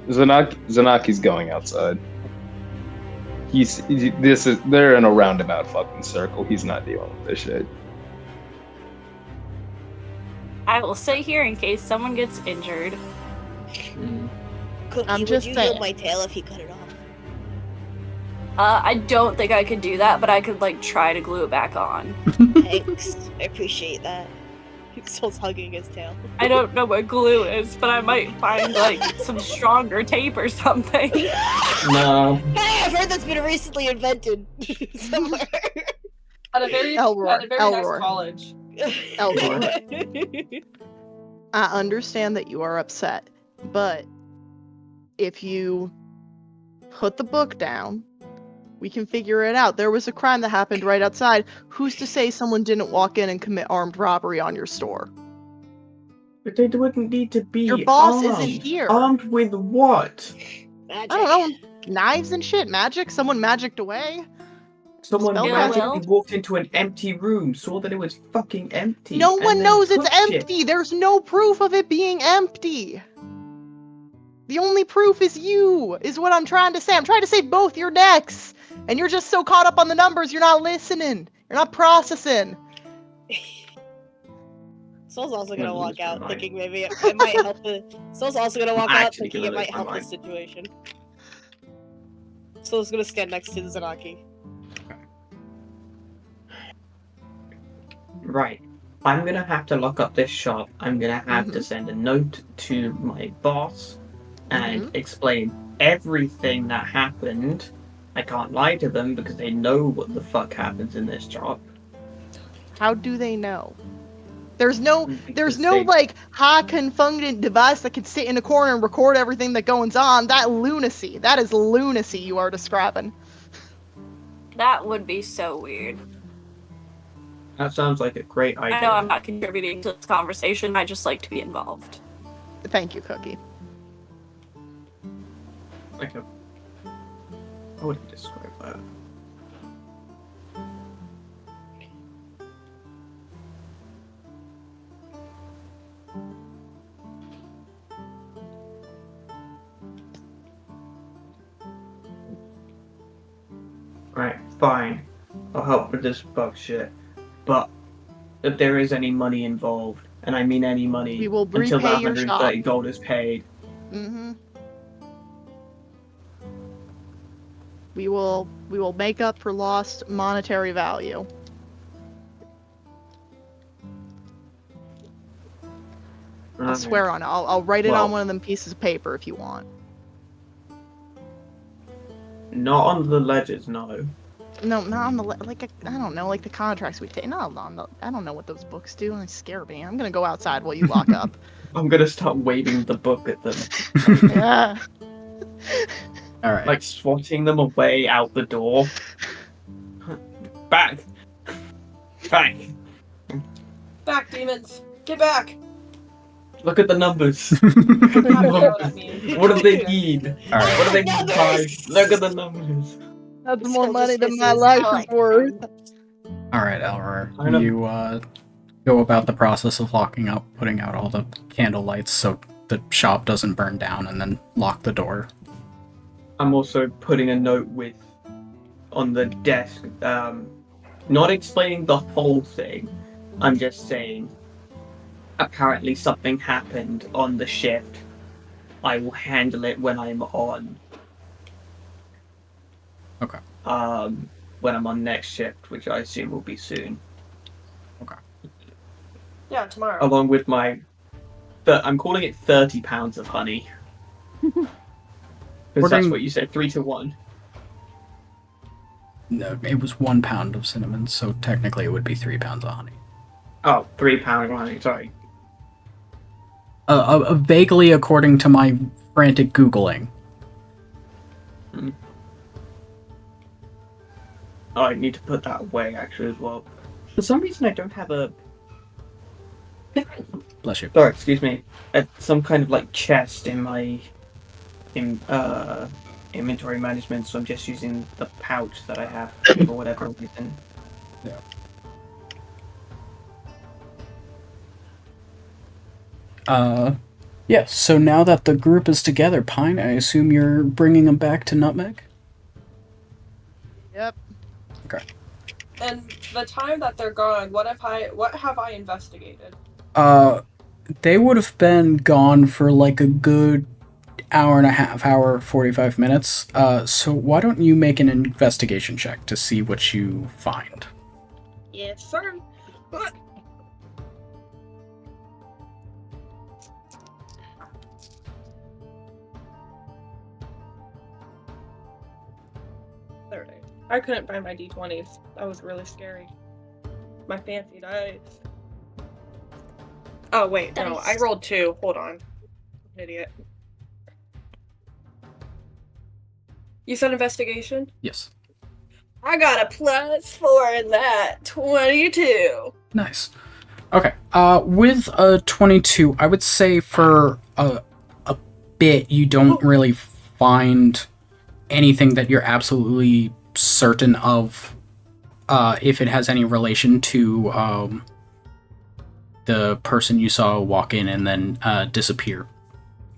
Zanaki's going outside. They're in a roundabout fucking circle. He's not dealing with this shit. I will stay here in case someone gets injured. Cookie, I'm would just you saying. heal my tail if he cut it off? I don't think I could do that, but I could like try to glue it back on. Thanks. I appreciate that. Soul's hugging his tail. I don't know what glue is, but I might find like some stronger tape or something. No. Hey, I've heard that's been recently invented somewhere. At a very Elroy. nice college. Elroy. I understand that you are upset, but if you put the book down, we can figure it out. There was a crime that happened right outside. Who's to say someone didn't walk in and commit armed robbery on your store? But they wouldn't need to be Your boss armed. isn't here. Armed with what? Magic. I don't know. Knives and shit. Magic? Someone magicked away? Someone Spell that magically out. walked into an empty room, saw that it was fucking empty. No and one then knows it's pushed it. empty. There's no proof of it being empty. The only proof is you, is what I'm trying to say. I'm trying to save both your necks. And you're just so caught up on the numbers, you're not listening. You're not processing. Soul's also gonna You're walk losing out your mind. thinking maybe it might help the. Soul's also gonna walk I'm out actually thinking gonna it might lose my help the mind. situation. Soul's gonna stand next to Zanaki. Right. I'm gonna have to lock up this shop. I'm gonna have to Mhm. send a note to my boss and Mm-hmm. explain everything that happened. I can't lie to them because they know what the fuck happens in this shop. How do they know? There's no Because no they- like high confungent device that can sit in a corner and record everything that goes on. That lunacy. That is lunacy you are describing. That would be so weird. That sounds like a great idea. I know I'm not contributing to this conversation. I just like to be involved. Thank you, Cookie. Like a... How would you describe that? Right, fine. I'll help with this bug shit. But if there is any money involved, and I mean any money, We will until the repay your shop. 130 gold is paid, Mm-hmm. We will make up for lost monetary value. I swear on it. I'll write it Well- on one of them pieces of paper if you want. Not on the ledgers, no. No, not on the I don't know, like the contracts we take. Not on the. I don't know what those books do. They scare me. I'm gonna go outside while you lock up. I'm gonna start waving the book at them. Yeah. All right. Like swatting them away out the door. Back! Back! Back, demons! Get back! Look at the numbers! I don't know what I mean. What do they need? All right. What do they need? Numbers! Guys? Look at the numbers! That's Soul more money than my dismisses life all is worth. All right, Elror. I know. You go about the process of locking up, putting out all the candle lights so the shop doesn't burn down, and then lock the door. I'm also putting a note on the desk, not explaining the whole thing. I'm just saying, apparently something happened on the shift. I will handle it when I'm on. Okay. When I'm on next shift, which I assume will be soon. Yeah, tomorrow. Along with my... I'm calling it 30 pounds of honey. Because that's According- what you said, 3 to 1. No, it was 1 pound of cinnamon, so technically it would be 3 pounds of honey. Oh, 3 pounds of honey, sorry. Vaguely according to my frantic Googling. Oh, I need to put that away, actually, as well. For some reason, I don't have a... Bless you. Sorry, excuse me. Some kind of, like, chest in inventory management, so I'm just using the pouch that I have for whatever reason. Yeah, so now that the group is together, Pine, I assume you're bringing them back to Nutmeg? Yep. Okay. And the time that they're gone, what have I investigated? They would have been gone for like a good hour and a half, hour, 45 minutes. So why don't you make an investigation check to see what you find? Yes, sir. I couldn't find my D20s. That was really scary. My fancy dice. Oh, wait, no. I rolled 2. Hold on. Idiot. You said investigation? Yes. I got a +4 in that. 22. Nice. Okay. With a 22, I would say for a bit you don't really find anything that you're absolutely certain of if it has any relation to the person you saw walk in and then disappear.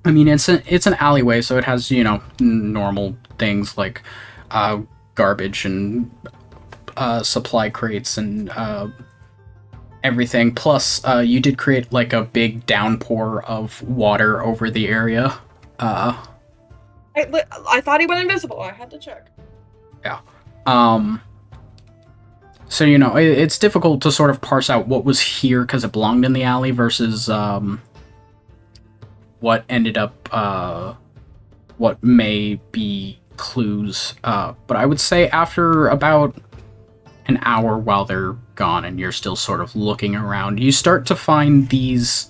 I mean, it's an alleyway, so it has, you know, normal things like garbage and supply crates and everything. Plus, you did create like a big downpour of water over the area. I thought he went invisible. I had to check. Yeah. So, you know, it's difficult to sort of parse out what was here because it belonged in the alley versus what ended up, what may be clues. But I would say after about an hour while they're gone and you're still sort of looking around, you start to find these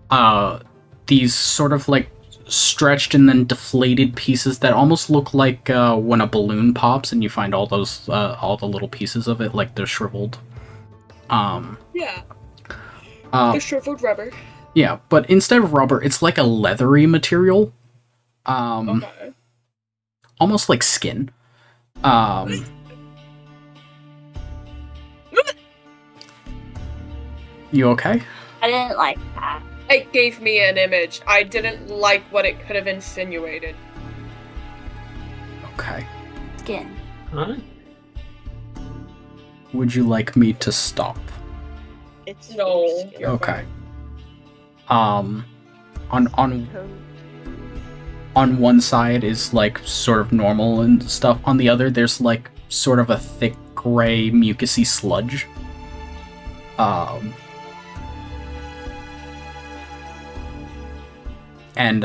sort of like stretched and then deflated pieces that almost look like when a balloon pops and you find all those all the little pieces of it, like they're shriveled. Yeah. The shriveled rubber. Yeah, but instead of rubber, it's like a leathery material. Okay. Almost like skin. You okay? I didn't like that. It gave me an image. I didn't like what it could have insinuated. Okay. Skin. Huh? Would you like me to stop? It's No. very scary. Okay. On one side is like sort of normal and stuff. On the other, there's like sort of a thick gray mucousy sludge. And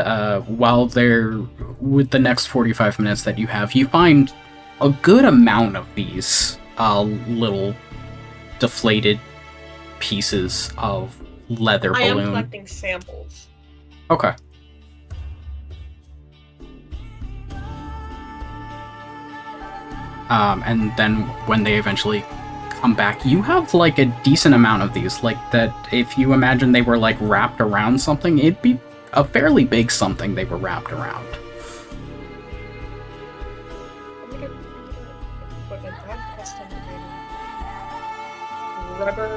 while they're with the next 45 minutes that you have, you find a good amount of these little deflated pieces of leather I am balloon. collecting samples. Okay. And then when they eventually come back, you have like a decent amount of these. Like that, if you imagine they were like wrapped around something, it'd be a fairly big something they were wrapped around. Let me get equipment. I have custom rubber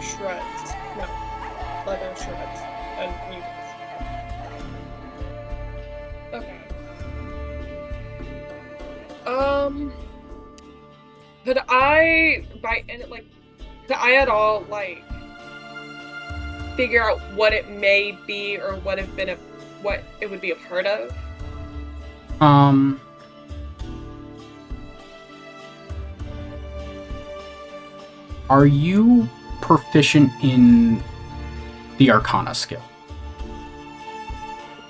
shreds. No, leather shreds and mucus. Okay. Could I could I at all like figure out what it may be or what it would be a part of? Are you proficient in the Arcana skill?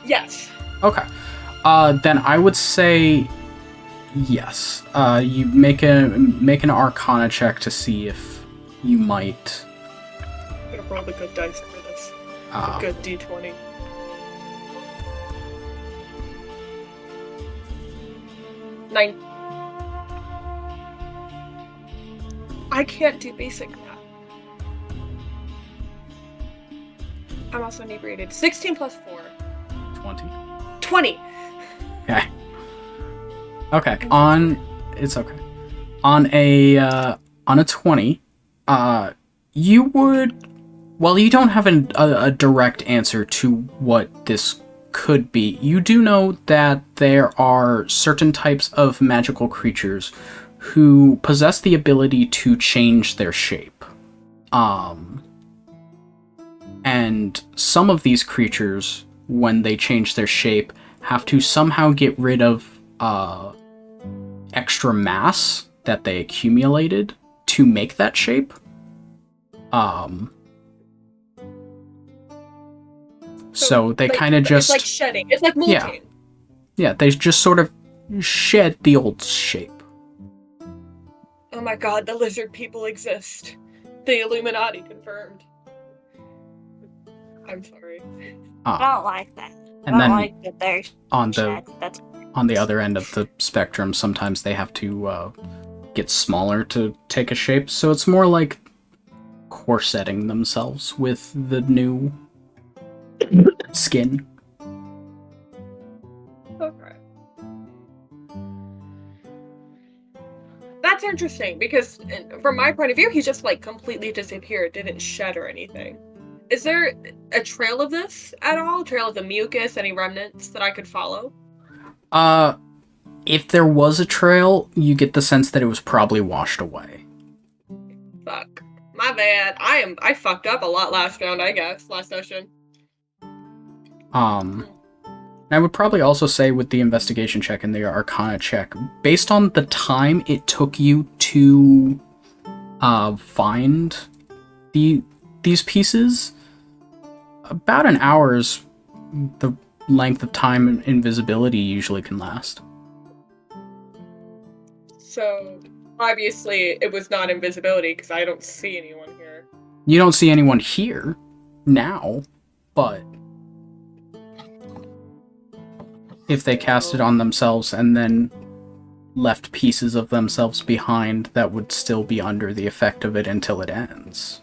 Yes. Okay. Then I would say yes. You make an Arcana check to see if you might. I'm gonna roll the good dice for this. A good D20. Nine. I can't do basic math. I'm also inebriated. 16 plus 4. 20. 20! Okay. Okay. It's okay. On a 20, you would. Well, you don't have a direct answer to what this could be. You do know that there are certain types of magical creatures who possess the ability to change their shape. And some of these creatures, when they change their shape, have to somehow get rid of extra mass that they accumulated to make that shape. So they kind of just... It's like shedding. It's like molting. Yeah, they just sort of shed the old shape. Oh my god, the lizard people exist. The Illuminati confirmed. I'm sorry. I don't like that. And I then don't like that they're on shed. That's the other end of the spectrum, sometimes they have to get smaller to take a shape. So it's more like corseting themselves with the new skin. Okay. That's interesting because from my point of view, he just like completely disappeared, didn't shed or anything. Is there a trail of this at all? Trail of the mucus, any remnants that I could follow? If there was a trail, you get the sense that it was probably washed away. Fuck. My bad. I fucked up a lot last round, I guess, last session. I would probably also say with the investigation check and the arcana check, based on the time it took you to find these pieces, about an hour is the length of time invisibility usually can last. So, obviously, it was not invisibility because I don't see anyone here. You don't see anyone here now, but if they cast it on themselves and then left pieces of themselves behind, that would still be under the effect of it until it ends.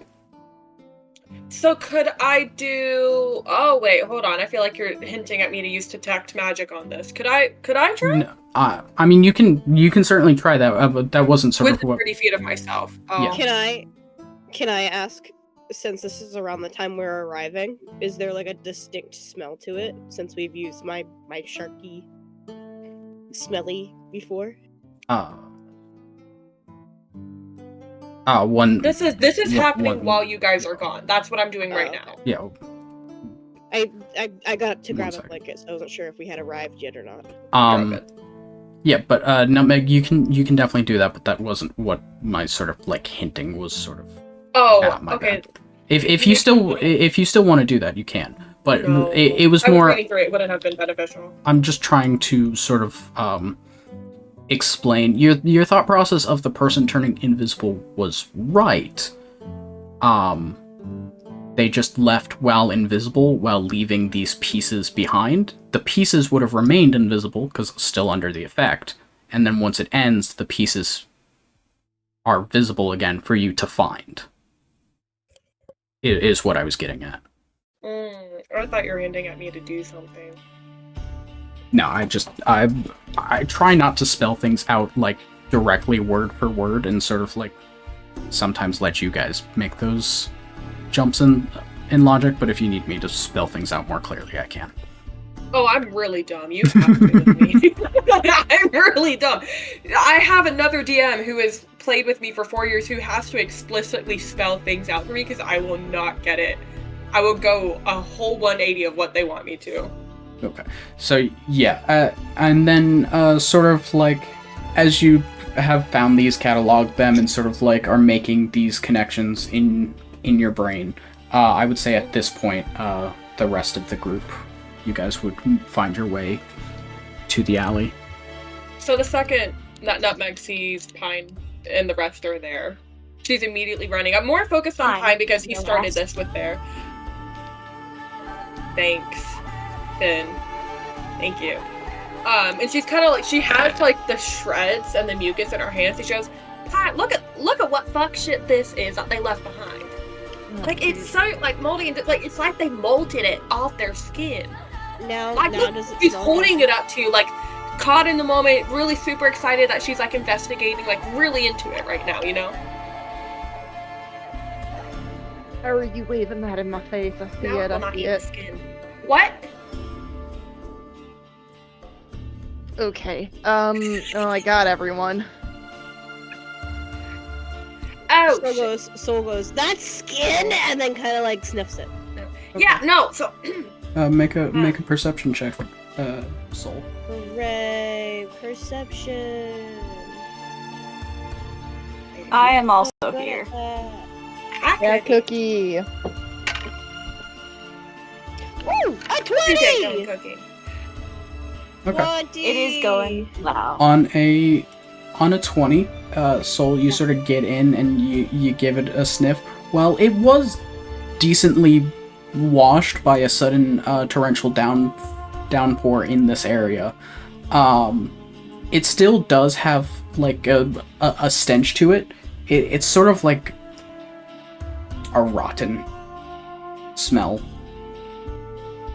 So could I do... Oh, wait, hold on. I feel like you're hinting at me to use detect magic on this. Could I try? No, I mean, you can certainly try that, but that wasn't sort With of what... 30 feet of myself. Yeah. Can I ask, since this is around the time we're arriving, is there like a distinct smell to it since we've used my sharky smelly before? This is happening while you guys are gone. That's what I'm doing right now. Yeah. I got to grab a second. blanket, so I wasn't sure if we had arrived yet or not. Yeah, but Nutmeg, you can definitely do that, but that wasn't what my sort of like hinting was sort of. Oh, my okay. bad. If you still want to do that, you can. But No. it was I was more. reading through it. Wouldn't have been beneficial. I'm just trying to sort of explain your thought process of the person turning invisible was right. They just left while invisible, while leaving these pieces behind. The pieces would have remained invisible because it's still under the effect, and then once it ends, the pieces are visible again for you to find. It is what I was getting at. I thought you were hinting at me to do something. No, I try not to spell things out like directly word for word, and sort of like sometimes let you guys make those jumps in logic, but if you need me to spell things out more clearly, I can. Oh, I'm really dumb. You have to be with me. I'm really dumb. I have another DM who has played with me for 4 years who has to explicitly spell things out for me because I will not get it. I will go a whole 180 of what they want me to. Okay. So, yeah. And then, sort of like, as you have found these, cataloged them, and sort of like are making these connections in your brain, I would say at this point, the rest of the group, you guys would find your way to the alley. So the second that Nutmeg sees Pine and the rest are there, she's immediately running. I'm more focused on Pine because he started this with there. Thanks, Finn. Thank you. And she's kind of like, she has like the shreds and the mucus in her hands. And she goes, Pine, look at what fuck shit this is that they left behind. Like, it's so, like, moldy, and, like, it's like they molted it off their skin. Now, Like, now look, does it she's smell holding like- it up to you, like, caught in the moment, really super excited that she's like investigating, like really into it right now, you know? How are you waving that in my face? I see Now it, will I not see eat the it. skin. What? Okay. Oh, I got everyone. Oh, Soul goes, that's skin, and then kind of like sniffs it. yeah, no, so... Make a perception check, Soul. Hooray, perception. I am also Good here. at that. Yeah, Cookie. Woo! A You get going 20! cooking. Okay. 20! It is going loud. On a 20, Soul, you sort of get in and you give it a sniff. Well, it was decently washed by a sudden torrential downpour in this area. It still does have like a stench to it. It's sort of like a rotten smell.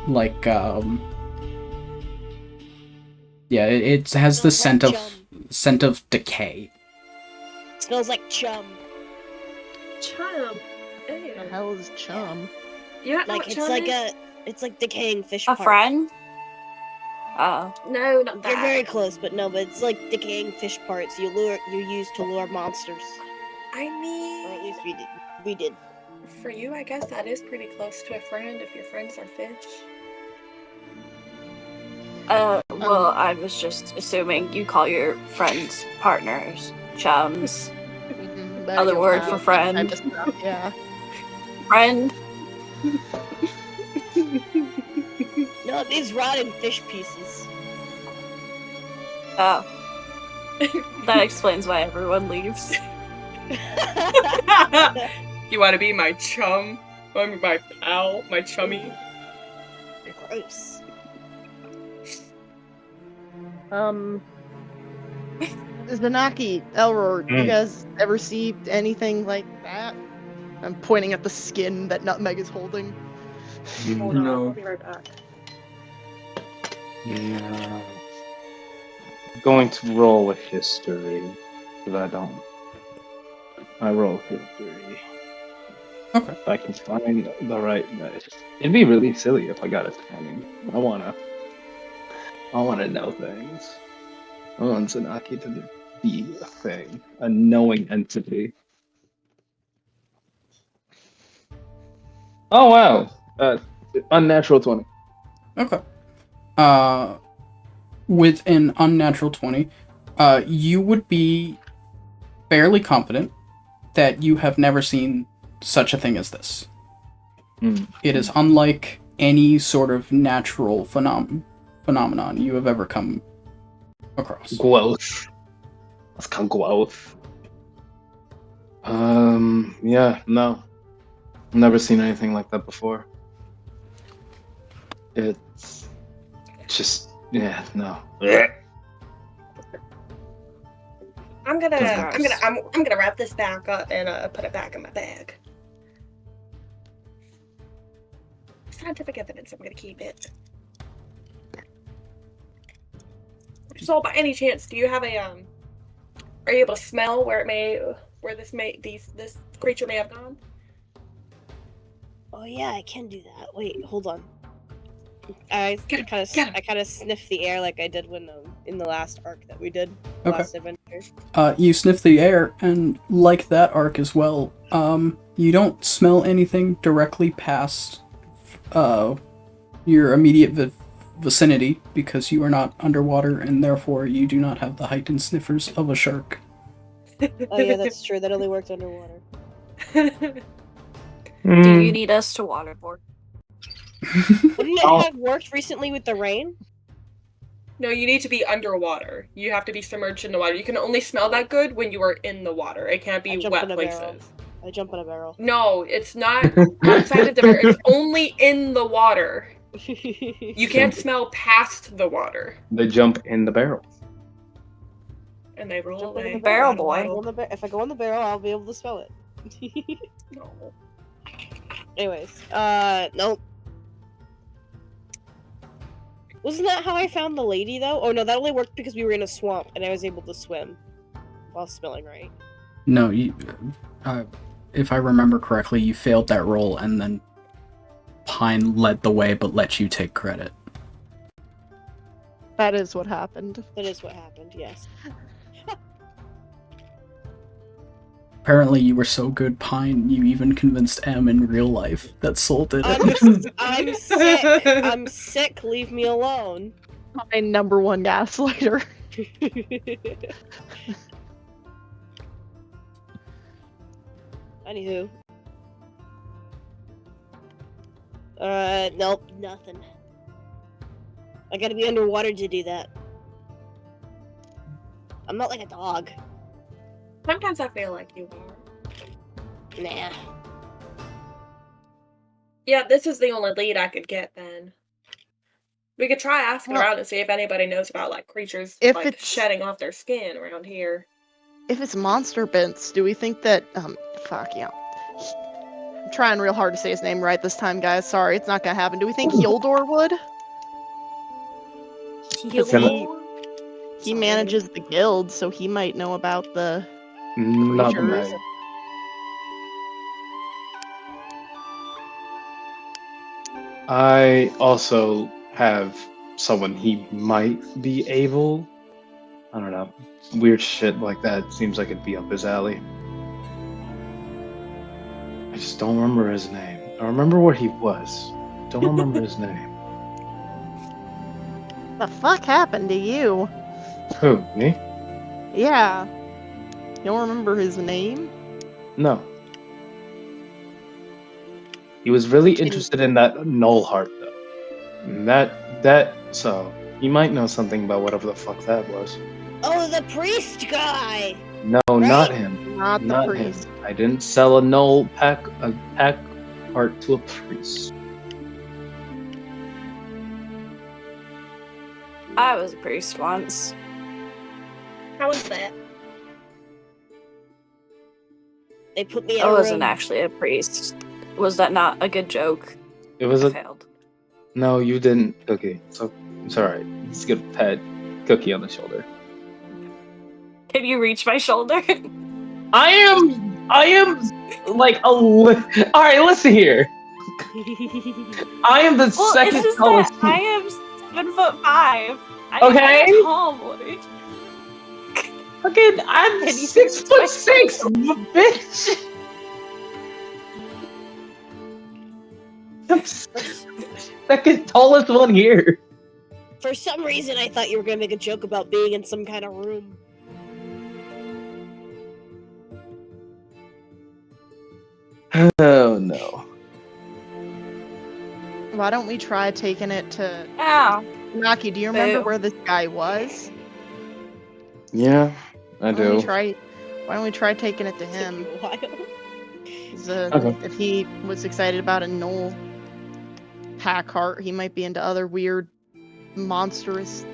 Like yeah, it has the Smells like scent of decay. Smells like chum. Chum. Ew. The hell is chum? You don't know Like what it's chum like is? it's like decaying fish A parts. friend? Oh. No, not that. You're very close, but no, but it's like decaying fish parts you use to lure monsters. I Or mean, at least we did. for you, I guess that is pretty close to a friend if your friends are fish. Well, I was just assuming you call your friends partners, chums, other word for friend. Type of stuff, yeah. Friend. No, it means rotten fish pieces. Oh. That explains why everyone leaves. You want to be my chum? Want to be my pal? My chummy? Gross. Zanaki, Elror, you guys ever see anything like that? I'm pointing at the skin that Nutmeg is holding. Hold on, No. I'll be right back. Yeah. Going to roll a history. Because I roll history. Okay. If I can find the right dice. It'd be really silly if I got a 20. I wanna know things. I want Zanaki to be a thing. A knowing entity. Oh wow! Unnatural 20. Okay. With an unnatural 20, you would be fairly confident that you have never seen such a thing as this. It is unlike any sort of natural phenomenon you have ever come across. Growth. Let's call growth. Yeah, no. Never seen anything like that before. It's just, yeah, no. I'm gonna wrap this back up and put it back in my bag. Scientific evidence. I'm gonna keep it. So, by any chance, do you have a Are you able to smell where this creature may have gone? Oh yeah, I can do that. Wait, hold on. I Get kind him. of sniff the air like I did when in the last arc that we did. Okay. Last adventure. You sniff the air, and like that arc as well, you don't smell anything directly past your immediate vicinity because you are not underwater, and therefore you do not have the heightened sniffers of a shark. Oh yeah, that's true. That only worked underwater. Do you need us to waterboard? Wouldn't it have worked recently with the rain? No, you need to be underwater. You have to be submerged in the water. You can only smell that good when you are in the water. It can't be wet places. I jump in a barrel. No, it's not outside of the barrel. It's only in the water. You can't smell past the water. They jump in the barrel. And they roll Jump in away. the barrel boy. If I go in the barrel, I'll be able to smell it. No. Anyways, nope. Wasn't that how I found the lady, though? Oh, no, that only worked because we were in a swamp, and I was able to swim while spelling right. No, if I remember correctly, you failed that roll, and then Pine led the way, but let you take credit. That is what happened. That is what happened, yes. Apparently, you were so good, Pine, you even convinced M in real life that Soul did it. I'm sick. I'm sick. Leave me alone. My number one gaslighter. Anywho. Nope, nothing. I gotta be underwater to do that. I'm not like a dog. Sometimes I feel like you are. Nah. Yeah, this is the only lead I could get then. We could try asking around and see if anybody knows about like creatures If like it's- shedding off their skin around here. If it's monster bits, do we think that fuck yeah. I'm trying real hard to say his name right this time, guys. Sorry, it's not gonna happen. Do we think Hildor would? He manages the guild, so he might know about the Not the creatures. mag. I also have someone he might be able. I don't know. Weird shit like that seems like it'd be up his alley. I just don't remember his name. I remember what he was. Don't remember his name. The fuck happened to you? Who? Me? Yeah. You don't remember his name? No. He was really interested in that Null Heart, though. And so he might know something about whatever the fuck that was. Oh, the priest guy! No, not him. Not the Not priest. him. I didn't sell a pack heart to a priest. I was a priest once. How was that? They put me in I a wasn't room. actually a priest. Was that not a good joke? It was I a failed. no. You didn't, Cookie. So it's all right. Let's get a pet Cookie on the shoulder. Can you reach my shoulder? I am like a. All right, listen here. I am the Well, second it's just tallest. that I am 7'5". Okay. I'm a tall boy. Fucking, I'm Can you 6'6", bitch. I'm second tallest one here. For some reason, I thought you were gonna make a joke about being in some kind of room. Oh no. Why don't we try taking it to Ow. Naki? Do you remember Boo. where this guy was? Yeah, I Why don't we do. Why don't we try taking it to him? Took me a while. 'Cause, Okay. if he was excited about a Knoll pack heart, he might be into other weird, monstrous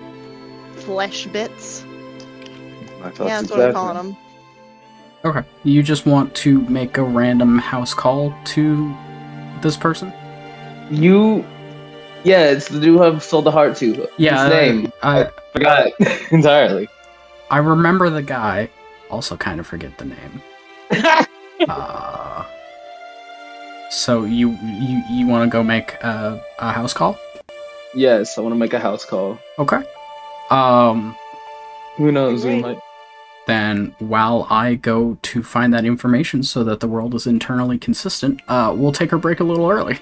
flesh bits. My thoughts Yeah, that's what I'm exactly. calling them. Okay. You just want to make a random house call to this person? Yeah, it's the dude who I've sold the heart to. Yeah, His name. I Forgot it entirely. I remember the guy. Also, kind of forget the name. So you want to go make a house call? Yes, I want to make a house call. Okay. Who knows? We Great. might. Then while I go to find that information so that the world is internally consistent, we'll take our break a little early.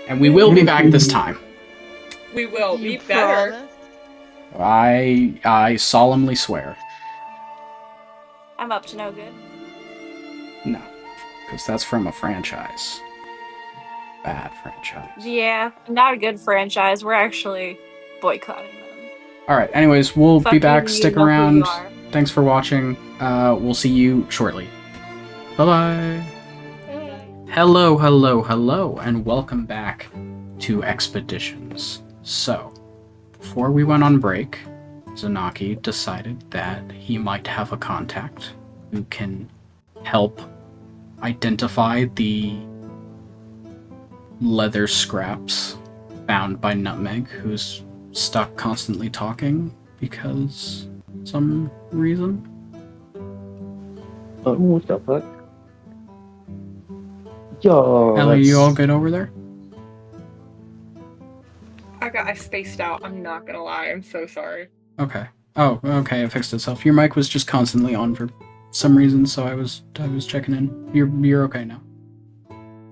And we will be back this time. We will be You better. promise? I solemnly swear. I'm up to no good. No. Because that's from a franchise. Bad franchise. Yeah, not a good franchise. We're actually boycotting them. Alright, anyways, we'll be Fucking back. you Stick know who you around. are. Thanks for watching. We'll see you shortly. Bye-bye. Hello, hello, hello, and welcome back to Expeditions. So, before we went on break, Zanaki decided that he might have a contact who can help identify the leather scraps found by Nutmeg, who's stuck constantly talking because some reason. What the fuck? Yo, Ellie, you all good over there? I spaced out. I'm not gonna lie. I'm so sorry. Okay. Oh, okay, it fixed itself. Your mic was just constantly on for some reason, so I was checking in. You're okay now.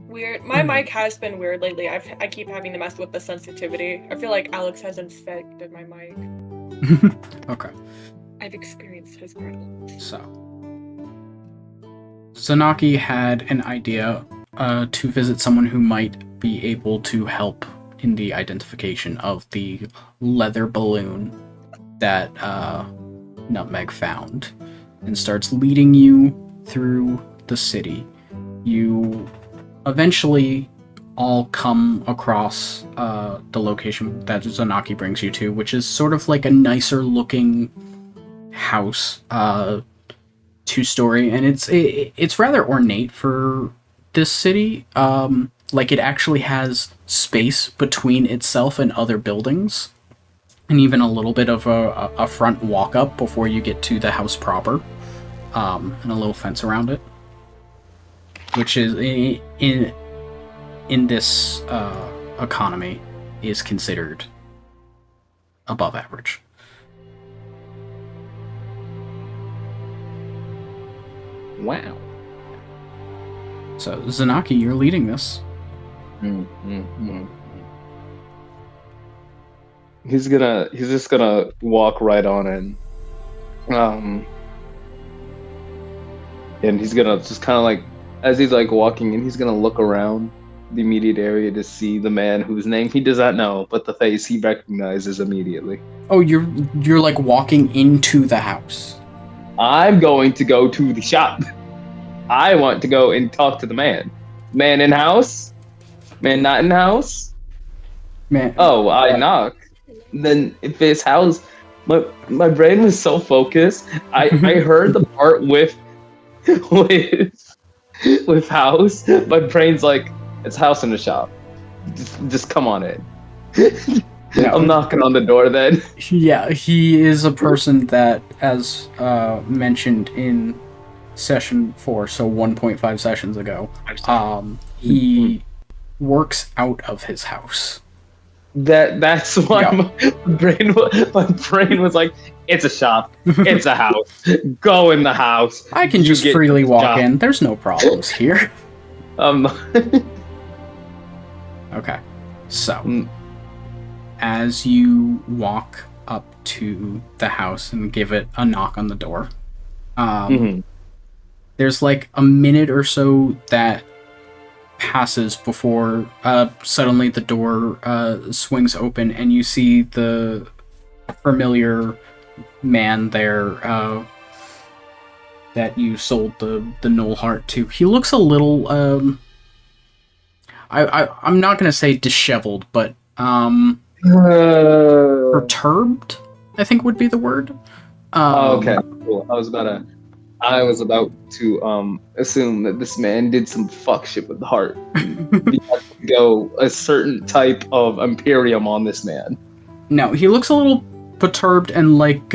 Weird. My mic has been weird lately. I keep having to mess with the sensitivity. I feel like Alex has infected my mic. Okay. I've experienced his problems. So, Zanaki had an idea to visit someone who might be able to help in the identification of the leather balloon that Nutmeg found, and starts leading you through the city. You eventually all come across the location that Zanaki brings you to, which is sort of like a nicer looking house, 2-story, and it's rather ornate for this city. Like, it actually has space between itself and other buildings, and even a little bit of a front walk up before you get to the house proper, and a little fence around it, which is in this economy is considered above average. Wow. So, Zanaki, you're leading this. He's just gonna walk right on in. And he's gonna just kind of like, as he's like walking in, he's gonna look around the immediate area to see the man whose name he does not know, but the face he recognizes immediately. Oh, you're like walking into the house. I'm going to go to the shop. I want to go and talk to the man. Man in house? Man not in house? Man. Oh, I knock. Then if it's house, my brain was so focused. I heard the part with house. My brain's like, it's house in the shop. Just come on in. No. I'm knocking on the door then. Yeah, he is a person that, as mentioned in session 4, so 1.5 sessions ago, he works out of his house. That's why Yeah. my brain was like, it's a shop, it's a house. Go in the house. I can You just get freely the walk job. in. There's no problems here. Okay, so Mm. as you walk up to the house and give it a knock on the door, Mhm. there's like a minute or so that passes before suddenly the door swings open and you see the familiar man there that you sold the Knoll Heart to. He looks a little I'm not gonna say disheveled, but perturbed, I think would be the word. Okay, cool. I was about to assume that this man did some fuck shit with the heart. We had to go a certain type of Imperium on this man. No, he looks a little perturbed and like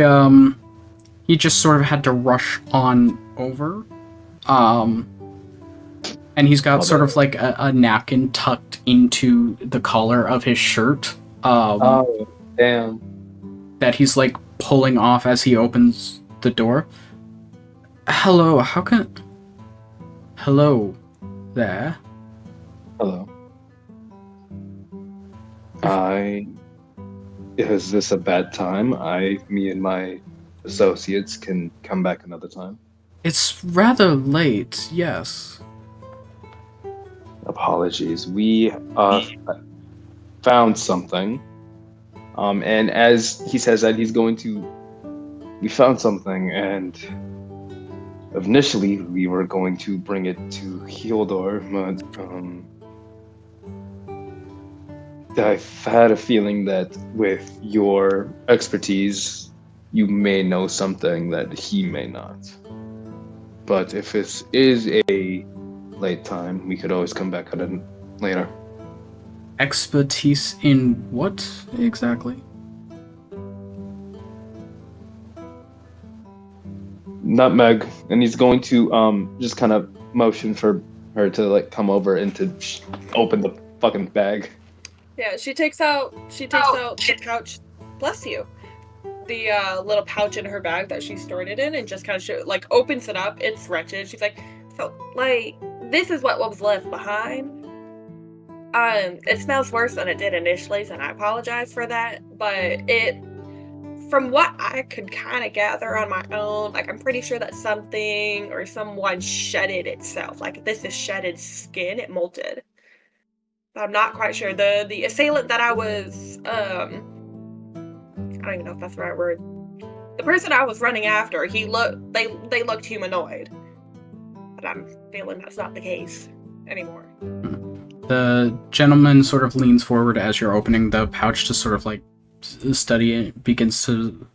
he just sort of had to rush on over. And he's got sort of like a napkin tucked into the collar of his shirt. Oh, damn. That he's like pulling off as he opens the door. Hello, Hello there. Hello. Is this a bad time? Me and my associates can come back another time. It's rather late, yes. Apologies. We found something. And as he says that, we found something, and initially we were going to bring it to Hildor, but I've had a feeling that with your expertise, you may know something that he may not. But if this is a late time, we could always come back at it later. expertise in what exactly? Nutmeg, and he's going to just kind of motion for her to like come over and to open the fucking bag. Yeah, she takes out the pouch. Bless you. The little pouch in her bag that she stored it in, and just kind of opens it up. It's wretched. She's like, so like this is what was left behind. It smells worse than it did initially, and I apologize for that. But from what I could kind of gather on my own, like I'm pretty sure that something or someone shedded itself. Like this is shedded skin, it molted. But I'm not quite sure. The assailant that I was I don't even know if that's the right word. The person I was running after, they looked humanoid. But I'm feeling that's not the case anymore. The gentleman sort of leans forward as you're opening the pouch to sort of like study it, begins to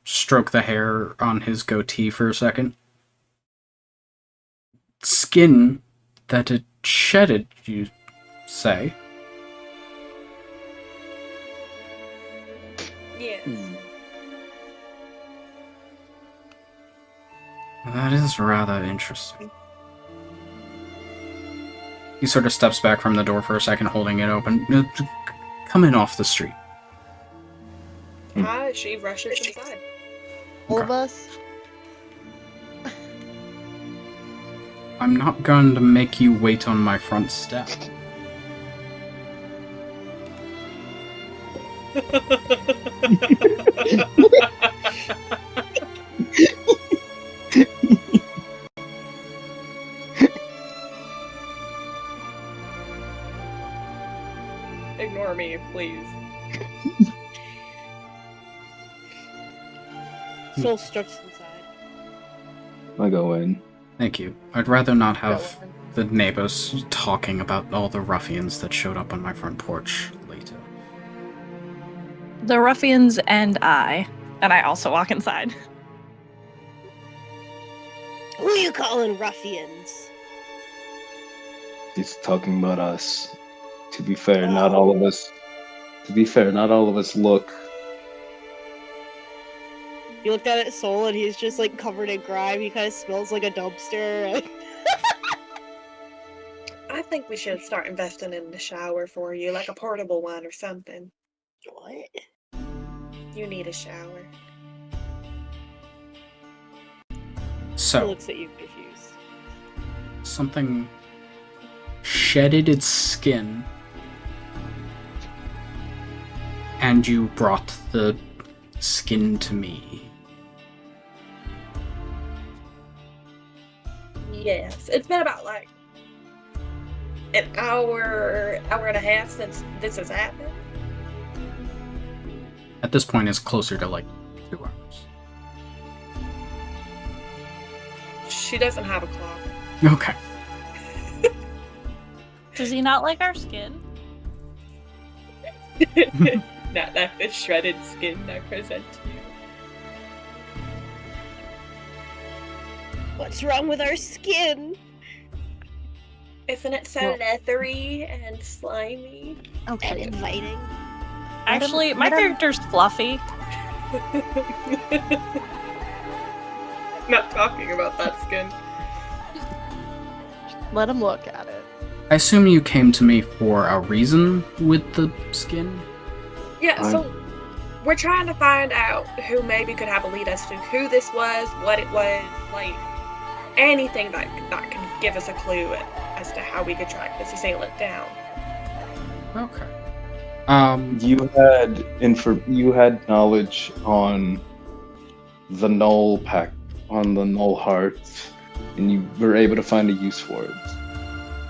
stroke the hair on his goatee for a second. Skin that it shedded, you say? Yes. That is rather interesting. He sort of steps back from the door for a second, holding it open. Come in off the street. She rushes inside. All of us? I'm not going to make you wait on my front step. Ignore me, please. Soul struts inside. I go in. Thank you. I'd rather not have the neighbors talking about all the ruffians that showed up on my front porch later. The ruffians and I also walk inside. Who you calling ruffians? He's talking about us. To be fair, not all of us. Look. You looked at Soul and he's just like covered in grime. He kind of smells like a dumpster. I think we should start investing in the shower for you, like a portable one or something. What? You need a shower. He So, looks at you confused. something shedded its skin, and you brought the skin to me. Yes, it's been about like an hour and a half since this has happened. At this point, it's closer to like 2 hours. She doesn't have a clock. Okay. Does he not like our skin? Not like the shredded skin I present to you. What's wrong with our skin? Isn't it so leathery and slimy? Okay. And inviting. Actually, my character's fluffy. Not talking about that skin. Let him look at it. I assume you came to me for a reason with the skin? Yeah, so we're trying to find out who maybe could have a lead as to who this was, what it was, like anything that can give us a clue as to how we could track this assailant down. Okay. You had knowledge on the Null pack, on the Null heart, and you were able to find a use for it.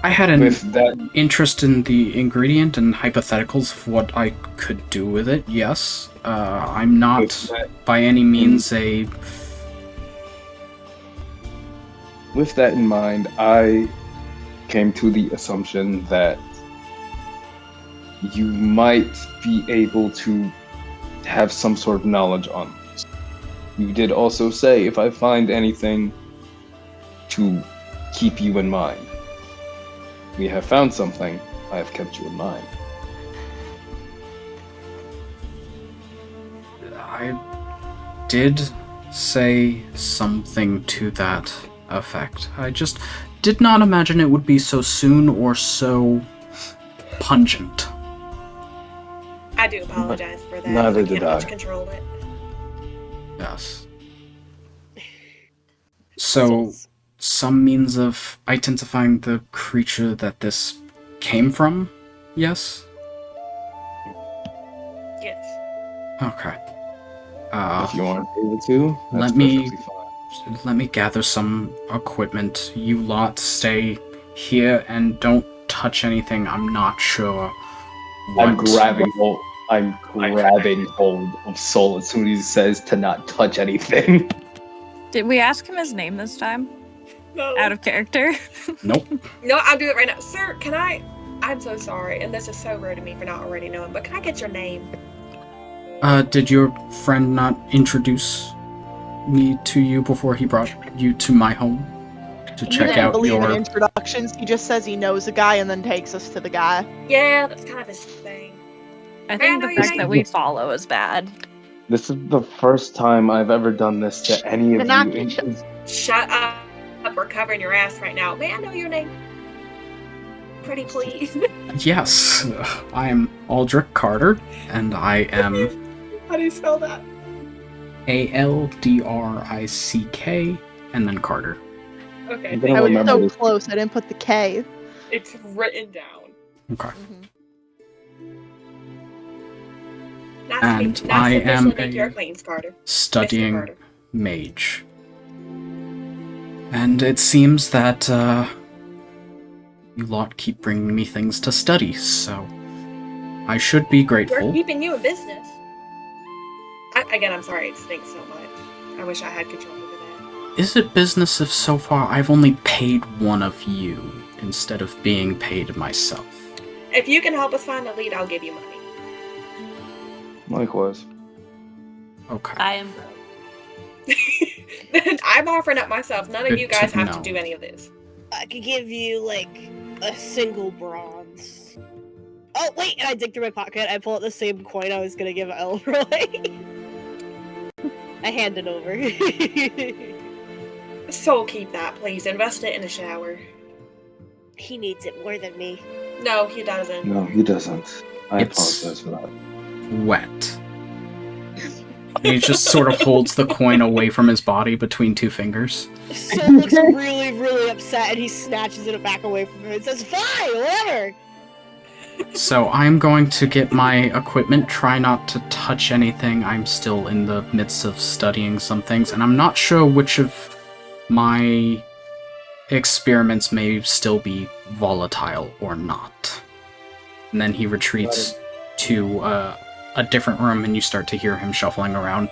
I had an With that, interest in the ingredient and hypotheticals of what I could do with it, yes. I'm not with by any means a... with that in mind, I came to the assumption that you might be able to have some sort of knowledge on this. You did also say if I find anything to keep you in mind. We have found something. I have kept you in mind. I did say something to that effect. I just did not imagine it would be so soon or so pungent. I do apologize for that. Neither I did can't I. much control it. Yes. So, some means of identifying the creature that this came from? Yes? Yes. Okay. If you aren't able to, that's let me- perfectly fine. Let me gather some equipment. You lot stay here and don't touch anything. I'm not sure what. I'm grabbing hold of Soul as soon as he says to not touch anything. Did we ask him his name this time? No. Out of character? Nope. No, I'll do it right now. Sir, can I? I'm so sorry, and this is so rude of me for not already knowing, but can I get your name? Did your friend not introduce me to you before he brought you to my home? To He check doesn't out believe in your... introductions. He just says he knows a guy and then takes us to the guy. Yeah, that's kind of his thing. I May I think know the your fact that name? we follow is bad. This is the first time I've ever done this to any of Not- you. Shut up. We're covering your ass right now. May I know your name? Pretty please. Yes, I am Aldrich Carter, and I am How do you spell that? Aldrick, and then Carter. Okay, I'm thank gonna I was you. remember so this. close. I didn't put the K. It's written down. Okay. Nice And to meet you. Nice I to am officially make your a acquaintance, Carter. Mr. studying Carter. mage. And it seems that, you lot keep bringing me things to study, so I should be We're grateful. keeping you in business. Again, I'm sorry it stinks so much. I wish I had control over that. Is it business if so far I've only paid one of you instead of being paid myself? If you can help us find the lead, I'll give you money. Likewise. Okay. I am broke. I'm offering up myself. None of Good you guys to have know. to do any of this. I could give you like a single bronze. Oh wait, and I dig through my pocket. I pull out the same coin I was gonna give Elroy. I hand it over. So keep that, please. Invest it in a shower. He needs it more than me. No, he doesn't. No, he doesn't. I It's- apologize for that. Wet. And he just sort of holds the coin away from his body between two fingers. Soul looks really, really upset, and he snatches it back away from him and says, "Fine, whatever." So I'm going to get my equipment, try not to touch anything. I'm still in the midst of studying some things, and I'm not sure which of my experiments may still be volatile or not. And then he retreats to a different room, and you start to hear him shuffling around.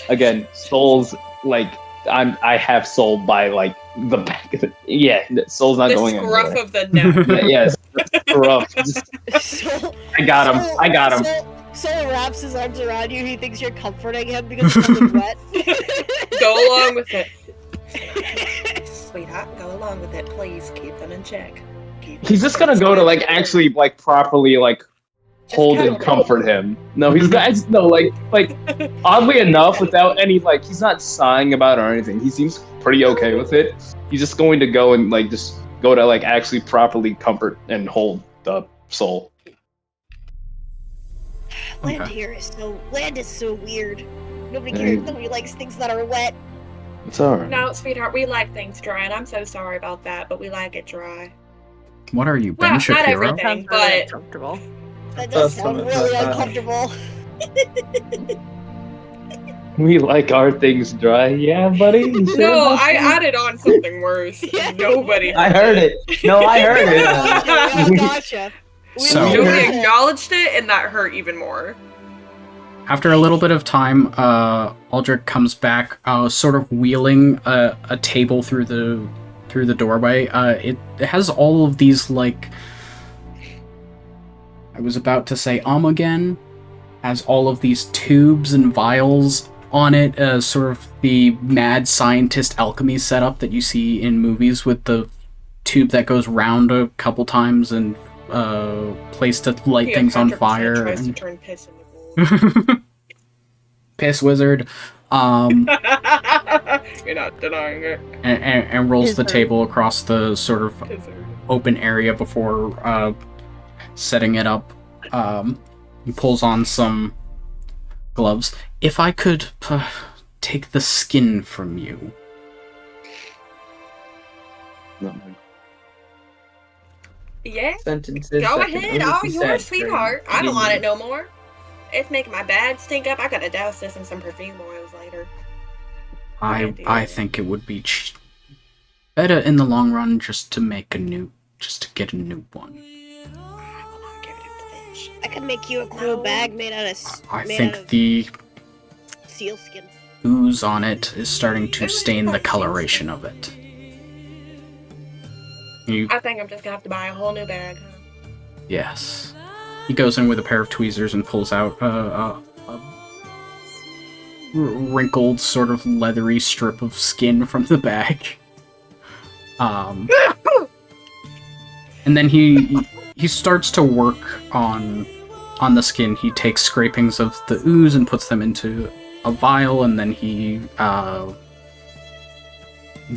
Again, Soul's like I have Soul by like the back of the Soul's not The going scruff anywhere. of the neck. Yes, scruff. Just- Soul, I got him. I got him. Soul wraps his arms around you. He thinks you're comforting him because he's nothing wet. Go along with it. Sweetheart, go along with it. Please keep them in check. He's just gonna go to like actually like properly like hold and comfort him. No, he's not. No, like oddly enough, without any like he's not sighing about it or anything. He seems pretty okay with it. He's just going to go and like just go to like actually properly comfort and hold the Soul. Land Okay. here is so weird. Nobody Hey. cares. Nobody likes things that are wet. It's alright. No, sweetheart, we like things dry, and I'm so sorry about that, but we like it dry. What are you, Well, Ben not Shapiro? everything. Sounds really But- uncomfortable. That does That's sound something really like that. uncomfortable. We like our things dry, yeah, buddy. You sure No, about I that? added on something worse. Yeah. Nobody. I heard it. No, I heard it. Yeah, gotcha. So- Joey heard it. acknowledged it, and that hurt even more. After a little bit of time, Aldrich comes back, sort of wheeling a table through the doorway. It has all of these, like, I was about to say again, has all of these tubes and vials on it, sort of the mad scientist alchemy setup that you see in movies with the tube that goes round a couple times and place to light things on 100% fire. Tries to And... turn piss into gold. Piss wizard. You're not denying it. And rolls the Wizard. table across the sort of Wizard. open area before setting it up. He pulls on some gloves. If I could take the skin from you. Yeah, Sentences. go that can ahead. only All be yours, said sweetheart. during I don't want it communion. no more. It's making my bag stink up. I gotta douse this in some perfume oils later. I think it would be better in the long run just to get a new one. I will not give it to Finch. I could make you a cool No. bag made out of I made think out of the seal skin. ooze on it is starting to Ooh, stain the that's coloration of it. You I think I'm just gonna have to buy a whole new bag. Yes. He goes in with a pair of tweezers and pulls out a wrinkled, sort of leathery strip of skin from the bag. And then he starts to work on the skin. He takes scrapings of the ooze and puts them into a vial, and then he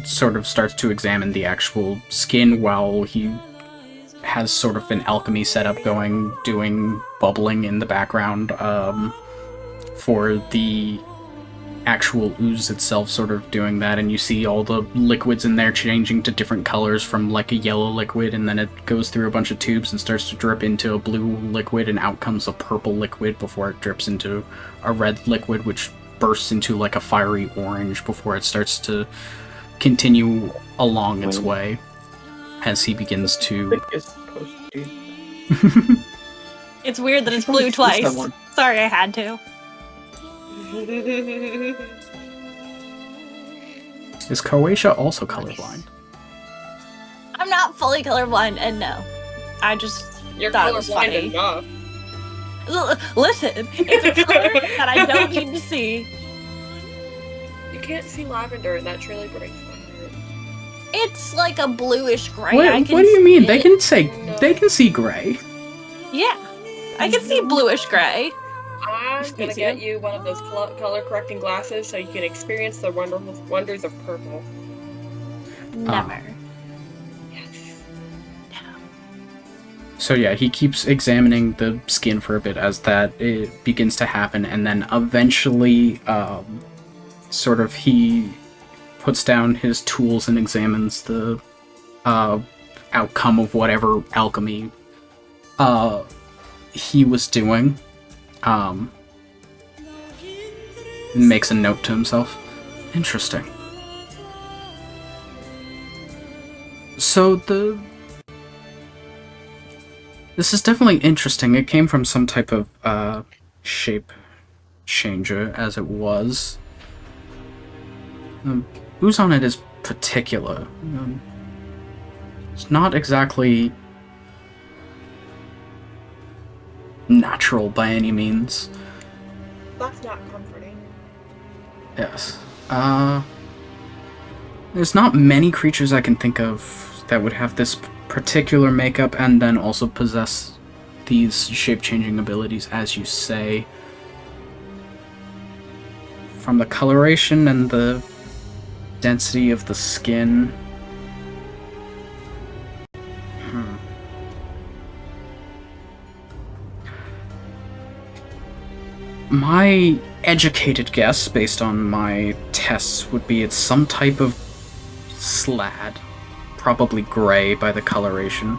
sort of starts to examine the actual skin while he has sort of an alchemy setup going, doing bubbling in the background for the actual ooze itself, sort of doing that, and you see all the liquids in there changing to different colors from like a yellow liquid, and then it goes through a bunch of tubes and starts to drip into a blue liquid, and out comes a purple liquid before it drips into a red liquid, which bursts into like a fiery orange before it starts to continue along its way as he begins I to think it's supposed to do. It's weird that it's Probably blue choose twice. someone. Sorry, I had to. Is Croatia also colorblind? I'm not fully colorblind, and no. I just You're thought it was colorblind funny. enough. Listen, it's a color that I don't need to see. You can't see lavender, and that truly breaks my heart. It's like a bluish gray. What, I can what do you mean? see They it. can say No. they can see gray. Yeah, I can see bluish gray. I'm gonna Excuse get you one of those color correcting glasses so you can experience the wonders of purple. Never. Yes. So yeah, he keeps examining the skin for a bit as that it begins to happen, and then eventually, sort of he puts down his tools and examines the outcome of whatever alchemy he was doing. Makes a note to himself. Interesting. So this is definitely interesting. It came from some type of shape changer, as it was. Ooze on it is particular. It's not exactly natural by any means. That's not comforting. Yes. There's not many creatures I can think of that would have this particular makeup and then also possess these shape-changing abilities, as you say. From the coloration and the density of the skin. My educated guess, based on my tests, would be it's some type of slad. Probably gray by the coloration.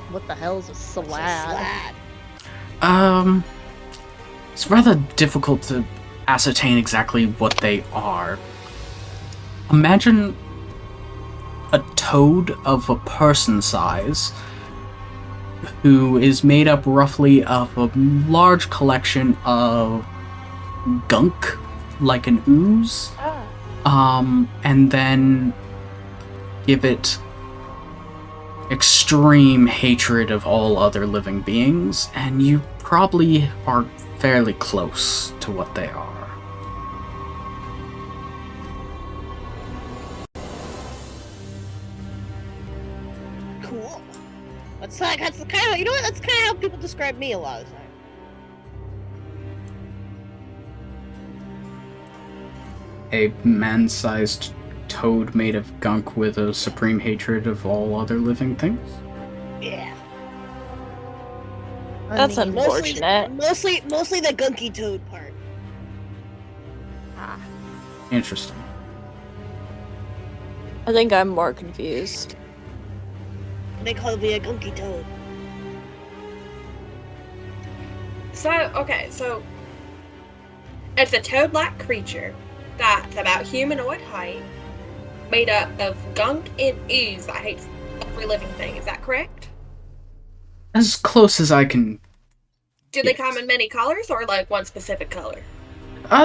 What the hell is a slad? It's rather difficult to ascertain exactly what they are. Imagine a toad of a person size who is made up roughly of a large collection of gunk, like an ooze, and then give it extreme hatred of all other living beings, and you probably are fairly close to what they are. cool. That's kind of, you know what? That's kind of how people describe me a lot of the time. A man-sized toad made of gunk with a supreme hatred of all other living things? Yeah. That's I mean, unfortunate. Mostly the gunky toad part. Interesting. I think I'm more confused. They call me a gunky toad. So, okay, so it's a toad-like creature that's about humanoid height, made up of gunk and ooze that hates every living thing. Is that correct? As close as I can. Do they Yes. come in many colors or like one specific color?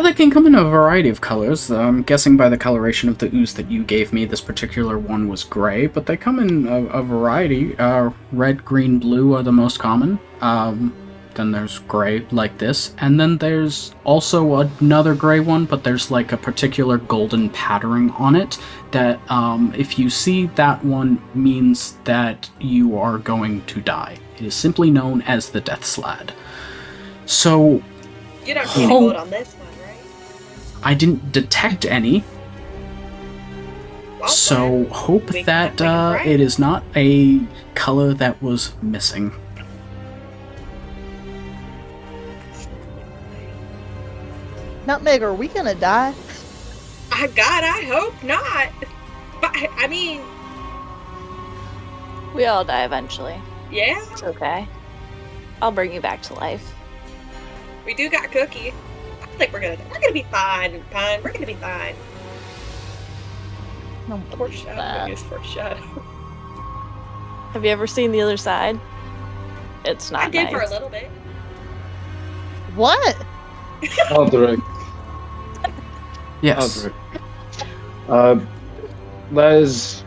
They can come in a variety of colors. I'm guessing by the coloration of the ooze that you gave me, this particular one was gray, but they come in a variety. Red, green, blue are the most common. Then there's gray like this, and then there's also another gray one, but there's like a particular golden patterning on it that if you see that one means that you are going to die. It is simply known as the Death Slad. So You don't see any gold on this one, right? I didn't detect any, Well, so hope we can that make it right. it is not a color that was missing. Nutmeg, are we gonna die? God, I hope not. But I mean, We all die eventually. yeah, It's okay. I'll bring you back to life. we do got Cookie. I think we're gonna be fine, Pine. We're gonna be fine. No, Foreshadow. that. It's foreshadow. Have you ever seen The Other Side? It's not I did nice. for a little bit. What? Aldrich. Yes. Aldrich. As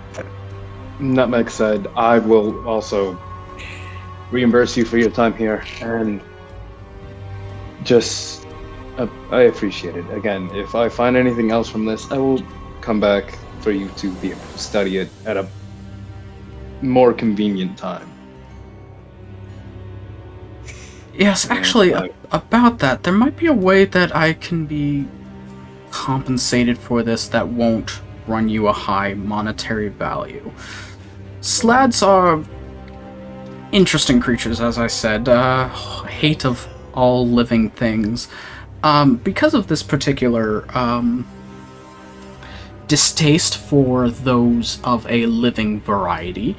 Nutmeg said, I will also reimburse you for your time here, and just I appreciate it. Again, if I find anything else from this, I will come back for you to be able to study it at a more convenient time. Yes, actually, about that, there might be a way that I can be compensated for this that won't run you a high monetary value. Slads are interesting creatures, as I said, hate of all living things. Because of this particular distaste for those of a living variety,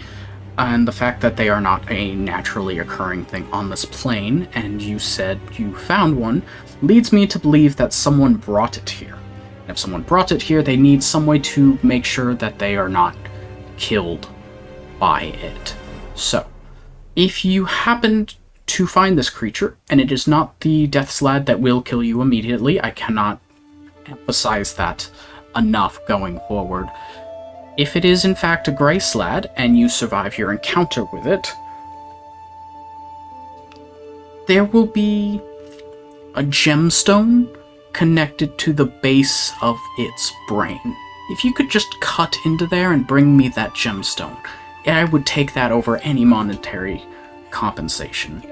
and the fact that they are not a naturally occurring thing on this plane, and you said you found one, leads me to believe that someone brought it here. And if someone brought it here, they need some way to make sure that they are not killed by it. So, if you happened to find this creature, and it is not the Death Slad that will kill you immediately, I cannot emphasize that enough going forward. If it is in fact a Grey Slad, and you survive your encounter with it, there will be a gemstone connected to the base of its brain. If you could just cut into there and bring me that gemstone, I would take that over any monetary compensation.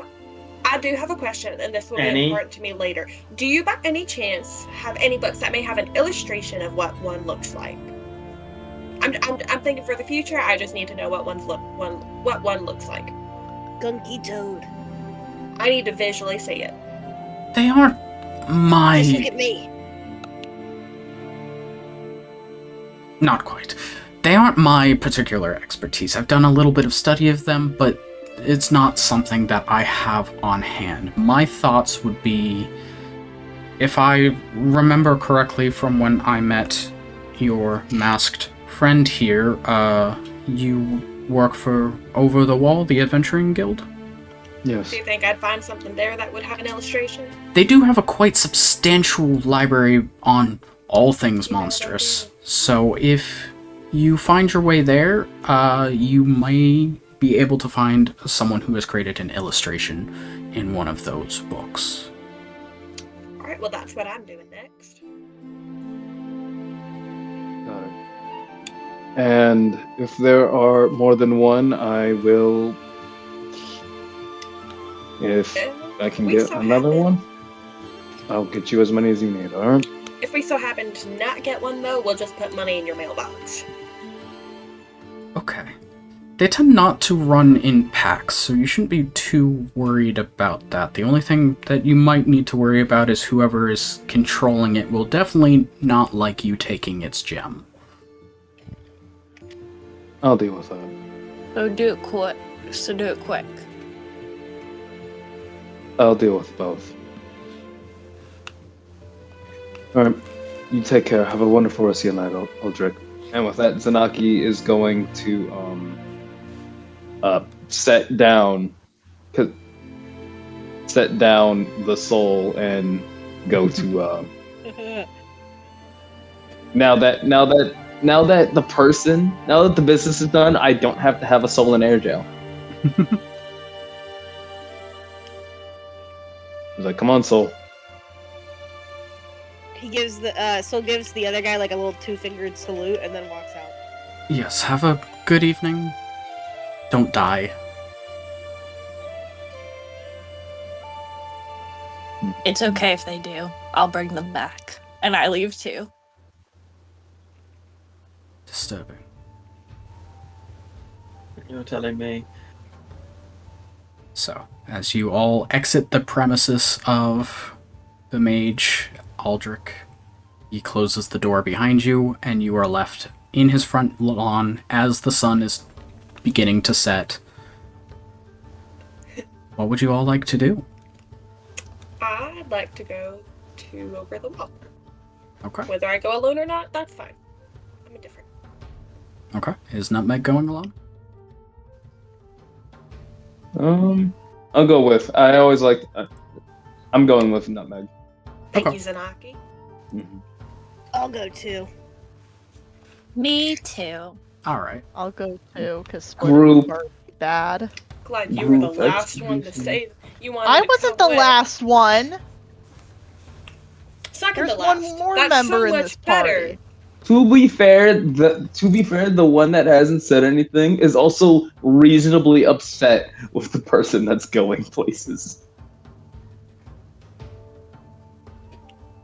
I do have a question, and this will be Any? important to me later. Do you, by any chance, have any books that may have an illustration of what one looks like? I'm thinking for the future. I just need to know what one looks like. Gunky toad. I need to visually see it. They aren't my... Just look at me. Not quite. They aren't my particular expertise. I've done a little bit of study of them, but it's not something that I have on hand. My thoughts would be, if I remember correctly from when I met your masked friend here, you work for Over the Wall, the Adventuring Guild? Yes. Do you think I'd find something there that would have an illustration? They do have a quite substantial library on all things monstrous. So if you find your way there, you may be able to find someone who has created an illustration in one of those books. Alright, well that's what I'm doing next. Got it. And if there are more than one, I will. If I can We get so another happen- one, I'll get you as many as you need, alright? If we so happen to not get one, though, we'll just put money in your mailbox. Okay. They tend not to run in packs, so you shouldn't be too worried about that. The only thing that you might need to worry about is whoever is controlling it will definitely not like you taking its gem. I'll deal with that. So do it quick. I'll deal with both. Alright, you take care. Have a wonderful rest of your night, Aldrich. And with that, Zanaki is going to set down the soul and go to now that the business is done, I don't have to have a soul in air jail. He's like, come on, soul. He gives gives the other guy like a little two-fingered salute and then walks out. Yes, have a good evening. Don't die. It's okay if they do. I'll bring them back. And I leave too. Disturbing. You're telling me. So, as you all exit the premises of the mage, Aldrich, he closes the door behind you, and you are left in his front lawn as the sun is beginning to set. What would you all like to do? I'd like to go to over the wall. Okay. Whether I go alone or not, that's fine. I'm indifferent. Okay. Is Nutmeg going along? I'll go with. I always like. I'm going with Nutmeg. Thank Okay. you, Zanaki. Mhm. I'll go too. Me too. Alright. I'll go too, because Group. are bad. Glad you were the Group last one to execution. say you wanted I to wasn't come the with. last one. Second There's to last. one more That's member so in much this better. party. To be fair, the one that hasn't said anything is also reasonably upset with the person that's going places.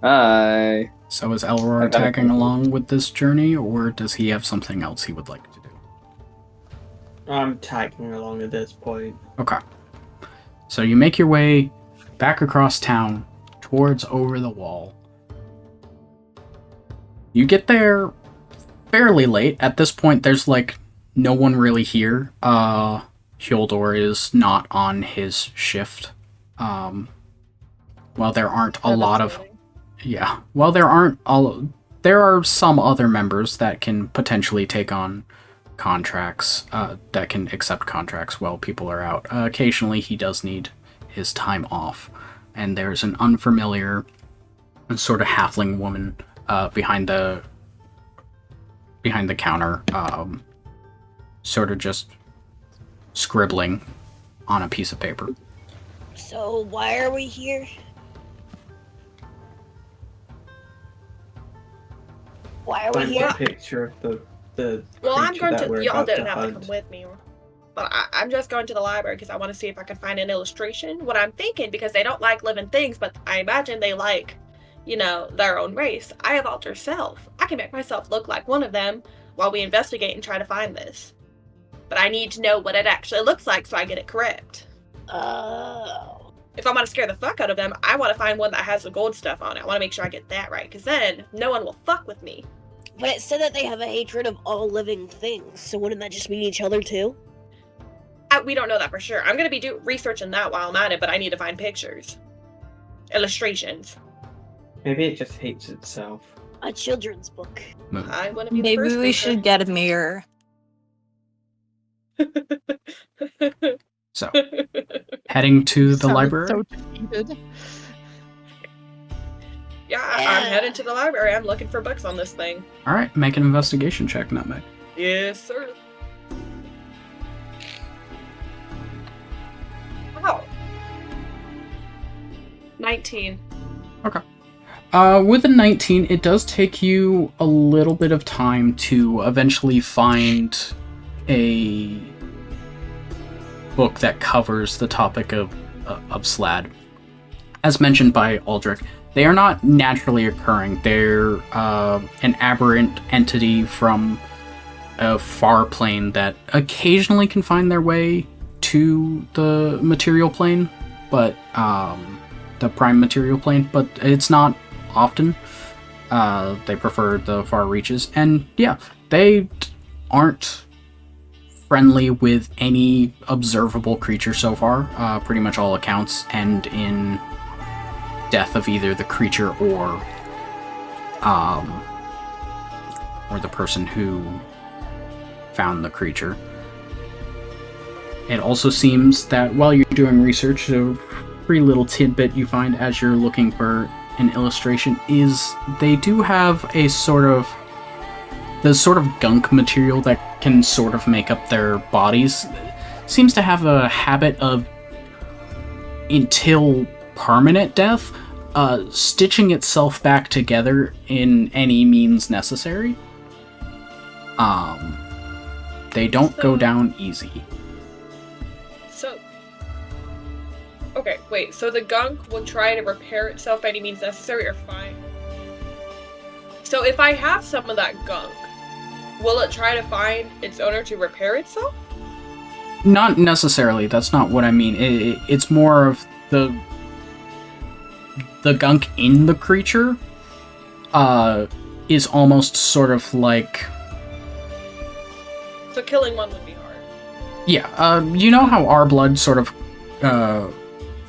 Hi. So is Elror I got it. tagging along with this journey, or does he have something else he would like to do? I'm tagging along at this point. Okay. So you make your way back across town towards Over the Wall. You get there fairly late. At this point, there's like no one really here. Hildor is not on his shift. While there aren't a lot of... Yeah. While there aren't all... There are some other members that can potentially take on contracts, that can accept contracts while people are out. Occasionally he does need his time off. And there's an unfamiliar sort of halfling woman behind the counter, sort of just scribbling on a piece of paper. So why are we here? Why are we Find here? a picture of the Well, I'm creature going that to. we're Y'all about didn't to have to hunt. come with me, but I'm just going to the library because I want to see if I can find an illustration. What I'm thinking, because they don't like living things, but I imagine they like, their own race. I have altered self. I can make myself look like one of them while we investigate and try to find this. But I need to know what it actually looks like so I get it correct. Oh. If I want to scare the fuck out of them, I want to find one that has the gold stuff on it. I want to make sure I get that right, because then no one will fuck with me. But it said that they have a hatred of all living things, so wouldn't that just mean each other too? We don't know that for sure. I'm going to be researching that while I'm at it, but I need to find pictures. Illustrations. Maybe it just hates itself. A children's book. I want to be the Maybe first we one should get a mirror. So, heading to the Sounded library. So defeated. Yeah, I'm heading to the library. I'm looking for books on this thing. All right, make an investigation check, Nutmeg. Yes, sir. Wow. 19. With a 19, it does take you a little bit of time to eventually find a book that covers the topic of SLAD. As mentioned by Aldrich, they are not naturally occurring. They're an aberrant entity from a far plane that occasionally can find their way to the material plane, but the prime material plane, but it's not often. They prefer the far reaches, and yeah, they aren't friendly with any observable creature so far. Pretty much all accounts end in death of either the creature or the person who found the creature. It also seems that while you're doing research, a free little tidbit you find as you're looking for an illustration is they do have the sort of gunk material that can sort of make up their bodies. Seems to have a habit of, until permanent death, stitching itself back together in any means necessary. They don't go down easy. So, okay, wait. So the gunk will try to repair itself by any means necessary, or fine? So if I have some of that gunk, will it try to find its owner to repair itself? Not necessarily. That's not what I mean. It's more of the gunk in the creature is almost sort of like... So killing one would be hard. Yeah, you know how our blood sort of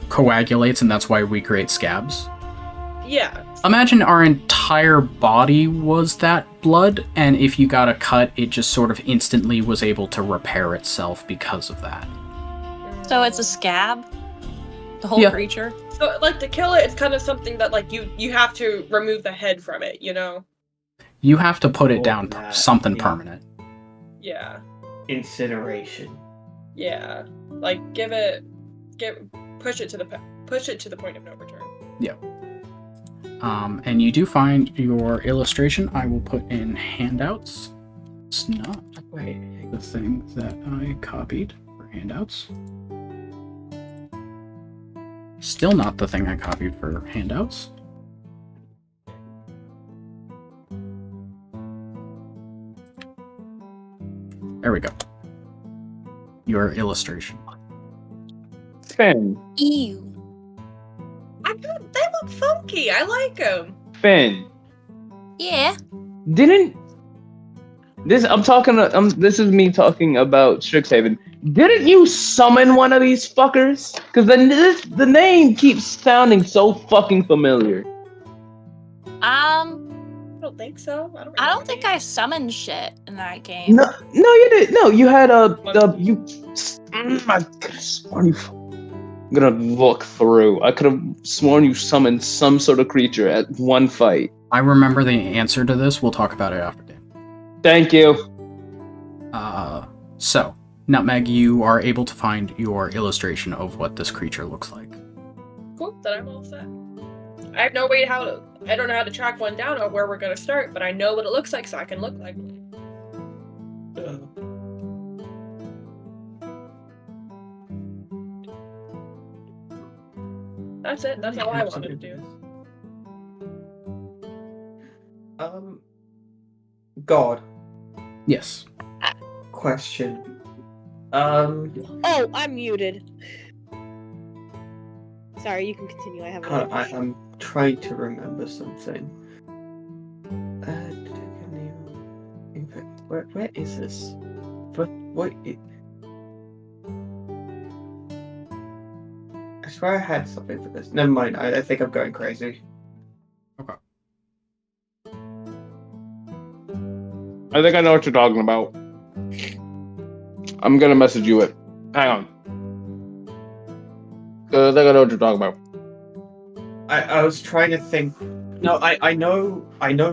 coagulates, and that's why we create scabs? Yeah. Imagine our entire body was that blood, and if you got a cut, it just sort of instantly was able to repair itself because of that. So it's a scab? The whole creature? So, like, to kill it, it's kind of something that, like, you have to remove the head from it, you know? You have to put it down something permanent. Yeah. Incineration. Yeah. Like, push it to the point of no return. Yeah. And you do find your illustration. I will put in handouts. It's not the thing that I copied for handouts. Still not the thing I copied for handouts. There we go. Your illustration. Finn. Ew. They look funky. I like them. Finn. Yeah. This is me talking about Strixhaven. Didn't you summon one of these fuckers? Because the name keeps sounding so fucking familiar. I don't think so. I don't think I summoned shit in that game. No, you did. No, you had I could have sworn you. I'm gonna look through. I could have sworn you summoned some sort of creature at one fight. I remember the answer to this. We'll talk about it after game. Thank you. So, Nutmeg, you are able to find your illustration of what this creature looks like. Cool, then I'm all set. I have no way I don't know how to track one down or where we're gonna start, but I know what it looks like, so I can look like one. That's it. That's all I wanted to do. God. Yes. Question. Oh, I'm muted. Sorry, you can continue. I have another question. I'm trying to remember something. Where is this? I swear I had something for this. Never mind. I think I'm going crazy. Okay. I think I know what you're talking about. I'm gonna message you it. Hang on. I think I know what you're talking about. I was trying to think. No, I know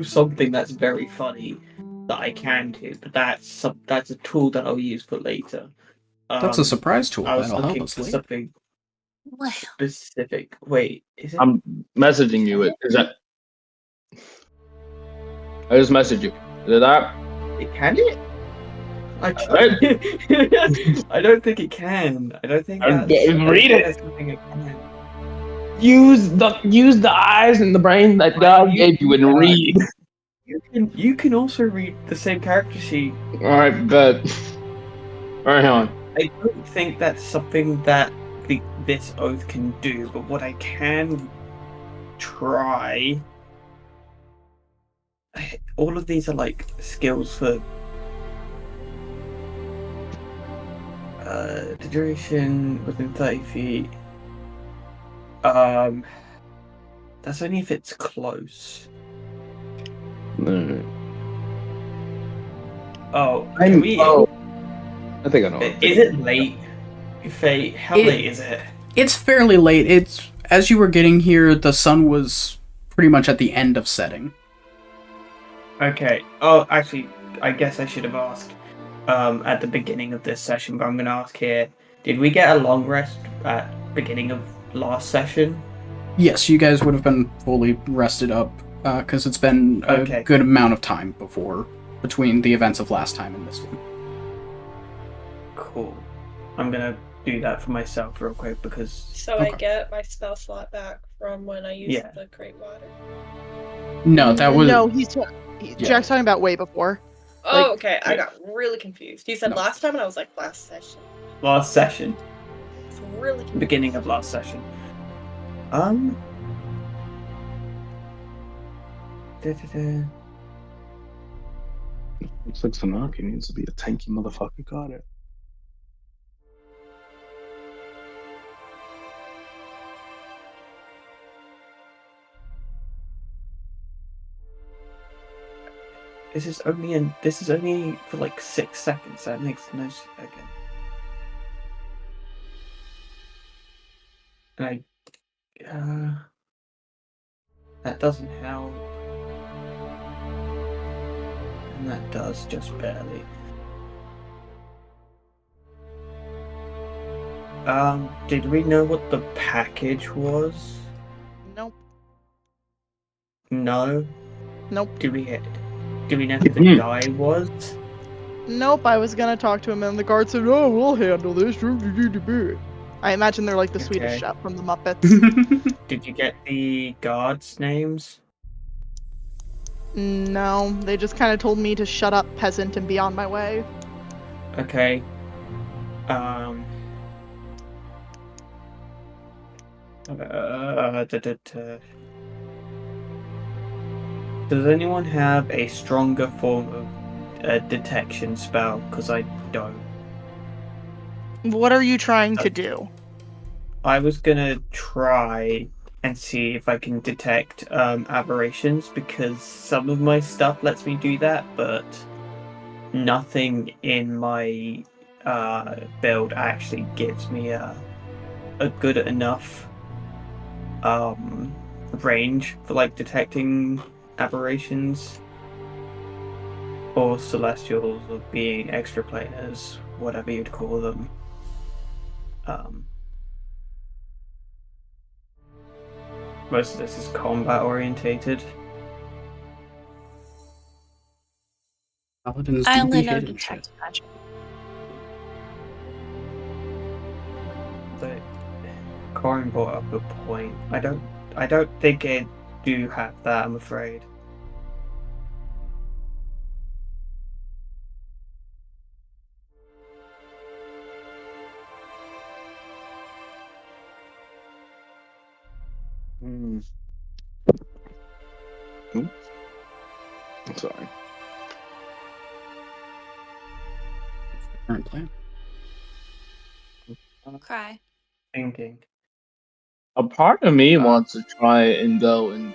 something that's very funny that I can do, but that's a tool that I'll use for later. That's a surprise tool. I was That'll help looking us for later. something specific. Wait, is it? I'm messaging you it. Is that? I just messaged you. Did that? Can it? I don't think it can. I don't think that's... Read it. That's something it can. Use the eyes and the brain that God gave you and read. You can also read the same character sheet. Alright, bet. Alright, hang on. I don't think that's something that this oath can do, but what I can try... All of these are like skills for the duration within 30 feet. That's only if it's close. Alright. Oh, I think I know. Is it late? Faye, how late is it? It's fairly late. It's as you were getting here, the sun was pretty much at the end of setting. Okay. Oh, actually, I guess I should have asked at the beginning of this session, but I'm going to ask here. Did we get a long rest at beginning of last session? Yes, you guys would have been fully rested up because it's been a good amount of time between the events of last time and this one. Cool. I'm going to do that for myself real quick because... So I get my spell slot back from when I used the Great Water? No, that was... No, Jack's talking about way before. Oh, okay. I got really confused. He said last time, and I was like, last session. Last session. It's really confused. Beginning of last session. Looks like Sanaki needs to be a tanky motherfucker. Got it. This is only for like 6 seconds. That makes no sense. Okay. And that doesn't help. And that does just barely. Did we know what the package was? Nope. No? Nope. Do we know who the guy was? Nope, I was gonna talk to him and the guard said, oh, we'll handle this. I imagine they're like the Swedish chef from the Muppets. Did you get the guards' names? No, they just kind of told me to shut up, peasant, and be on my way. Okay. Does anyone have a stronger form of detection spell? Because I don't. What are you trying to do? I was gonna try and see if I can detect aberrations, because some of my stuff lets me do that, but nothing in my build actually gives me a good enough range for like detecting aberrations or celestials or being extraplaners, whatever you'd call them. Most of this is combat orientated. Paladins I do only be know hidden detect shit. magic. But Corin brought up a point. I don't think I do have that, I'm afraid. I'm sorry. Current plan. Cry. Thinking. A part of me wants to try and go and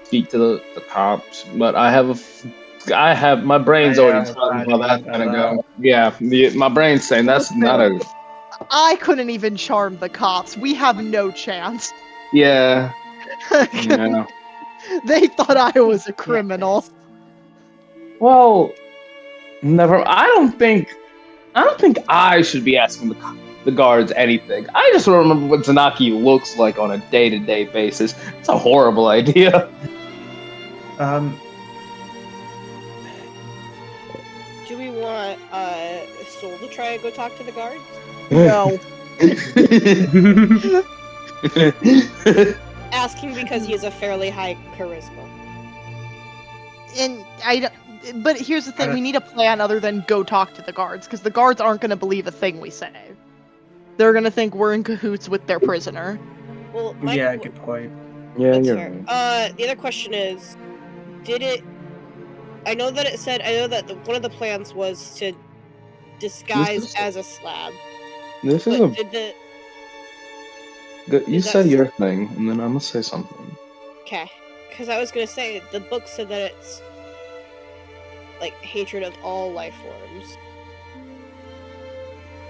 speak to the cops, but I have my brain's already telling me how that's gonna go. Yeah, my brain's saying that's not a. I couldn't even charm the cops. We have no chance. Yeah. Yeah. They thought I was a criminal. Well, never. I don't think I should be asking the guards anything. I just want to remember what Zanaki looks like on a day-to-day basis. It's a horrible idea. Do we want Soul to try and go talk to the guards? No. Asking because he has a fairly high charisma. And but here's the thing: we need a plan other than go talk to the guards, because the guards aren't going to believe a thing we say. They're going to think we're in cahoots with their prisoner. Well, Good point. Yeah, that's you're fair. right. The other question is, did it? I know that one of the plans was to disguise as a slab. This is But a did the good. You is that say your so- thing, and then I'm gonna say something. okay? Because I was gonna say the book said that it's like hatred of all life forms.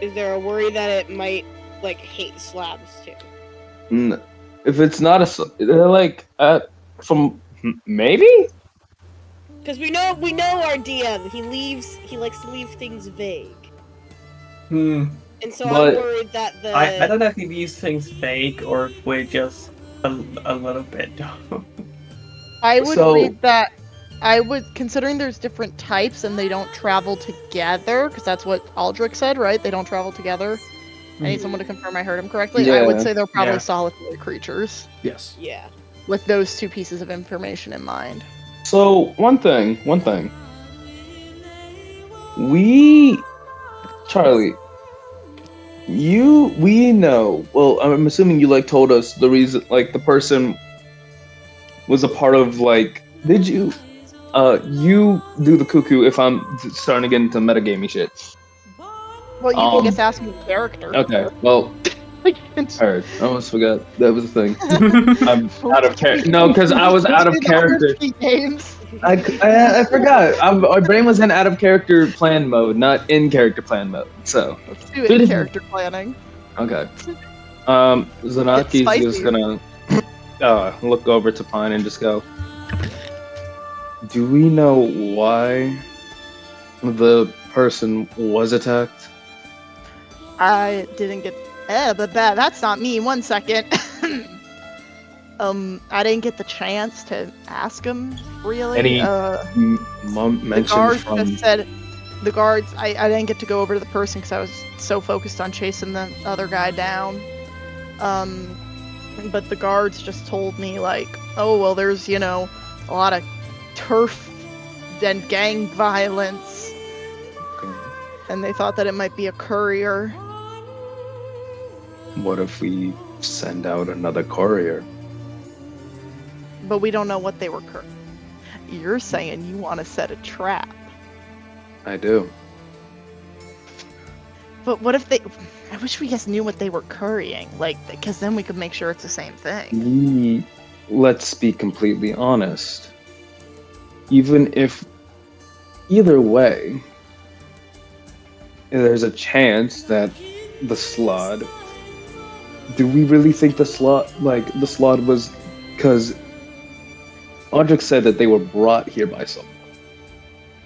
Is there a worry that it might like hate slabs too? If it's not they're like from maybe. Because we know our DM. He likes to leave things vague. And so But- I'm worried that the I don't know if he views things vague or if we're just a little bit dumb. I would So- read that. I would, considering there's different types and they don't travel together, because that's what Aldrich said, right? They don't travel together. I need someone to confirm I heard him correctly. I would Yeah. say they're probably Yeah. solitary creatures, Yes. yeah. with those two pieces of information in mind. So one thing. Charlie, we know. Well, I'm assuming you like told us the reason, like the person was a part of like. Did you? You do the cuckoo if I'm starting to get into metagamey shit. Well, you can just ask me the character. Okay, well, alright, I almost forgot that was the thing. I'm out of character. No, because I was out of character. Games. I forgot. My brain was in out of character plan mode, not in character plan mode. So, Let's do it in character planning. okay. It's Zanaki's spicy. just gonna look over to Pine and just go, do we know why the person was attacked? I didn't get. But that's not me. 1 second. I didn't get the chance to ask him really. Any the mentioned guards from just said the guards. I didn't get to go over to the person because I was so focused on chasing the other guy down. But the guards just told me like, oh well, there's a lot of turf and gang violence, and they thought that it might be a courier. What if we send out another courier? But we don't know what they were You're saying you want to set a trap. I do. But what if they... I wish we just knew what they were currying. Like, because then we could make sure it's the same thing. Let's be completely honest. Even if... Either way, there's a chance that the Slod... Do we really think the Slod was... Because Audric said that they were brought here by someone.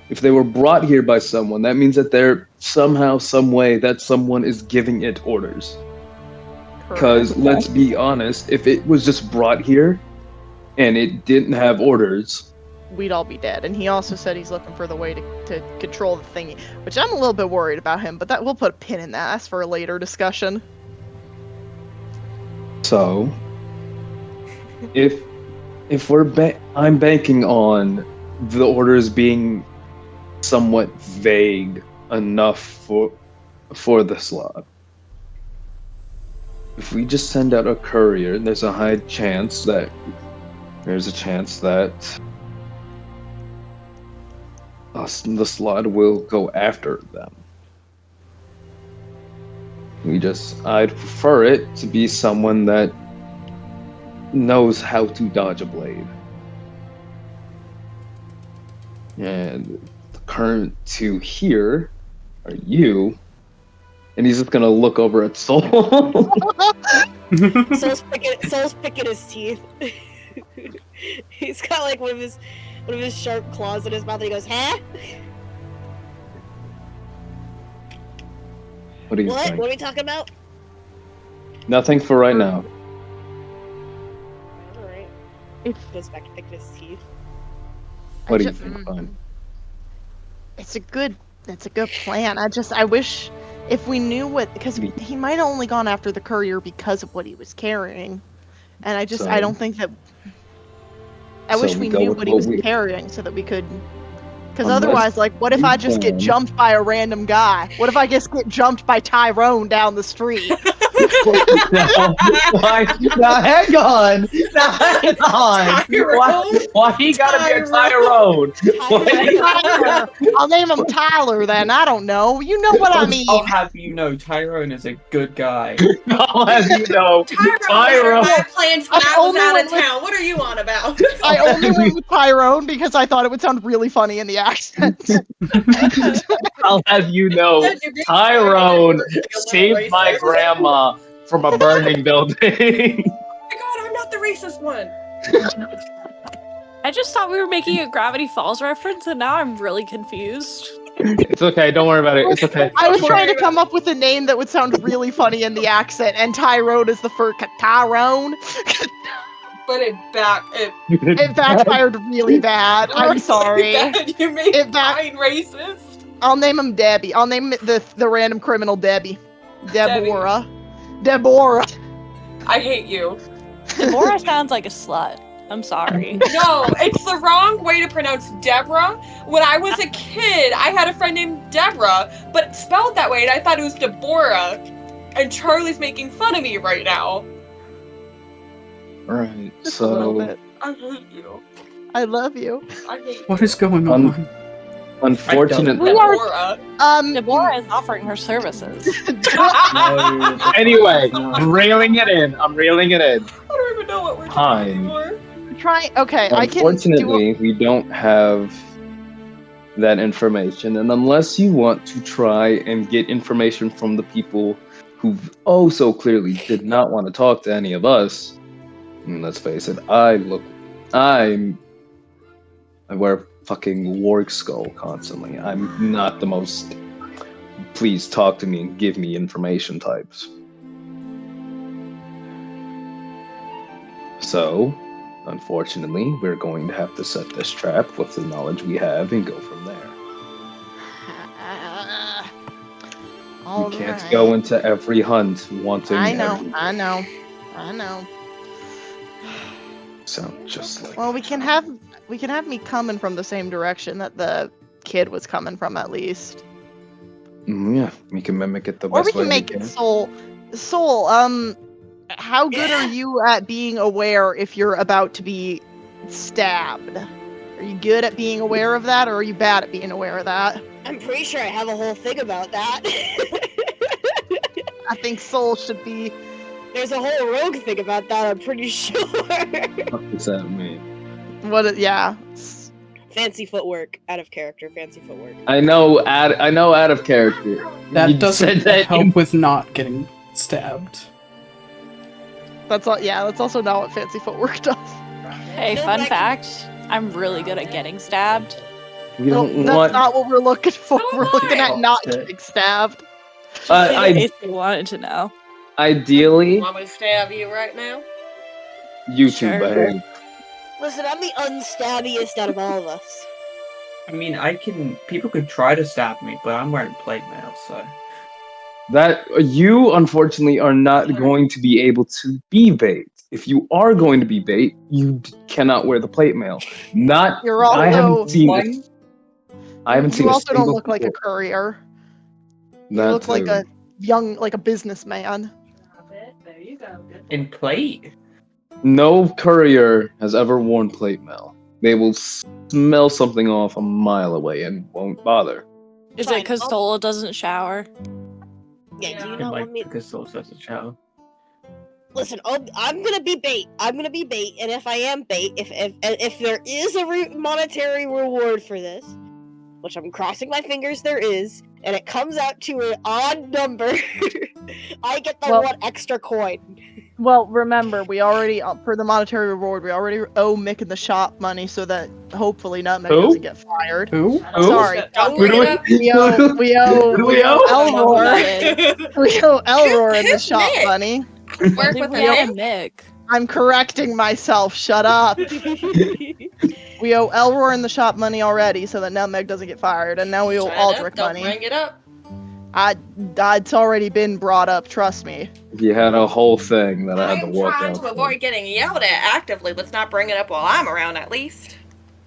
If they were brought here by someone, that means that they're somehow, some way, that someone is giving it orders. Because, let's be honest, if it was just brought here, and it didn't have orders... We'd all be dead. And he also said he's looking for the way to control the thingy. Which I'm a little bit worried about him, but we'll put a pin in that. That's for a later discussion. So, if I'm banking on the orders being somewhat vague enough for the Slod. If we just send out a courier, there's a chance that the Slod will go after them. I'd prefer it to be someone that knows how to dodge a blade. And the current two here are you, and he's just gonna look over at Soul. Soul's picking his teeth. He's got like one of his sharp claws in his mouth, and he goes, "Huh? What do you What? think? What are we talking about?" Nothing for right now. Alright. Goes back to picking his teeth. What do you think, Pine? It's a good plan. I wish if we knew what, because he might have only gone after the courier because of what he was carrying, and I don't think that. I wish we knew what he was carrying so that we could. Because otherwise, like, what if I just get jumped by a random guy? What if I just get jumped by Tyrone down the street? Why? Now, hang on. Why he gotta be a Tyrone? I'll name him Tyler then. I don't know. You know what I mean. I'll have you know, Tyrone is a good guy. I'll have you know, Tyrone had plans when I was out of town. What are you on about? I only went with Tyrone because I thought it would sound really funny in the accent. I'll have you know, Tyrone saved my grandma from a burning building. Oh my god, I'm not the racist one. I just thought we were making a Gravity Falls reference, and now I'm really confused. It's okay, don't worry about it. It's okay. I was trying to come up with a name that would sound really funny in the accent, and Tyrone is the first Tyrone. But it backfired really bad. I'm sorry. You made it racist. I'll name him Debbie. I'll name the random criminal Debbie. Deborah. I hate you. Deborah sounds like a slut. I'm sorry. No, it's the wrong way to pronounce Deborah. When I was a kid, I had a friend named Deborah, but spelled that way, and I thought it was Deborah. And Charlie's making fun of me right now. Alright, so... I hate you. I love you. I hate you. What is going on? Unfortunately... Deborah is offering her services. Anyway, I'm reeling it in. I don't even know what we're talking anymore. Okay, I can. Unfortunately, we don't have that information, and unless you want to try and get information from the people who so clearly did not want to talk to any of us, let's face it, I wear a fucking warg skull constantly. I'm not the most please talk to me and give me information types. So, unfortunately, we're going to have to set this trap with the knowledge we have and go from there. You can't go into every hunt wanting. I know. Sound just like. Well, we can have me coming from the same direction that the kid was coming from, at least. Yeah, we can mimic it the or best we can way make we it can. Soul. How good are you at being aware if you're about to be stabbed? Are you good at being aware of that, or are you bad at being aware of that? I'm pretty sure I have a whole thing about that. I think Soul should be. There's a whole rogue thing about that, I'm pretty sure. What does that mean? Yeah. Fancy footwork. Out of character, fancy footwork. I know out of character. That You doesn't said that help with not getting stabbed. That's also not what fancy footwork does. Hey, fun fact. I'm really good at getting stabbed. We don't That's want. not what we're looking for. We're looking at not getting stabbed. In case you wanted to know. Ideally, Want me to stab you right now? you two Sure. behave. Listen, I'm the unstabbiest out of all of us. I mean, people could try to stab me, but I'm wearing plate mail, so. That you unfortunately are not going to be able to be bait. If you are going to be bait, you cannot wear the plate mail. Not. You're also. I haven't seen it. I haven't seen. You also don't single look like a quote. courier. You That look like too. a businessman. There you go. In plate? No courier has ever worn plate mail. They will smell something off a mile away and won't bother. Is Fine, it because I'll- Sola doesn't shower? Yeah, do you It not might want me? because Soul says a show. Listen, I'm gonna be bait. And if I am bait, if there is a monetary reward for this, which I'm crossing my fingers there is, and it comes out to an odd number, I get the Well- 1 extra coin. Well, remember, we already, for the monetary reward, we already owe Mick in the shop money so that hopefully Nutmeg Who? doesn't get fired. Who? Sorry. Who do We owe we owe? Elror. We owe Elror in the Who's shop Nick? money. Work with Yeah, him. Nick. I'm correcting myself. Shut up. We owe Elroy in the shop money already, so that Nutmeg doesn't get fired, and now we owe Shut up, Aldrich don't money. bring it up. It's already been brought up, trust me. You had a whole thing that I had I'm to work trying out. to for. avoid getting yelled at actively. Let's not bring it up while I'm around, at least.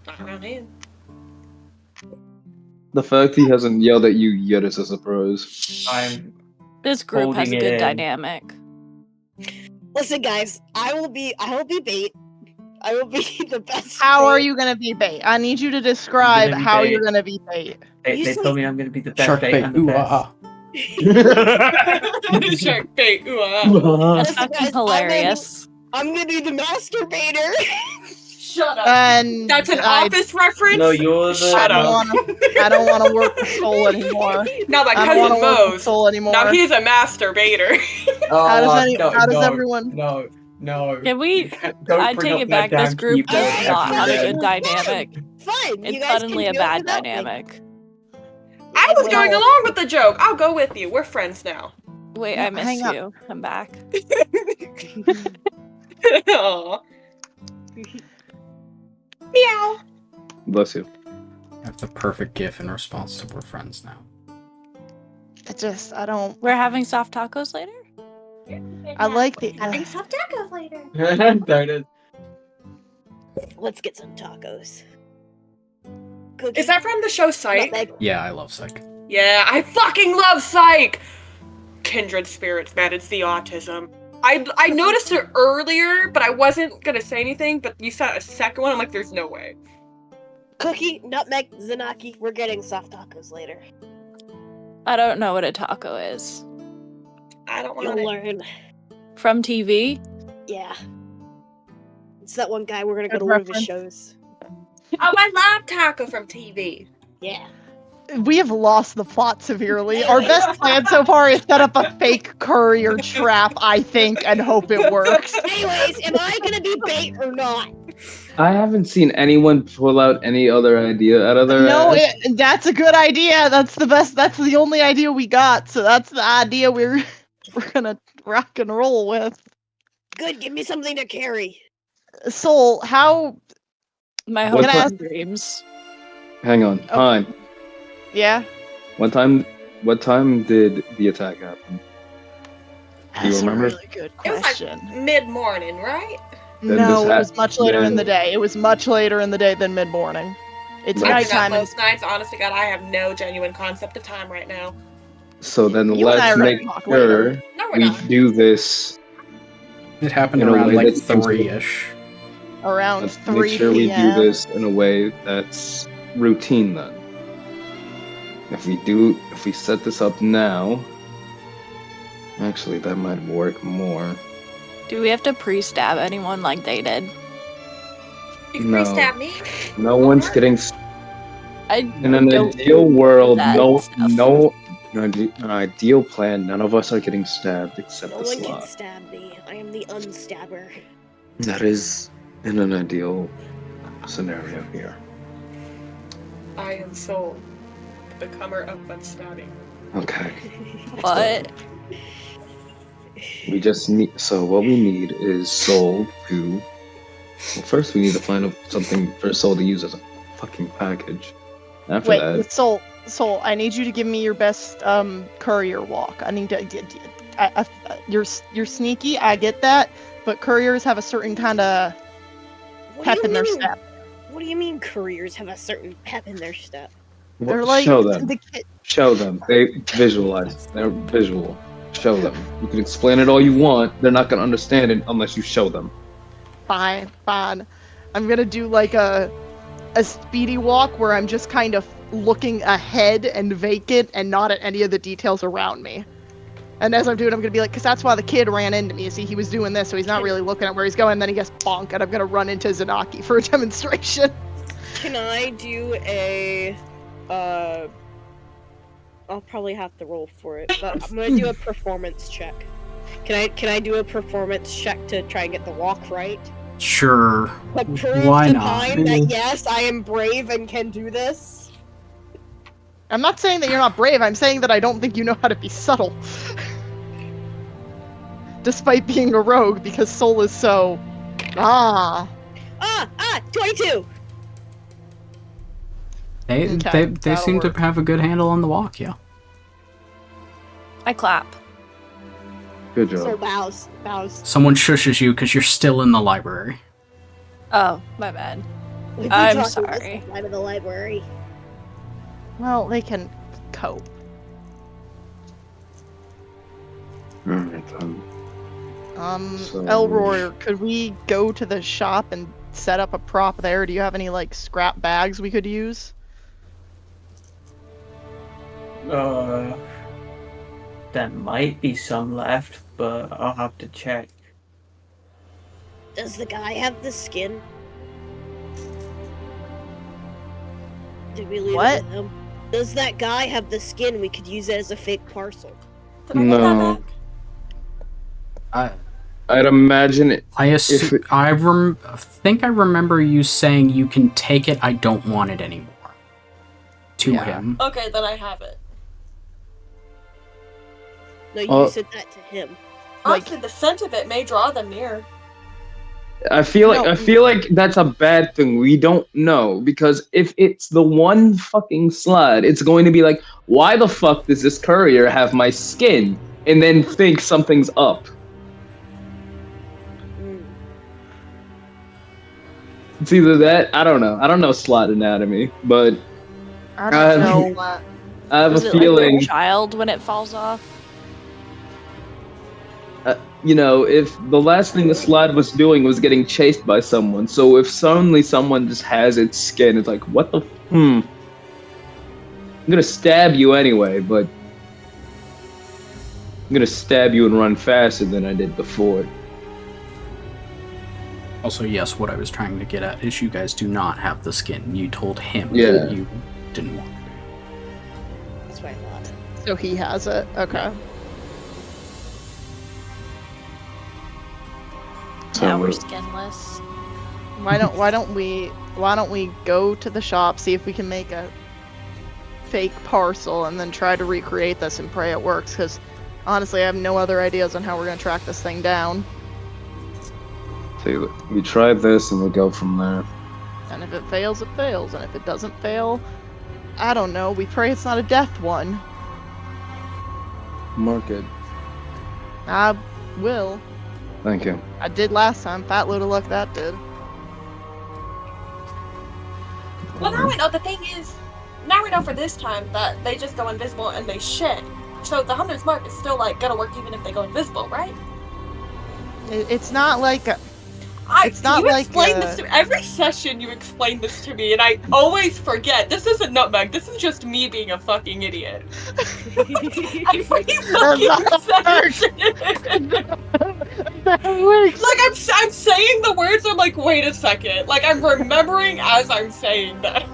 Not around him. The fact he hasn't yelled at you yet is a surprise. I'm This group has a Holding it good in. dynamic. Listen, guys, I will be bait. I will be the best. How are bait. you gonna be bait? I need you to describe gonna be how bait. you're gonna be bait. They Usually- told me I'm going to be the best Shark bait bait. and the Ooh, best. Shark bait. Ooh, That's Listen, fucking guys, hilarious. I'm gonna be the masturbator. Shut up. And That's an I office reference? No, you're the. Shut up. I don't want to work with Soul anymore. Now my I don't cousin want to work with Mose. Soul anymore. Now he's a masturbator. Oh, How does no, no, everyone? No. Can we? Don't I bring take up it that back. This damn group keyboard does not every have a day. good dynamic. Fine. It's you guys suddenly can a do it bad without me. dynamic. I was Well- going along with the joke. I'll go with you. We're friends now. Wait, No, I missed hang up. you. I'm back. Aw. Meow. Bless you. I have the perfect gif in response to we're friends now. I don't. We're having soft tacos later. I like the. Having soft tacos later. There it is. Let's get some tacos. Cookie, Is that from the show Psych? nutmeg. Yeah, I love Psych. Yeah, I fucking love Psych! Kindred spirits, man, it's the autism. I noticed it earlier, but I wasn't gonna say anything, but you said a second one, I'm like, there's no way. Cookie, nutmeg, Zanaki. We're getting soft tacos later. I don't know what a taco is. I don't You'll want to. learn. From TV? Yeah. It's that one guy. We're gonna go Good to one of his reference. shows. Oh, I love Taco from TV. Yeah. We have lost the plot severely. Our best plan so far is set up a fake courier trap, I think, and hope it works. Anyways, am I gonna be bait or not? I haven't seen anyone pull out any other idea out of their No, ass. that's a good idea. That's the best. That's the only idea we got. So that's the idea we're gonna rock and roll with. Good. Give me something to carry. Soul, how? My What hopes time- and dreams. Hang on. Oh. Time. Yeah. What time did the attack happen? Do you That's a remember? really good It was like question. mid-morning, right? Then No, this it was much later in then- the day. It was much later in the day than mid morning. It's Like- I do not nighttime. And most nights, honest to God, I have no genuine concept of time right now. So then You and I let's are gonna make talk sure later. No, we're we not. do this. It happened In a around way like that seems- 3-ish. around Let's 3 make sure we p.m. do this in a way that's routine then. If we set this up now, actually that might work more. Do we have to pre-stab anyone like they did? You can No. pre-stab me. No one's getting I in an don't ideal world. that No, stuff. no. In an ideal plan, none of us are getting stabbed except No the one can slot. stab me. I am the unstabber. That is in an ideal scenario here. I am Soul, the becomer of unstabbing. Okay. what? We just need. So what we need is Soul to. Well, first we need to find something for Soul to use as a fucking package. After Wait, that, Soul, I need you to give me your best courier walk. I need to. You're sneaky. I get that, but couriers have a certain kind of What pep do you in their mean? step. What do you mean couriers have a certain pep in their step? They're like show them. the kid. Show them. They visualize. They're visual. Show them. You can explain it all you want. They're not gonna understand it unless you show them. Fine. I'm gonna do like a speedy walk where I'm just kind of looking ahead and vacant and not at any of the details around me. And as I'm doing, I'm gonna be like, because that's why the kid ran into me. See, he was doing this, so he's not really looking at where he's going. And then he gets bonk, and I'm gonna run into Zanaki for a demonstration. Can I do a I'll probably have to roll for it, but I'm gonna do a performance check. Can I do a performance check to try and get the walk right? Sure. To prove Why to not? Pine that yes, I am brave and can do this. I'm not saying that you're not brave. I'm saying that I don't think you know how to be subtle. Despite being a rogue, because Soul is so 22. They Okay, they that'll seem to work. have a good handle on the walk. Yeah. I clap. Good So job. bows. Someone shushes you because you're still in the library. Oh, my bad. We've been I'm talking sorry. this side of the library. Well, they can cope. Alright then. So- Elroy, could we go to the shop and set up a prop there? Do you have any like scrap bags we could use? There might be some left, but I'll have to check. Does the guy have the skin? Did we leave What? it with him? Does that guy have the skin? We could use it as a fake parcel. Did I get that No. back? I'd imagine it. I assume, think I remember you saying you can take it. I don't want it anymore. To Yeah. him. Okay, then I have it. No, you Oh. said that to him. Like- Honestly, the scent of it may draw them near. I feel No. like that's a bad thing. We don't know because if it's the one fucking slide, it's going to be like, why the fuck does this courier have my skin? And then think something's up. Mm. It's either that, I don't know. I don't know slot anatomy, but I don't Uh, know what. I have Is a it feeling, like a child when it falls off? you know, if the last thing the slide was doing was getting chased by someone, so if suddenly someone just has its skin, it's like, what the I'm gonna stab you anyway, but I'm gonna stab you and run faster than I did before. Also, yes, what I was trying to get at is you guys do not have the skin. You told him Yeah. that you didn't want it. That's what I thought. So he has it. Okay. Now we're skinless. Why don't we go to the shop, see if we can make a fake parcel, and then try to recreate this and pray it works? Because honestly, I have no other ideas on how we're gonna track this thing down. So we try this and we go from there. And if it fails, it fails. And if it doesn't fail, I don't know. We pray it's not a death one. Mark it. I will. Thank you. I did last time. Fat load of luck that did. Well, now we know. The thing is, now we know for this time that they just go invisible and they shit. So the Hunter's Mark is still like gonna work even if they go invisible, right? It's not like a, It's not you like, explain this to every session. You explain this to me, and I always forget. This isn't nutmeg. This is just me being a fucking idiot. Every fucking session. Like I'm saying the words. I'm like, wait a second. Like I'm remembering as I'm saying that.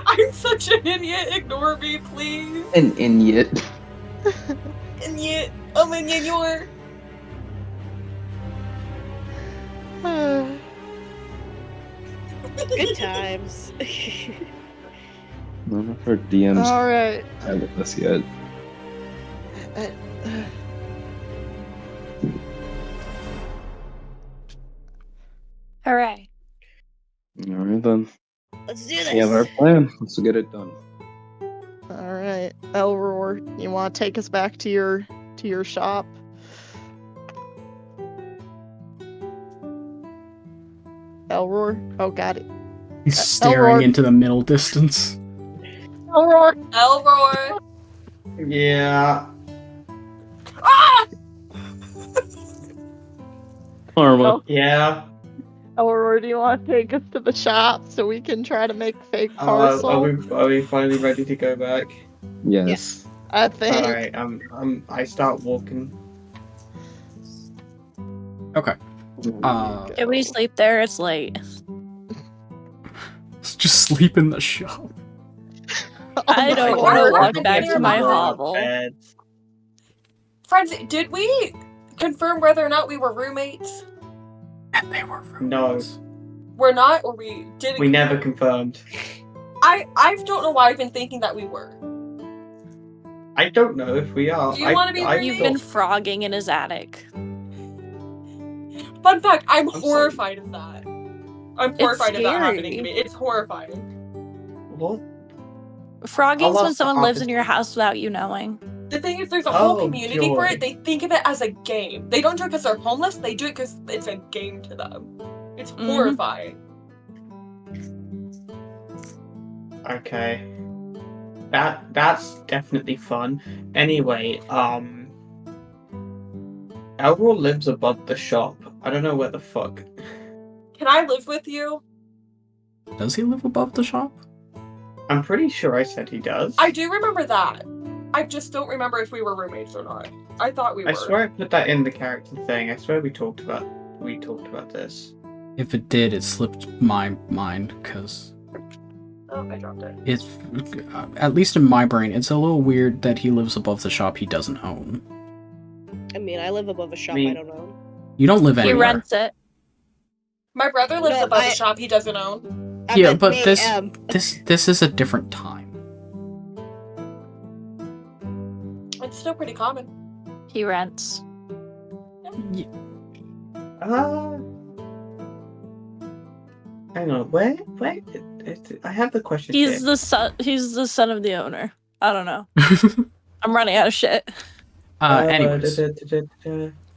I'm such an idiot. Ignore me, please. An idiot. Idiot. I'm an idiot. Good times. None of her DMs Alright. haven't this yet. Hooray. Alright then. Let's do this. We have our plan. Let's get it done. Alright. Elroar, you wanna take us back to your shop? Elroar? Oh god. He's staring into the middle distance. Elroar! Elroar. Yeah. Ah! Karma. Yeah. Elroar, do you want to take us to the shop so we can try to make fake Are parcel? we finally ready to go back? Yes. I think. Alright, I start walking. Okay. Can we sleep there? It's late. Let's just sleep in the shop. I don't God. want to We're walk not back gonna to my be hovel. Beds. Friends, did we confirm whether or not we were roommates? And they were No. roommates. We're not, or we didn't. We never confirmed. I don't know why I've been thinking that we were. I don't know if we are. Do you wanna be You've been frogging in his attic. Fun fact, I'm sorry. horrified of that. I'm It's horrified of that happening to scary. me. It's horrifying. What? Frogging's I'll when ask someone the lives in office. your house without you knowing. The thing is, there's a whole Oh, community for joy. it. They think of it as a game. They don't do it because they're homeless. They do it because it's a game to them. It's Mhm. horrifying. Okay. That's definitely fun. Anyway, Elrond lives above the shop. I don't know where the fuck. Can I live with you? Does he live above the shop? I'm pretty sure I said he does. I do remember that. I just don't remember if we were roommates or not. I thought we were. I swear I put that in the character thing. I swear we talked about this. If it did, it slipped my mind, because Oh, I dropped it. it's, at least in my brain, it's a little weird that he lives above the shop he doesn't own. I mean, I live above a shop Me- I don't own. You don't live He anywhere. rents it. My brother lives No, above I- the shop he doesn't own. I Yeah, meant but me, this is a different time. It's still pretty common. He rents. Hang on. Where? I have the question. He's here. the son. He's the son of the owner. I don't know. I'm running out of shit. Anyways,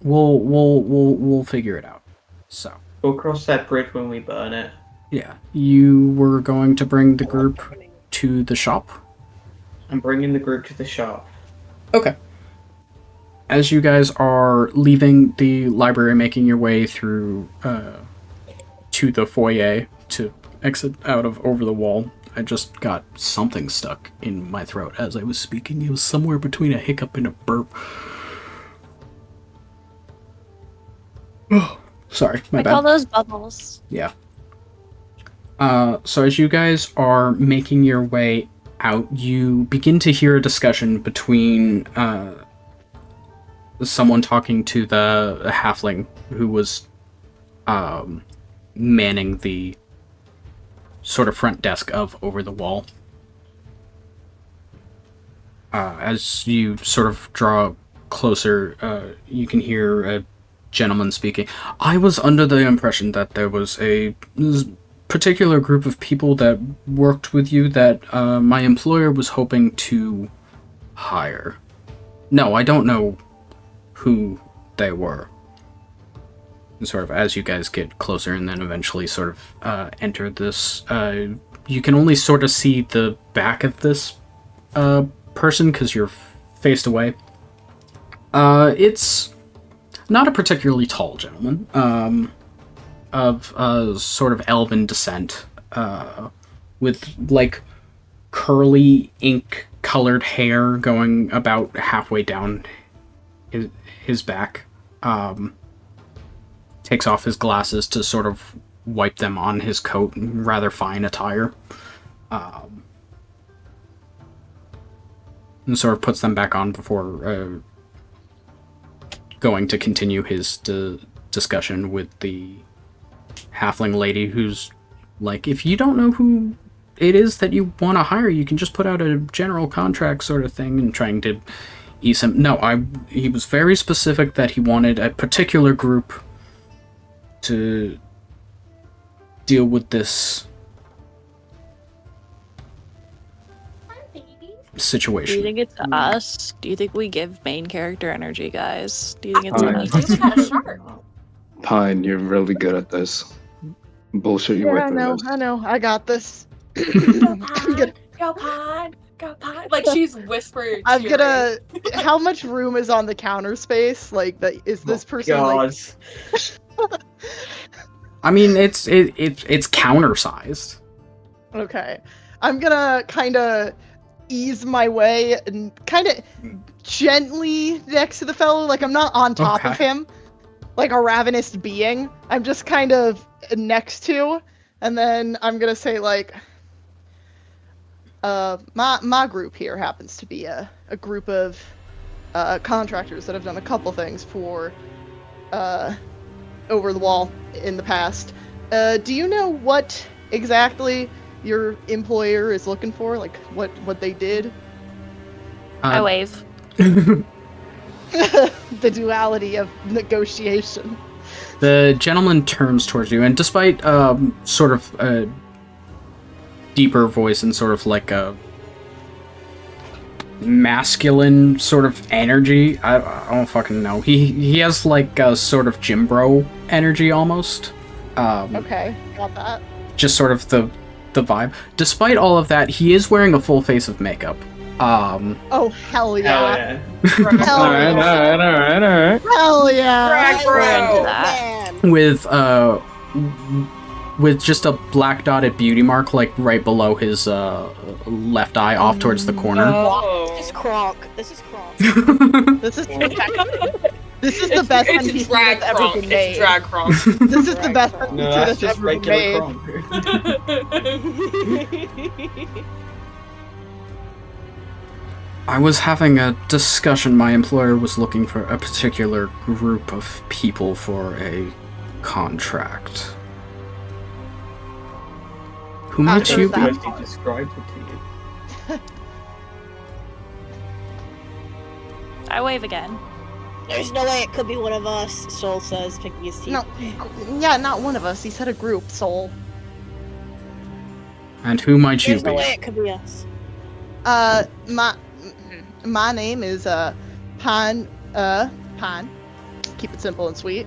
we'll figure it out. So, We'll cross that bridge when we burn it. yeah, you were going to bring the group to the shop? I'm bringing the group to the shop. Okay. As you guys are leaving the library, making your way through to the foyer to exit out of over the wall, I just got something stuck in my throat as I was speaking. It was somewhere between a hiccup and a burp. Oh, sorry, my I bad. call those bubbles. Yeah. So as you guys are making your way out, you begin to hear a discussion between someone talking to the halfling who was manning the sort of front desk of Over the Wall. As you sort of draw closer, you can hear a gentleman speaking. I was under the impression that there was a particular group of people that worked with you that my employer was hoping to hire. No, I don't know who they were. And sort of as you guys get closer and then eventually sort of enter this, you can only sort of see the back of this person because you're faced away. It's not a particularly tall gentleman, of sort of elven descent, with like curly ink-colored hair going about halfway down his back. Takes off his glasses to sort of wipe them on his coat, rather fine attire. And sort of puts them back on before going to continue his discussion with the halfling lady, who's like, if you don't know who it is that you want to hire, you can just put out a general contract sort of thing, and trying to ease him. No, he was very specific that he wanted a particular group to deal with this situation. Do you think it's us? Do you think we give main character energy, guys? Do you think it's Fine. us? We got a shark. Pine, you're really good at this. Bullshit your way Yeah, through this. I know. I got this. Go I'm Pine, gonna, go Pine, go Pine. Like she's whispering. I'm cheering. gonna. How much room is on the counter space? Like, that is this person like? God. I mean, it's counter-sized. Okay, I'm gonna kind of ease my way and kind of gently next to the fellow. Like, I'm not on top of Okay. him, like a ravenous being. I'm just kind of next to, and then I'm gonna say like, my group here happens to be a group of contractors that have done a couple things for Over the Wall in the past. Do you know what exactly your employer is looking for? Like what they did? I wave. The duality of negotiation. The gentleman turns towards you, and despite sort of a deeper voice and sort of like a masculine sort of energy, I don't fucking know. He has like a sort of gym bro energy almost. Okay, got that. Just sort of the vibe. Despite all of that, he is wearing a full face of makeup. Oh, hell yeah. Hell yeah. Hell Alright, yeah. alright. Hell yeah. Drag bro. With just a black dotted beauty mark like right below his left eye off towards the corner. This is Kronk. This is Kronk. This is this is the best NPC that's ever been made. It's drag Kronk. This is the best NPC No, that's that's just ever been regular made. Kronk. I was having a discussion. My employer was looking for a particular group of people for a contract. Who might After you that- be? Mostly described it to you. I wave again. There's no way it could be one of us, Soul says, picking his teeth. No, yeah, not one of us. He said a group, Soul. And who might you There's no be? way it could be us. My name is Pan. Keep it simple and sweet.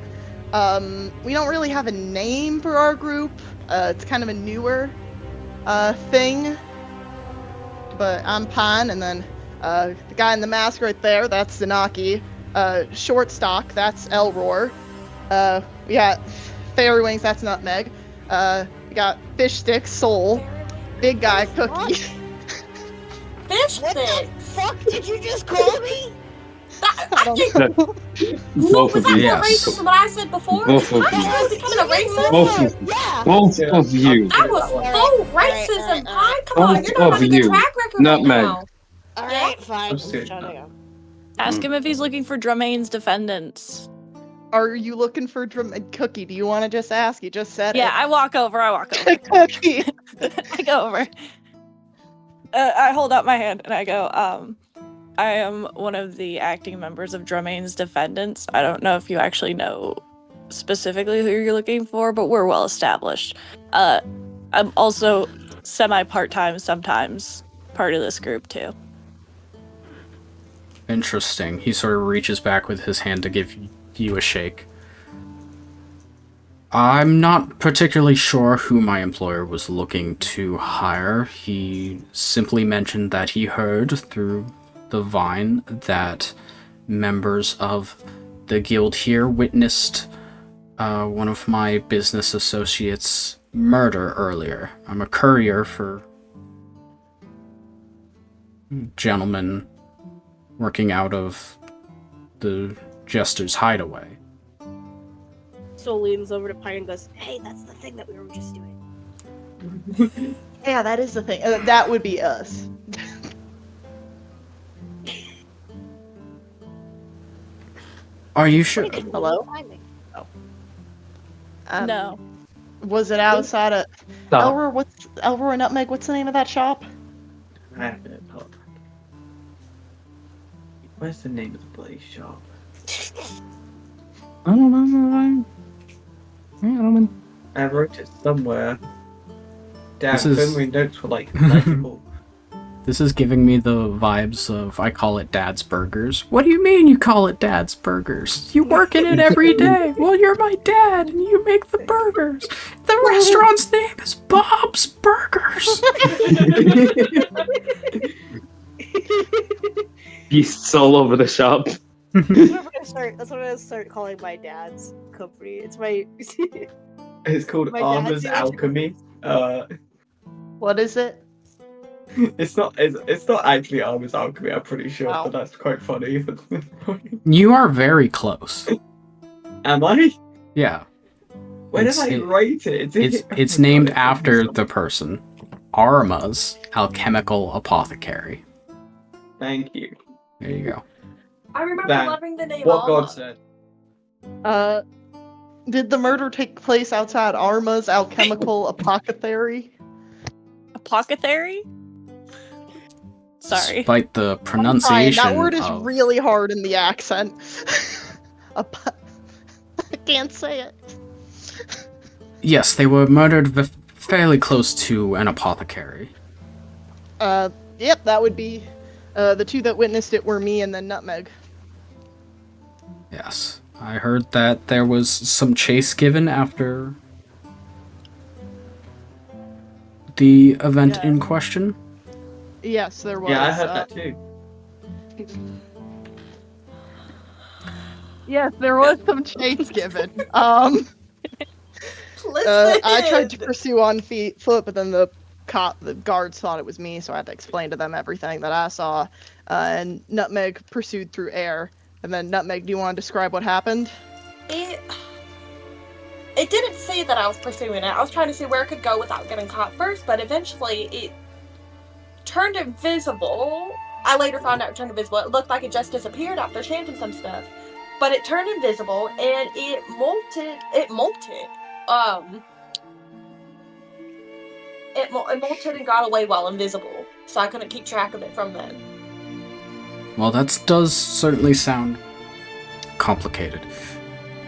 We don't really have a name for our group. It's kind of a newer thing. But I'm Pan, and then the guy in the mask right there, that's Zanaki. Short stock, that's Elroar. We got fairy wings, that's Nutmeg. We got fish sticks, Soul. Big guy, Cookie. Fish What the stick. fuck did you just call me? I think. Both Was of that you. more racist than what I said before? Both of I you. was becoming a racist. Both of you. Yeah. Both of you. That was full racism, Pine. Come on, you're Both not of having a good you. track record Nutmeg. right now. Alright, fine. I'm serious. Trying to go. Ask him if he's looking for Dromaine's defendants. Are you looking for Cookie? Do you want to just ask? You just said Yeah, it. I walk over. Cookie. I go over. I hold out my hand and I go, I am one of the acting members of Dromaine's defendants. I don't know if you actually know specifically who you're looking for, but we're well established. I'm also semi-part-time, sometimes part of this group too. Interesting. He sort of reaches back with his hand to give you a shake. I'm not particularly sure who my employer was looking to hire. He simply mentioned that he heard through the Vine that members of the guild here witnessed one of my business associates murder earlier. I'm a courier for gentlemen working out of the Jester's hideaway. Soul leans over to Pine and goes, hey, that's the thing that we were just doing. Yeah, that is the thing. That would be us. Are you sure? Hello? No. Was it outside of Stop. Elroar Nutmeg? What's the name of that shop? I have it up. Where's the name of the bloody shop? I don't know. I wrote it somewhere. Damn, This is- so many notes were like legible. This is giving me the vibes of, I call it Dad's Burgers. What do you mean you call it Dad's Burgers? You work in it every day. Well, you're my dad and you make the burgers. The restaurant's name is Bob's Burgers. Beasts all over the shop. That's what I'm gonna start calling my dad's company. It's my It's called My Armor's dad's Alchemy. What is it? It's not actually Armor's Alchemy, I'm pretty sure, Wow. but that's quite funny. You are very close. Am I? Yeah. Where did It's- I it- write it? It's named after the person. Arma's Alchemical Apothecary. Thank you. There you go. I remember That- loving the name What Alma. God said. Did the murder take place outside Arma's Alchemical Apothecary? Apothecary? Sorry. Despite the Fine, pronunciation that word is of- really hard in the accent. can't say it. Yes, they were murdered fairly close to an apothecary. Yep, that would be. The two that witnessed it were me and then Nutmeg. Yes. I heard that there was some chase given after the event in question. Yes, there was. Yeah, I heard that too. Yes, there was some chase given. I tried to pursue on foot, but then the guards thought it was me, so I had to explain to them everything that I saw. And Nutmeg pursued through air. And then Nutmeg, do you want to describe what happened? It didn't say that I was pursuing it. I was trying to see where it could go without getting caught first, but eventually it turned invisible. I later found out it turned invisible. It looked like it just disappeared after chanting some stuff. But it turned invisible and it molted. It molted and got away while invisible. So I couldn't keep track of it from then. Well, that does certainly sound complicated.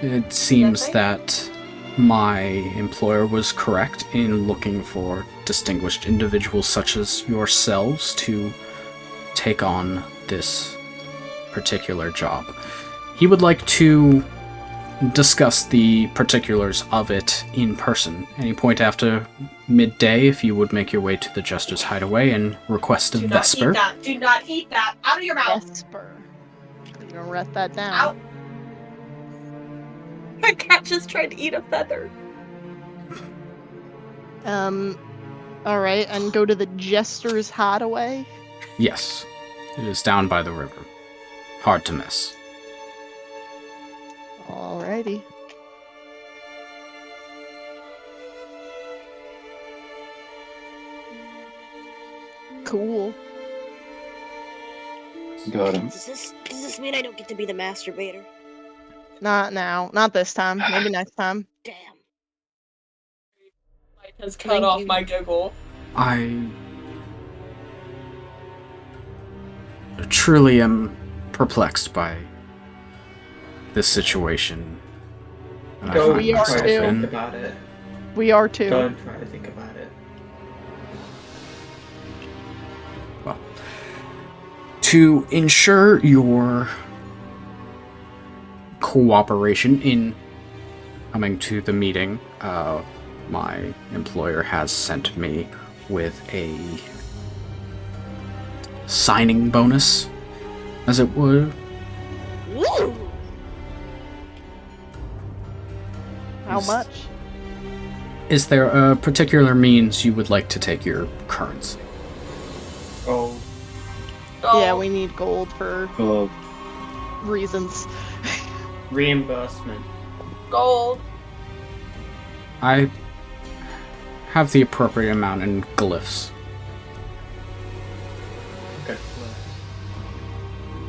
It seems that my employer was correct in looking for distinguished individuals such as yourselves to take on this particular job. He would like to discuss the particulars of it in person. Any point after midday, if you would make your way to the Jester's Hideaway and request a Vesper. Do not eat that. Out of your mouth. Vesper. I'm gonna write that down. Out. My cat just tried to eat a feather. Alright, and go to the Jester's Hideaway? Yes. It is down by the river. Hard to miss. Alrighty. Cool. Got him. Does this mean I don't get to be the masturbator? Not now. Not this time. Maybe next time. Damn. Has cut off my giggle. I truly am perplexed by this situation. And I Don't find We are try myself to too. think in. about it. We are too. Don't try to think about it. Well, to ensure your cooperation in coming to the meeting, my employer has sent me with a signing bonus, as it were. Woo! How much? Is there a particular means you would like to take your currency? Oh, Yeah, we need gold for reasons. reimbursement. Gold. I have the appropriate amount in glyphs. Okay.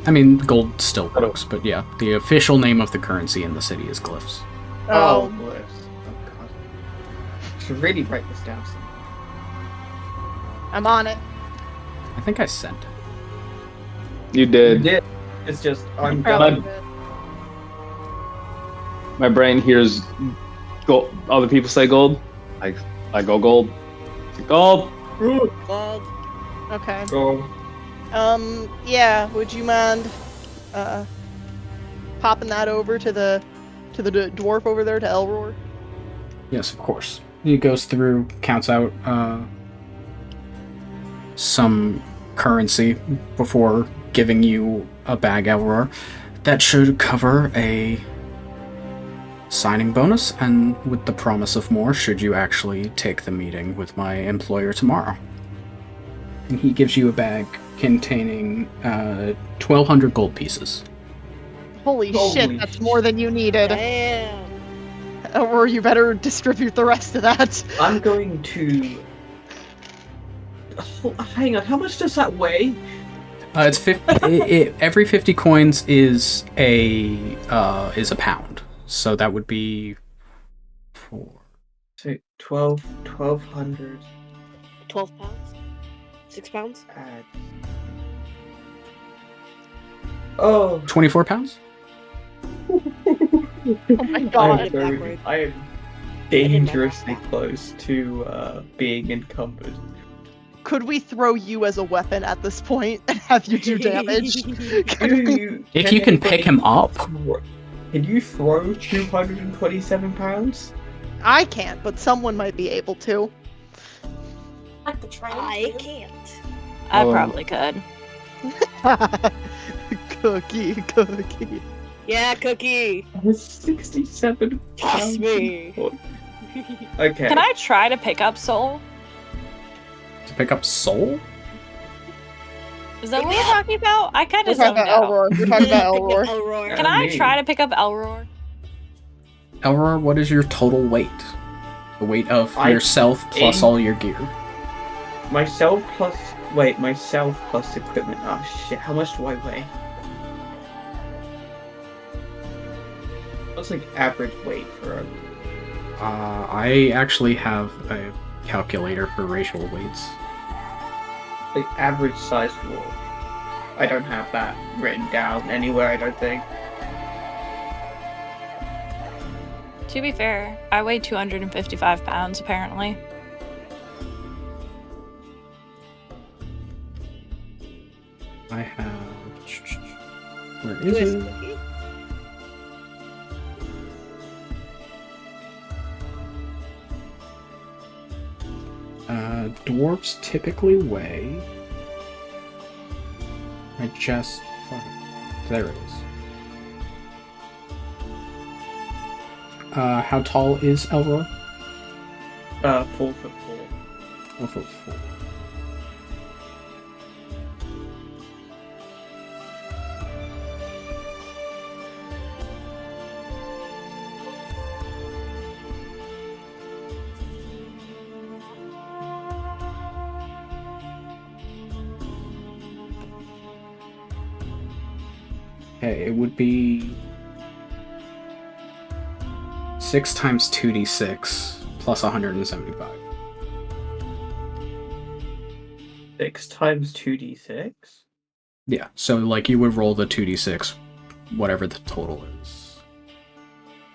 I mean, gold still works, but yeah, the official name of the currency in the city is glyphs. Oh, bliss. Oh god. I should really write this down somewhere. I'm on it. I think I sent it. You did. Yeah. It's just I'm Probably done. did. My brain hears gold. Other people say gold. I go gold. Gold. Gold. Okay. Go. Yeah, would you mind popping that over to the dwarf over there, to Elroar? Yes, of course. He goes through, counts out some currency before giving you a bag, Elroar. That should cover a signing bonus, and with the promise of more should you actually take the meeting with my employer tomorrow. And he gives you a bag containing 1,200 gold pieces. Holy shit, that's more than you needed. Damn. Or you better distribute the rest of that. I'm going to. Oh, hang on. How much does that weigh? It's 50. Every 50 coins is a pound, so that would be 4. So 1,200. 12 pounds? 6 pounds? Oh. 24 pounds. Oh my god. I am dangerously close to being encumbered. Could we throw you as a weapon at this point and have you do damage? Could we- If you can pick him up, Can you throw 227 pounds? I can't, but someone might be able to. Like the train. I can't. I probably could. Cookie. Yeah, Cookie. 67 Toss pounds. me. Okay. Can I try to pick up Soul? to pick up Soul? Is that what we're talking about? I kind We're of talking zoned about out. Elroy. We're talking about Elroy. Elroy. Can I try to pick up Elroy? Elror, what is your total weight? The weight of I- yourself plus all your gear. Myself plus equipment. Oh shit, how much do I weigh? What's like average weight for a... I actually have a calculator for racial weights. like average size wolf? I don't have that written down anywhere, I don't think. To be fair, I weigh 255 pounds apparently. I have... Where is it? Cookie? Dwarves typically weigh... I just... There it is. How tall is Elroy? 4'4". 4'4". Okay, it would be 6 times 2d6 plus 175. 6 times 2d6? Yeah, so like you would roll the 2d6, whatever the total is.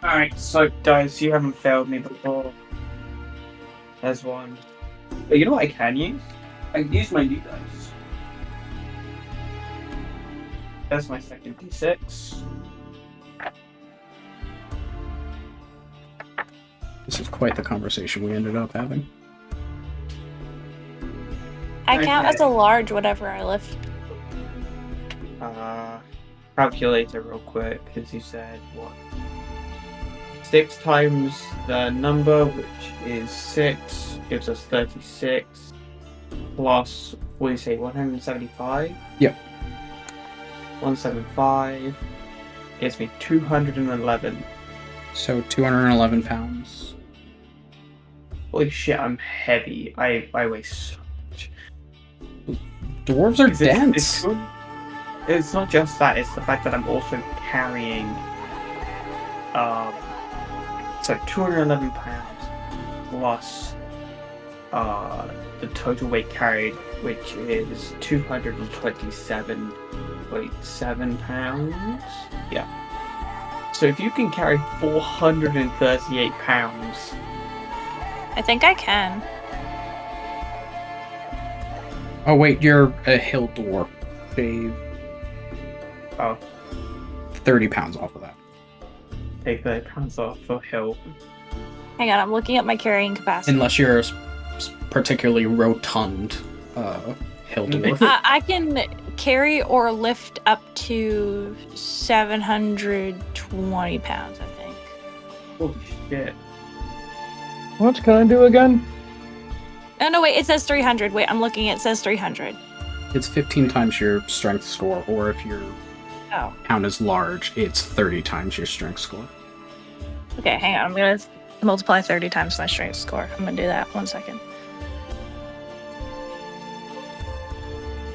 Alright, so guys, you haven't failed me before. There's one. But you know what I can use? I can use my new dice. There's my second d6. This is quite the conversation we ended up having. I count as Okay. a large whatever I lift. Calculator real quick, because you said what? 6 times the number, which is 6, gives us 36, plus, what do you say, 175? Yep. 175 gives me 211. So 211 pounds. Holy shit, I'm heavy. I weigh so much. Dwarves are It's- dense. It's not just that, it's the fact that I'm also carrying so 211 pounds plus the total weight carried, which is 227.7 pounds. Yeah. So if you can carry 438 pounds, I think I can. Oh wait, you're a hill dwarf. Shave oh, 30 pounds off of that. take 30 pounds off for hill. Hang on, I'm looking at my carrying capacity. Unless you're a particularly rotund hill dwarf. I can carry or lift up to 720 pounds, I think. Holy shit. What can I do again? Oh, no, wait, it says 300. Wait, I'm looking, it says 300. It's 15 times your strength score, or if your Oh. count is large, it's 30 times your strength score. Okay, hang on. I'm going to multiply 30 times my strength score. I'm going to do that. 1 second.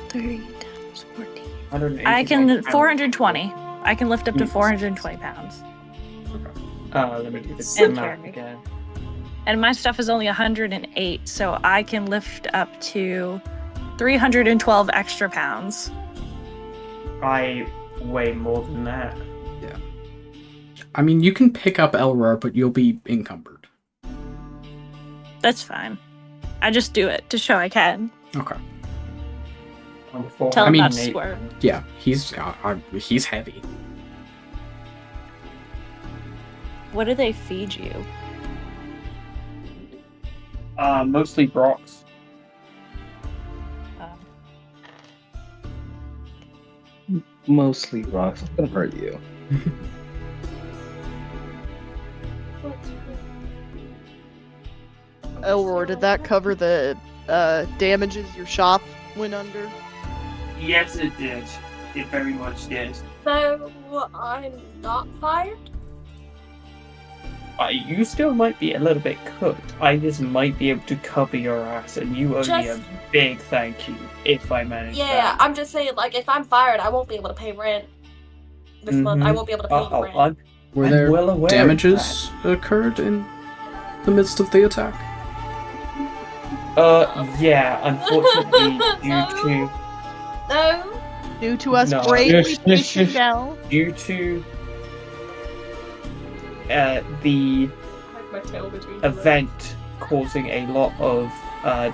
30 times 14. 180 I can, pounds. 420. I can lift up to Yes. 420 pounds. Let me do this And math carry. again. And my stuff is only 108, so I can lift up to 312 extra pounds. I weigh more than that. I mean, you can pick up Elroy, but you'll be encumbered. That's fine. I just do it to show I can. Okay. Tell I him mean, not to swear. Yeah, he's heavy. What do they feed you? Mostly rocks. Mostly rocks. It's gonna hurt you. Elroy, did that cover the damages your shop went under? Yes, it did. It very much did. So I'm not fired? You still might be a little bit cooked. I just might be able to cover your ass, and you owe me a big thank you if I manage Yeah, that. I'm just saying, like, if I'm fired, I won't be able to pay rent this month. I won't be able to pay you rent. Were there damages occurred in the midst of the attack? Yeah, unfortunately, No. Due to us No. bravely pushing down. due to the My tail between your legs. event causing a lot of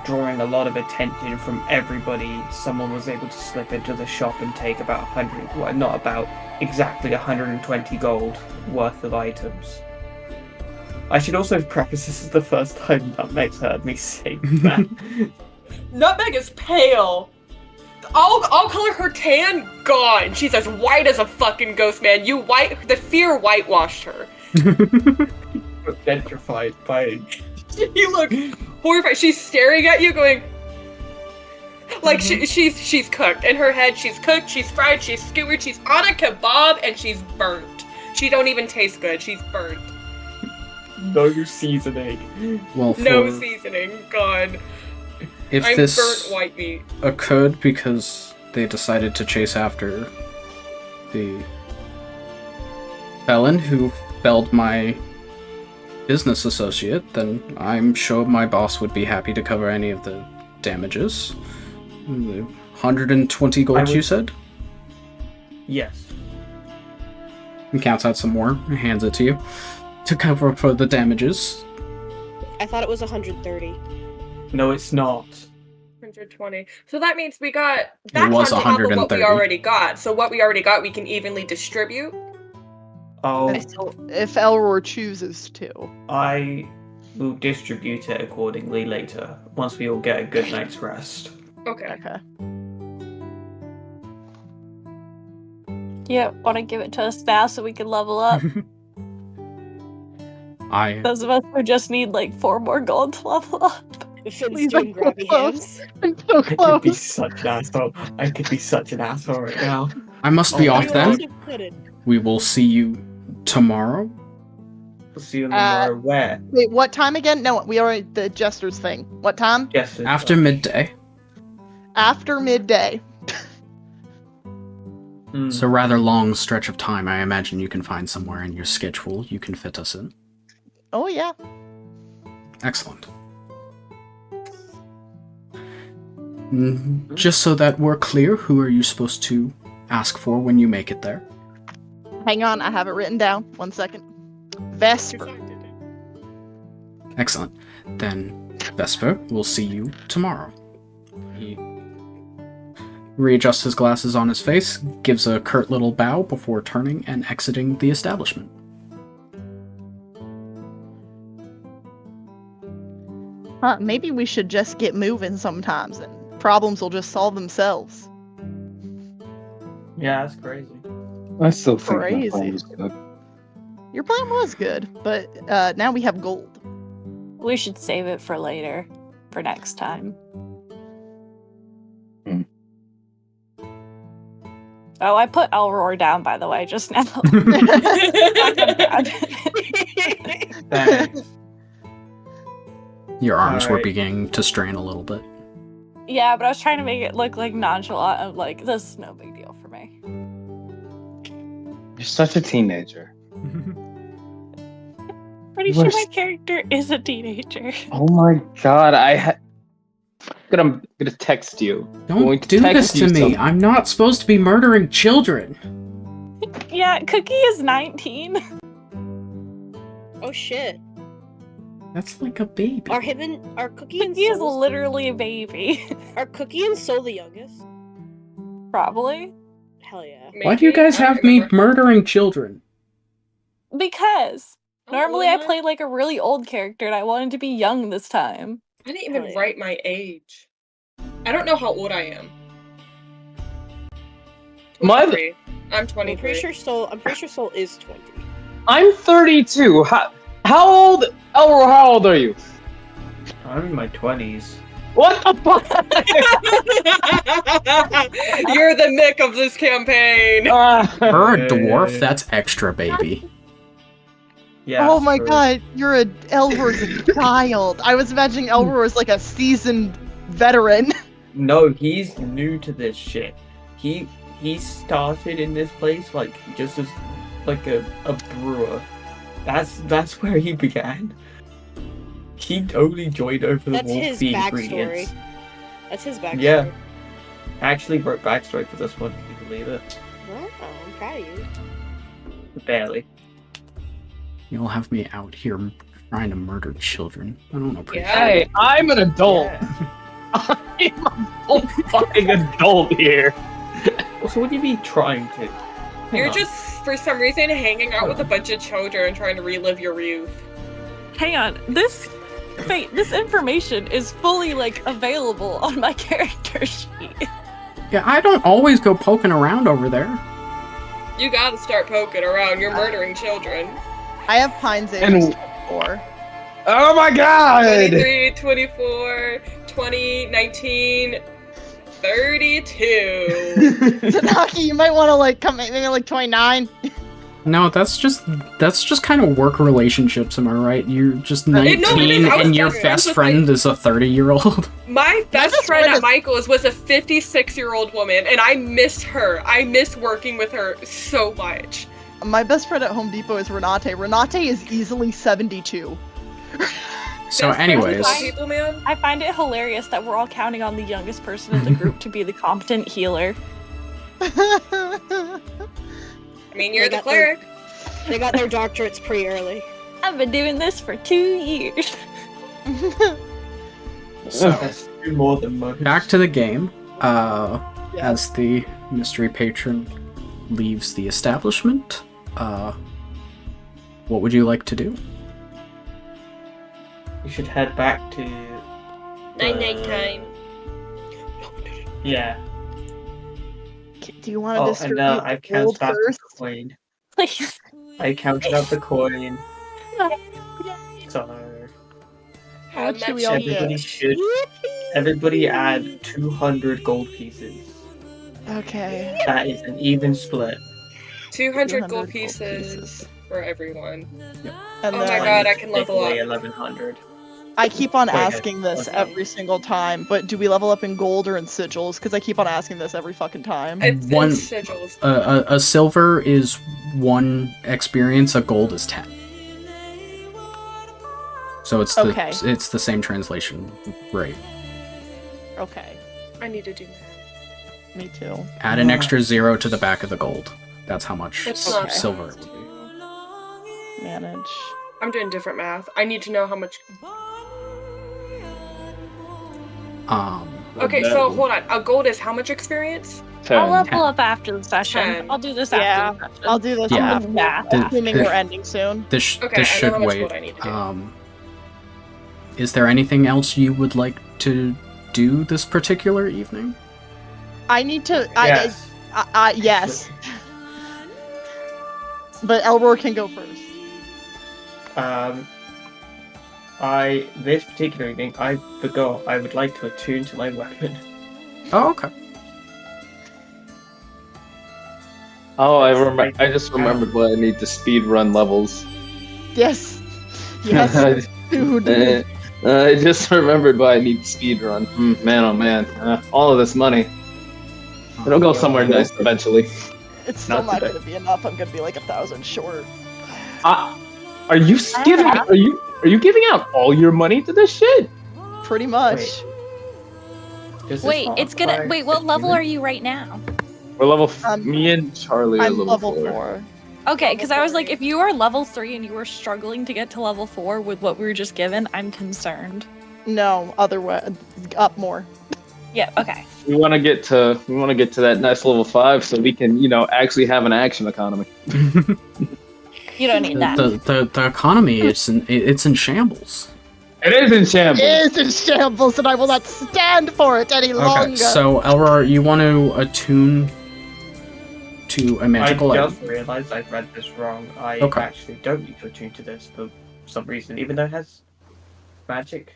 drawing a lot of attention from everybody, someone was able to slip into the shop and take about 100, well, not about, exactly 120 gold worth of items. I should also preface this is the first time Nutmeg's heard me say that. Nutmeg is pale. I'll color her tan gone. She's as white as a fucking ghost, man. The fear whitewashed her. Gentrified by... You look horrified. She's staring at you, going like she's cooked. In her head, she's cooked, she's fried, she's skewered, she's on a kebab, and she's burnt. She don't even taste good. She's burnt. No seasoning. Well, No seasoning. God. If I'm this burnt white meat. occurred because they decided to chase after the felon who felled my business associate, then I'm sure my boss would be happy to cover any of the damages. 120 gold, you said? Yes. He counts out some more and hands it to you to cover for the damages. I thought it was 130. No, it's not. 120. So that means we got that's was on top of what we 130. already got. So what we already got, we can evenly distribute. Oh, If Elroy chooses to. I will distribute it accordingly later, once we all get a good night's rest. Okay. Yeah, want to give it to us now so we can level up? Those of us who just need like 4 more gold to level up. Finn's doing grabby hands. I'm so I could be such an asshole. I could be such an asshole right now. I must be Oh off my then. God. We will see you tomorrow. We'll see you tomorrow. Where? Wait, what time again? No, we already the Jester's thing. What time? Yes. After midday. After midday. It's a rather long stretch of time. I imagine you can find somewhere in your schedule you can fit us in. Oh yeah. Excellent. Just so that we're clear, who are you supposed to ask for when you make it there? Hang on, I have it written down. 1 second. Vesper. Excellent. Then, Vesper, we'll see you tomorrow. He readjusts his glasses on his face, gives a curt little bow before turning and exiting the establishment. Maybe we should just get moving sometimes and problems will just solve themselves. Yeah, that's crazy. I still think my Crazy. plan was good. Your plan was good, but now we have gold. We should save it for later, for next time. Oh, I put Elroy down, by the way, just now. Thanks. Your arms were Alright. beginning to strain a little bit. Yeah, but I was trying to make it look like nonchalant of like, this is no big deal for me. You're such a teenager. Pretty sure my character is a teenager. Oh my god, I'm gonna text you. Don't Going to do this text to you me. something. I'm not supposed to be murdering children. Yeah, Cookie is 19. Oh shit. That's like a baby. Are Cookie and He is Soul literally a baby. Are Cookie and Soul the youngest? Probably. Hell yeah. Why do you guys have me murdering children? Because normally I Emma? play like a really old character and I wanted to be young this time. I didn't even write my age. I don't know how old I am. My- 23. I'm 23. I'm pretty sure Soul is 20. I'm 32. How old? Elro, how old are you? I'm in my 20s. What the fuck? You're the Nick of this campaign. For a dwarf, that's extra, baby. Yeah. Oh my true. god, Elroy's a child. I was imagining Elroy was like a seasoned veteran. No, he's new to this shit. He started in this place like just as like a brewer. That's where he began. He only joined over the That's wall his for the backstory. ingredients. That's his backstory. Yeah. I actually wrote backstory for this one, can you believe it? Wow, I'm proud of you. Barely. You'll have me out here trying to murder children. I don't appreciate Hey, it. I'm an adult. Yeah. I'm a full fucking adult here. Also, what do you be trying to? Hang You're on. just, for some reason, hanging out with a bunch of children and trying to relive your youth. Hang on, this information is fully like available on my character sheet. Yeah, I don't always go poking around over there. You gotta start poking around. You're murdering children. I have Pine's age And- 24. Oh my god! 23, 24, 20, 19, 32. Tanaki, you might want to like come maybe like 29. No, that's just kind of work relationships, am I right? You're just no, it 19 is. I was and your younger. I was best just friend is a 30-year-old. My best best friend friend at is- Michael's was a 56-year-old woman, and I miss her. I miss working with her so much. My best friend at Home Depot is Renate. Renate is easily 72. So Best friends with anyways, black people, man. I find it hilarious that we're all counting on the youngest person in the group to be the competent healer. I mean, you're They the got cleric. They got their doctorates pretty early. I've been doing this for 2 years. so That's two more than most. back to the game. Yes. As the mystery patron leaves the establishment, what would you like to do? You should head back to. Night time. Yeah. Do you want to Oh, and distribute I've gold counted out first? the coin. Please. I counted out the coin. So How much How do we much all everybody get? should. Everybody add 200 gold pieces. Okay. That is an even split. 200 gold 200 gold pieces for everyone. And Oh my then god, I can level Take away up. 1100. I keep on Wait, okay. asking this Okay. every single time, but do we level up in gold or in sigils? Because I keep on asking this every fucking time. It's One- in sigils. A silver is 1 experience, a gold is 10. So it's Okay. the same translation rate. Okay. I need to do that. Me too. Add an extra 0 to the back of the gold. That's how much It's not silver it that. would be. Manage. I'm doing different math. I need to know how much. Okay, so hold on. A gold is how much experience? I'll 10. level up after the session. 10. I'll do this Yeah, after the session. I'll do this. Yeah. after, Yeah. assuming The- we're ending soon. This Okay, this I know should how much wait. gold I need to do. Is there anything else you would like to do this particular evening? I need to. Yes. Yes. But Elroy can go first. This particular evening, I forgot I would like to attune to my weapon. Oh, okay. Oh, I just remembered what I need to speed run levels. Yes. Yes. Dude. I just remembered why I need speed run. Man, oh man, all of this money. It'll go somewhere nice eventually. It's still Not not today. gonna be enough. I'm gonna be like 1,000 short. Are you giving? Are you giving out all your money to this shit? Pretty much. Does this Wait, not it's gonna. apply Wait, to what level human? are you right now? We're level. Um, Me and Charlie are I'm level level 4. 4. Okay, because I was like, if you are level 3 and you were struggling to get to level 4 with what we were just given, I'm concerned. No, other way, up more. Yeah. Okay. We want to get to that nice level 5 so we can, actually have an action economy. You don't need that. The economy, it's in shambles. It is in shambles. It is in shambles, and I will not stand for it any longer. Okay, so Elror, you want to attune to a magical I item? just realised I've read this wrong. I Okay. actually don't need to attune to this for some reason, even though it has magic.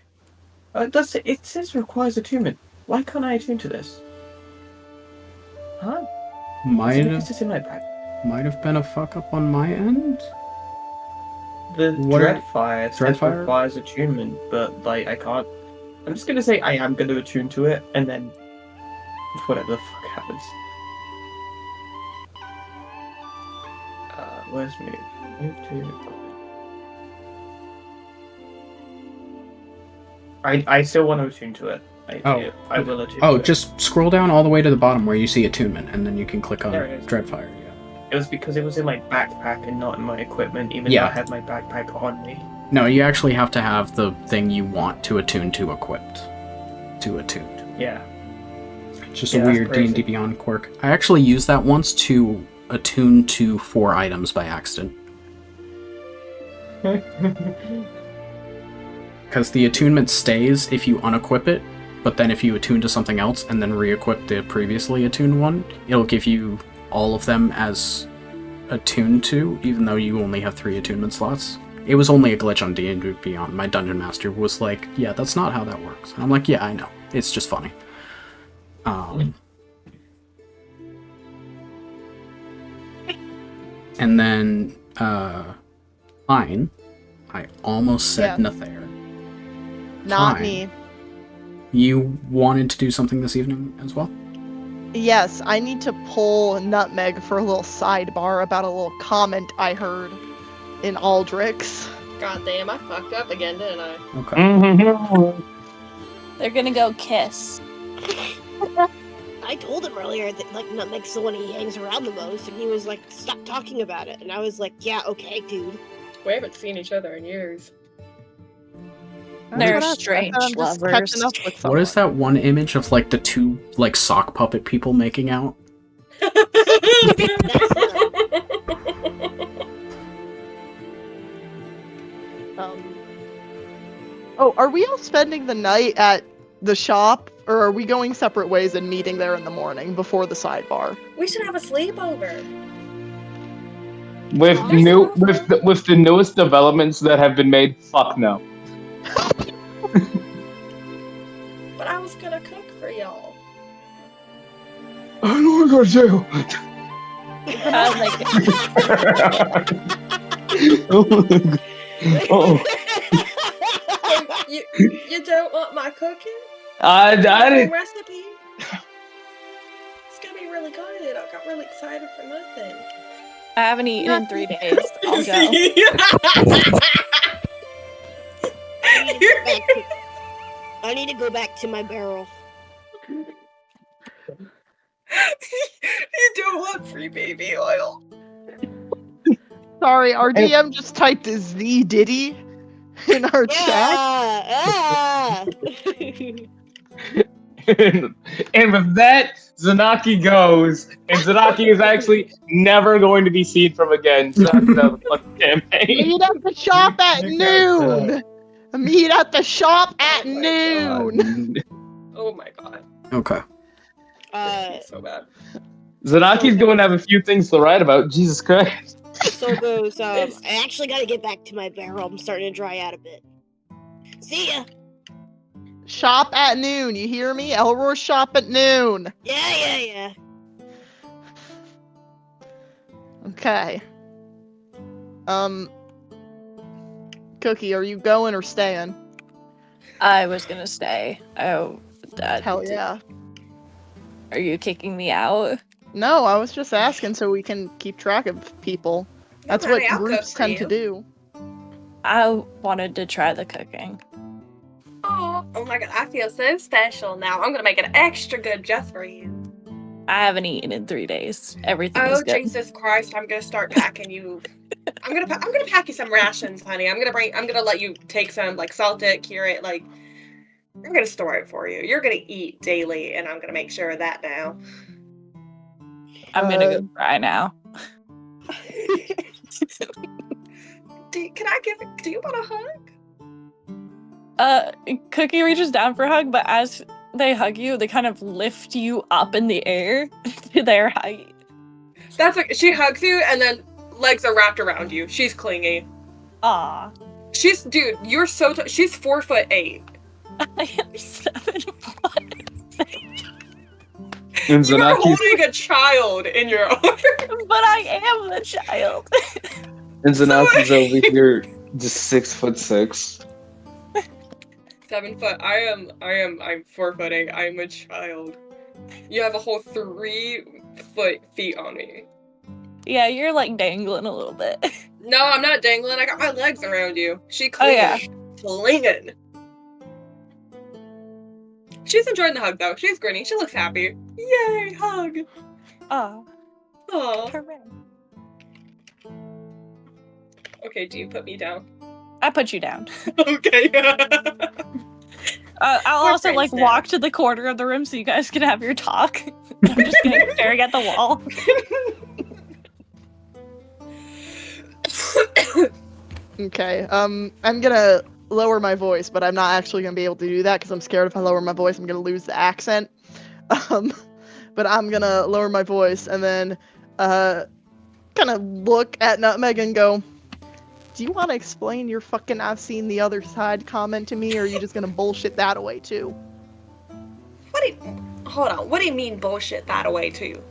It says requires attunement. Why can't I attune to this? Huh? Might Is this in my bag? have been a fuck up on my end. The What are- Dreadfire says Dreadfire? requires attunement, but I can't. I'm just gonna say I am gonna attune to it, and then whatever the fuck happens. Where's move? Move to. I still want to attune to it. I will attune. Oh, to it. just scroll down all the way to the bottom where you see attunement, and then you can click on There it is. Dreadfire. Yeah. It was because it was in my backpack and not in my equipment, even Yeah. though I had my backpack on me. No, you actually have to have the thing you want to attune to equipped. To attune. Yeah. It's just Yeah, a that's weird crazy. D&D Beyond quirk. I actually used that once to attune to 4 items by accident. Because the attunement stays if you unequip it, but then if you attune to something else and then re-equip the previously attuned one, it'll give you all of them as attuned to, even though you only have 3 attunement slots. It was only a glitch on D&D Beyond. My dungeon master was like, yeah, that's not how that works. And I'm like, yeah, I know. It's just funny. And then, Pine. I almost said Yeah. Nethair. Not Fine. me. You wanted to do something this evening as well? Yes, I need to pull Nutmeg for a little sidebar about a little comment I heard in Aldrix. God damn, I fucked up again, didn't I? Okay. They're gonna go kiss. I told him earlier that like Nutmeg's the one he hangs around the most, and he was like, "Stop talking about it." And I was like, "Yeah, okay, dude." We haven't seen each other in years. They're That's what I strange said, I'm just lovers. catching up with What is someone. that one image of like the 2 like sock puppet people making out? Oh, are we all spending the night at the shop, or are we going separate ways and meeting there in the morning before the sidebar? We should have a sleepover. With the newest developments that have been made, fuck no. But I was gonna cook for y'all. I know what I'm gonna do. Oh. You don't want my cooking? I Full recipe? It's gonna be really good. I got really excited for nothing. I haven't eaten in 3 days. I'll go. I need to go back to my barrel. You don't want free baby oil. Sorry, our DM just typed Z Diddy in our chat. And with that, Zanaki goes, and Zanaki is actually never going to be seen from again. So that's the fucking campaign. Meet at the shop at noon. Meet at the shop at noon. Oh my god. Okay. So bad. Zanaki's going to have a few things to write about. Jesus Christ. So goes, I actually gotta get back to my barrel. I'm starting to dry out a bit. See ya! Shop at noon. You hear me? Elroy shop at noon. Yeah. Okay. Cookie, are you going or staying? I was gonna stay. Oh, Hell yeah. Are you kicking me out? No, I was just asking so we can keep track of people. That's what Alright, I'll groups cook for tend to you. do. I wanted to try the cooking. Oh my god, I feel so special now. I'm gonna make it extra good just for you. I haven't eaten in 3 days. Everything is Oh good. Jesus Christ! I'm gonna start packing you. I'm gonna pack you some rations, honey. I'm gonna let you take some, like, salt it, cure it, like. I'm gonna store it for you. You're gonna eat daily, and I'm gonna make sure of that now. I'm gonna go cry now. Do you want a hug? Cookie reaches down for a hug, but as they hug you, they kind of lift you up in the air to their height. That's like, she hugs you, and then legs are wrapped around you. She's clingy. Aw. Dude, you're so she's 4'8". I am 7 foot. And You're Zanaki's, holding a child in your arms. But I am a child. and Zanaki's over here just 6'6". 7 foot. I'm 4'8". I'm a child. You have a whole 3 feet on me. Yeah, you're like dangling a little bit. No, I'm not dangling. I got my legs around you. She Oh, yeah. clinging. She's enjoying the hug, though. She's grinning. She looks happy. Yay, hug. Aw. Aw. Hooray. Okay, do you put me down? I put you down. Okay. I'll We're also like friends now. walk to the corner of the room so you guys can have your talk. I'm just staring at the wall. Okay, I'm gonna lower my voice, but I'm not actually gonna be able to do that because I'm scared if I lower my voice, I'm gonna lose the accent. But I'm gonna lower my voice and then, kind of look at Nutmeg and go, do you want to explain your fucking "I've seen the other side" comment to me, or are you just gonna bullshit that away too? Hold on. What do you mean bullshit that away too?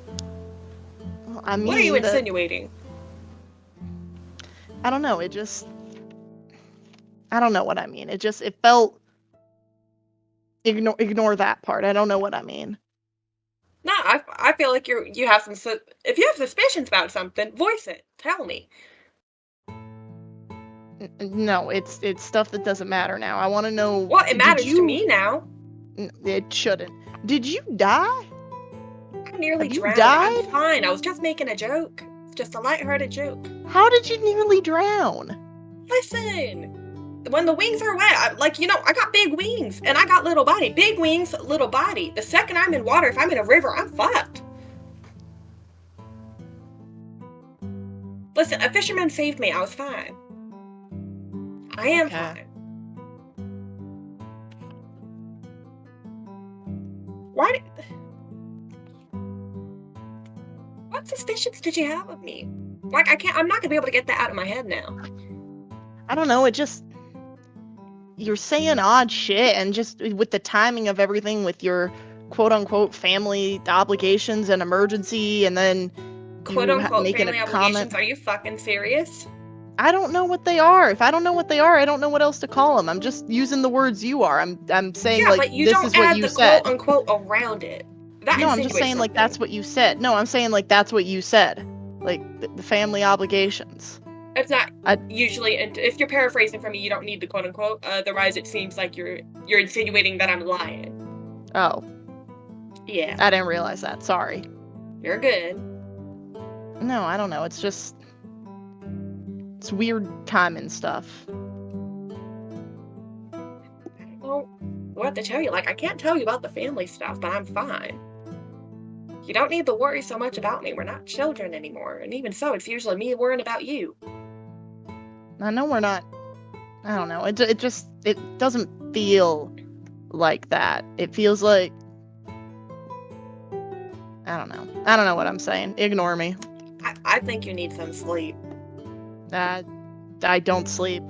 I mean, What are you insinuating? I don't know. I don't know what I mean. It felt. Ignore that part. I don't know what I mean. No, I feel like you have some. If you have suspicions about something, voice it. Tell me. No, it's stuff that doesn't matter now. I want to know. Well, it matters to me now. It shouldn't. Did you die? I nearly Have you drowned. died? I'm fine. I was just making a joke. It's just a lighthearted joke. How did you nearly drown? Listen, when the wings are wet, I got big wings and I got little body. Big wings, little body. The second I'm in water, if I'm in a river, I'm fucked. Listen, a fisherman saved me. I was fine. I am fine. What suspicions did you have of me? Like, I'm not gonna be able to get that out of my head now. I don't know. You're saying odd shit, and just with the timing of everything, with your quote unquote family obligations and emergency, and then Quote unquote making family a obligations. comment. Are you fucking serious? I don't know what they are. If I don't know what they are, I don't know what else to call them. I'm just using the words you are. I'm saying, yeah, like, but you this don't is what add you the said. quote unquote around it. That No, I'm just saying, like, that's what you said. No, I'm saying, like, that's what you said. Like, the family obligations. It's not usually, and if you're paraphrasing from me, you don't need the quote unquote. Otherwise, it seems like you're insinuating that I'm lying. Oh. Yeah. I didn't realize that. Sorry. You're good. No, I don't know. It's just. It's weird timing stuff. Well, what to tell you? Like, I can't tell you about the family stuff, but I'm fine. You don't need to worry so much about me. We're not children anymore. And even so, it's usually me worrying about you. I know we're not. I don't know. It doesn't feel like that. It feels like. I don't know. I don't know what I'm saying. Ignore me. I think you need some sleep. I don't sleep.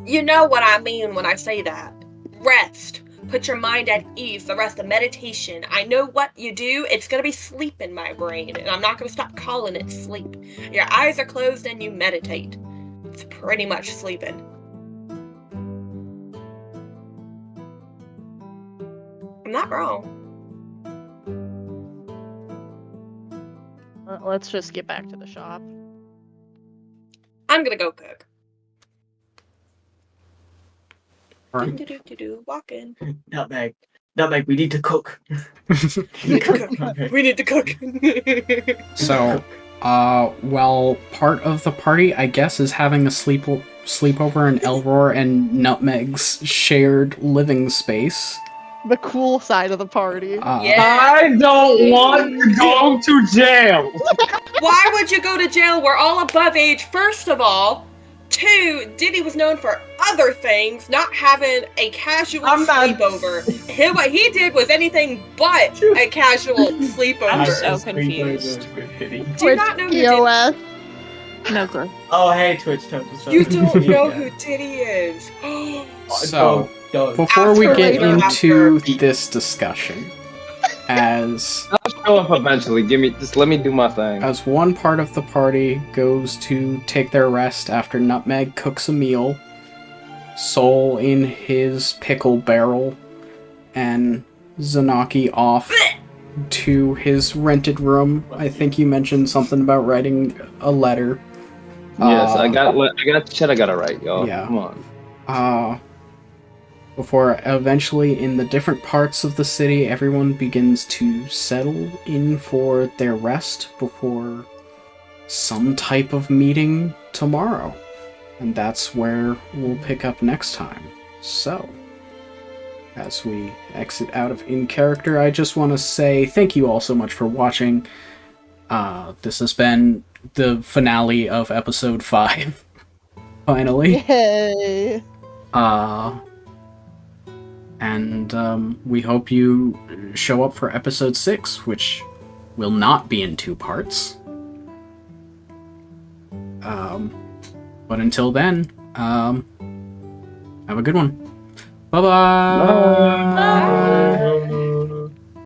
You know what I mean when I say that. Rest. Put your mind at ease. The rest of meditation. I know what you do. It's gonna be sleep in my brain, and I'm not gonna stop calling it sleep. Your eyes are closed and you meditate. It's pretty much sleeping. I'm not wrong. Let's just get back to the shop. I'm gonna go cook. Alright. Walking. Nutmeg. Nutmeg, we need to cook. We need to cook. So, well, part of the party, I guess, is having a sleepover in Elroar and Nutmeg's shared living space. The cool side of the party. I don't want to go to jail. Why would you go to jail? We're all above age, first of all. 2, Diddy was known for other things, not having a casual sleepover. What he did was anything but a casual sleepover. I'm so confused. Do you not know who Diddy POS. No clue. Oh, hey, Twitch Total. You don't know who Diddy is. So, Don't. before we get After- into this discussion, as I'll show up eventually. Just let me do my thing. as one part of the party goes to take their rest after Nutmeg cooks a meal, Soul in his pickle barrel, and Zanaki off to his rented room. I think you mentioned something about writing a letter. Yes, I got shit I gotta write, y'all. Yeah. Come on. Before eventually in the different parts of the city, everyone begins to settle in for their rest before some type of meeting tomorrow. And that's where we'll pick up next time. So, as we exit out of In Character, I just want to say thank you all so much for watching. This has been the finale of episode 5. Finally. Yay. And we hope you show up for episode 6, which will not be in 2 parts. But until then, have a good one. Bye-bye! Bye.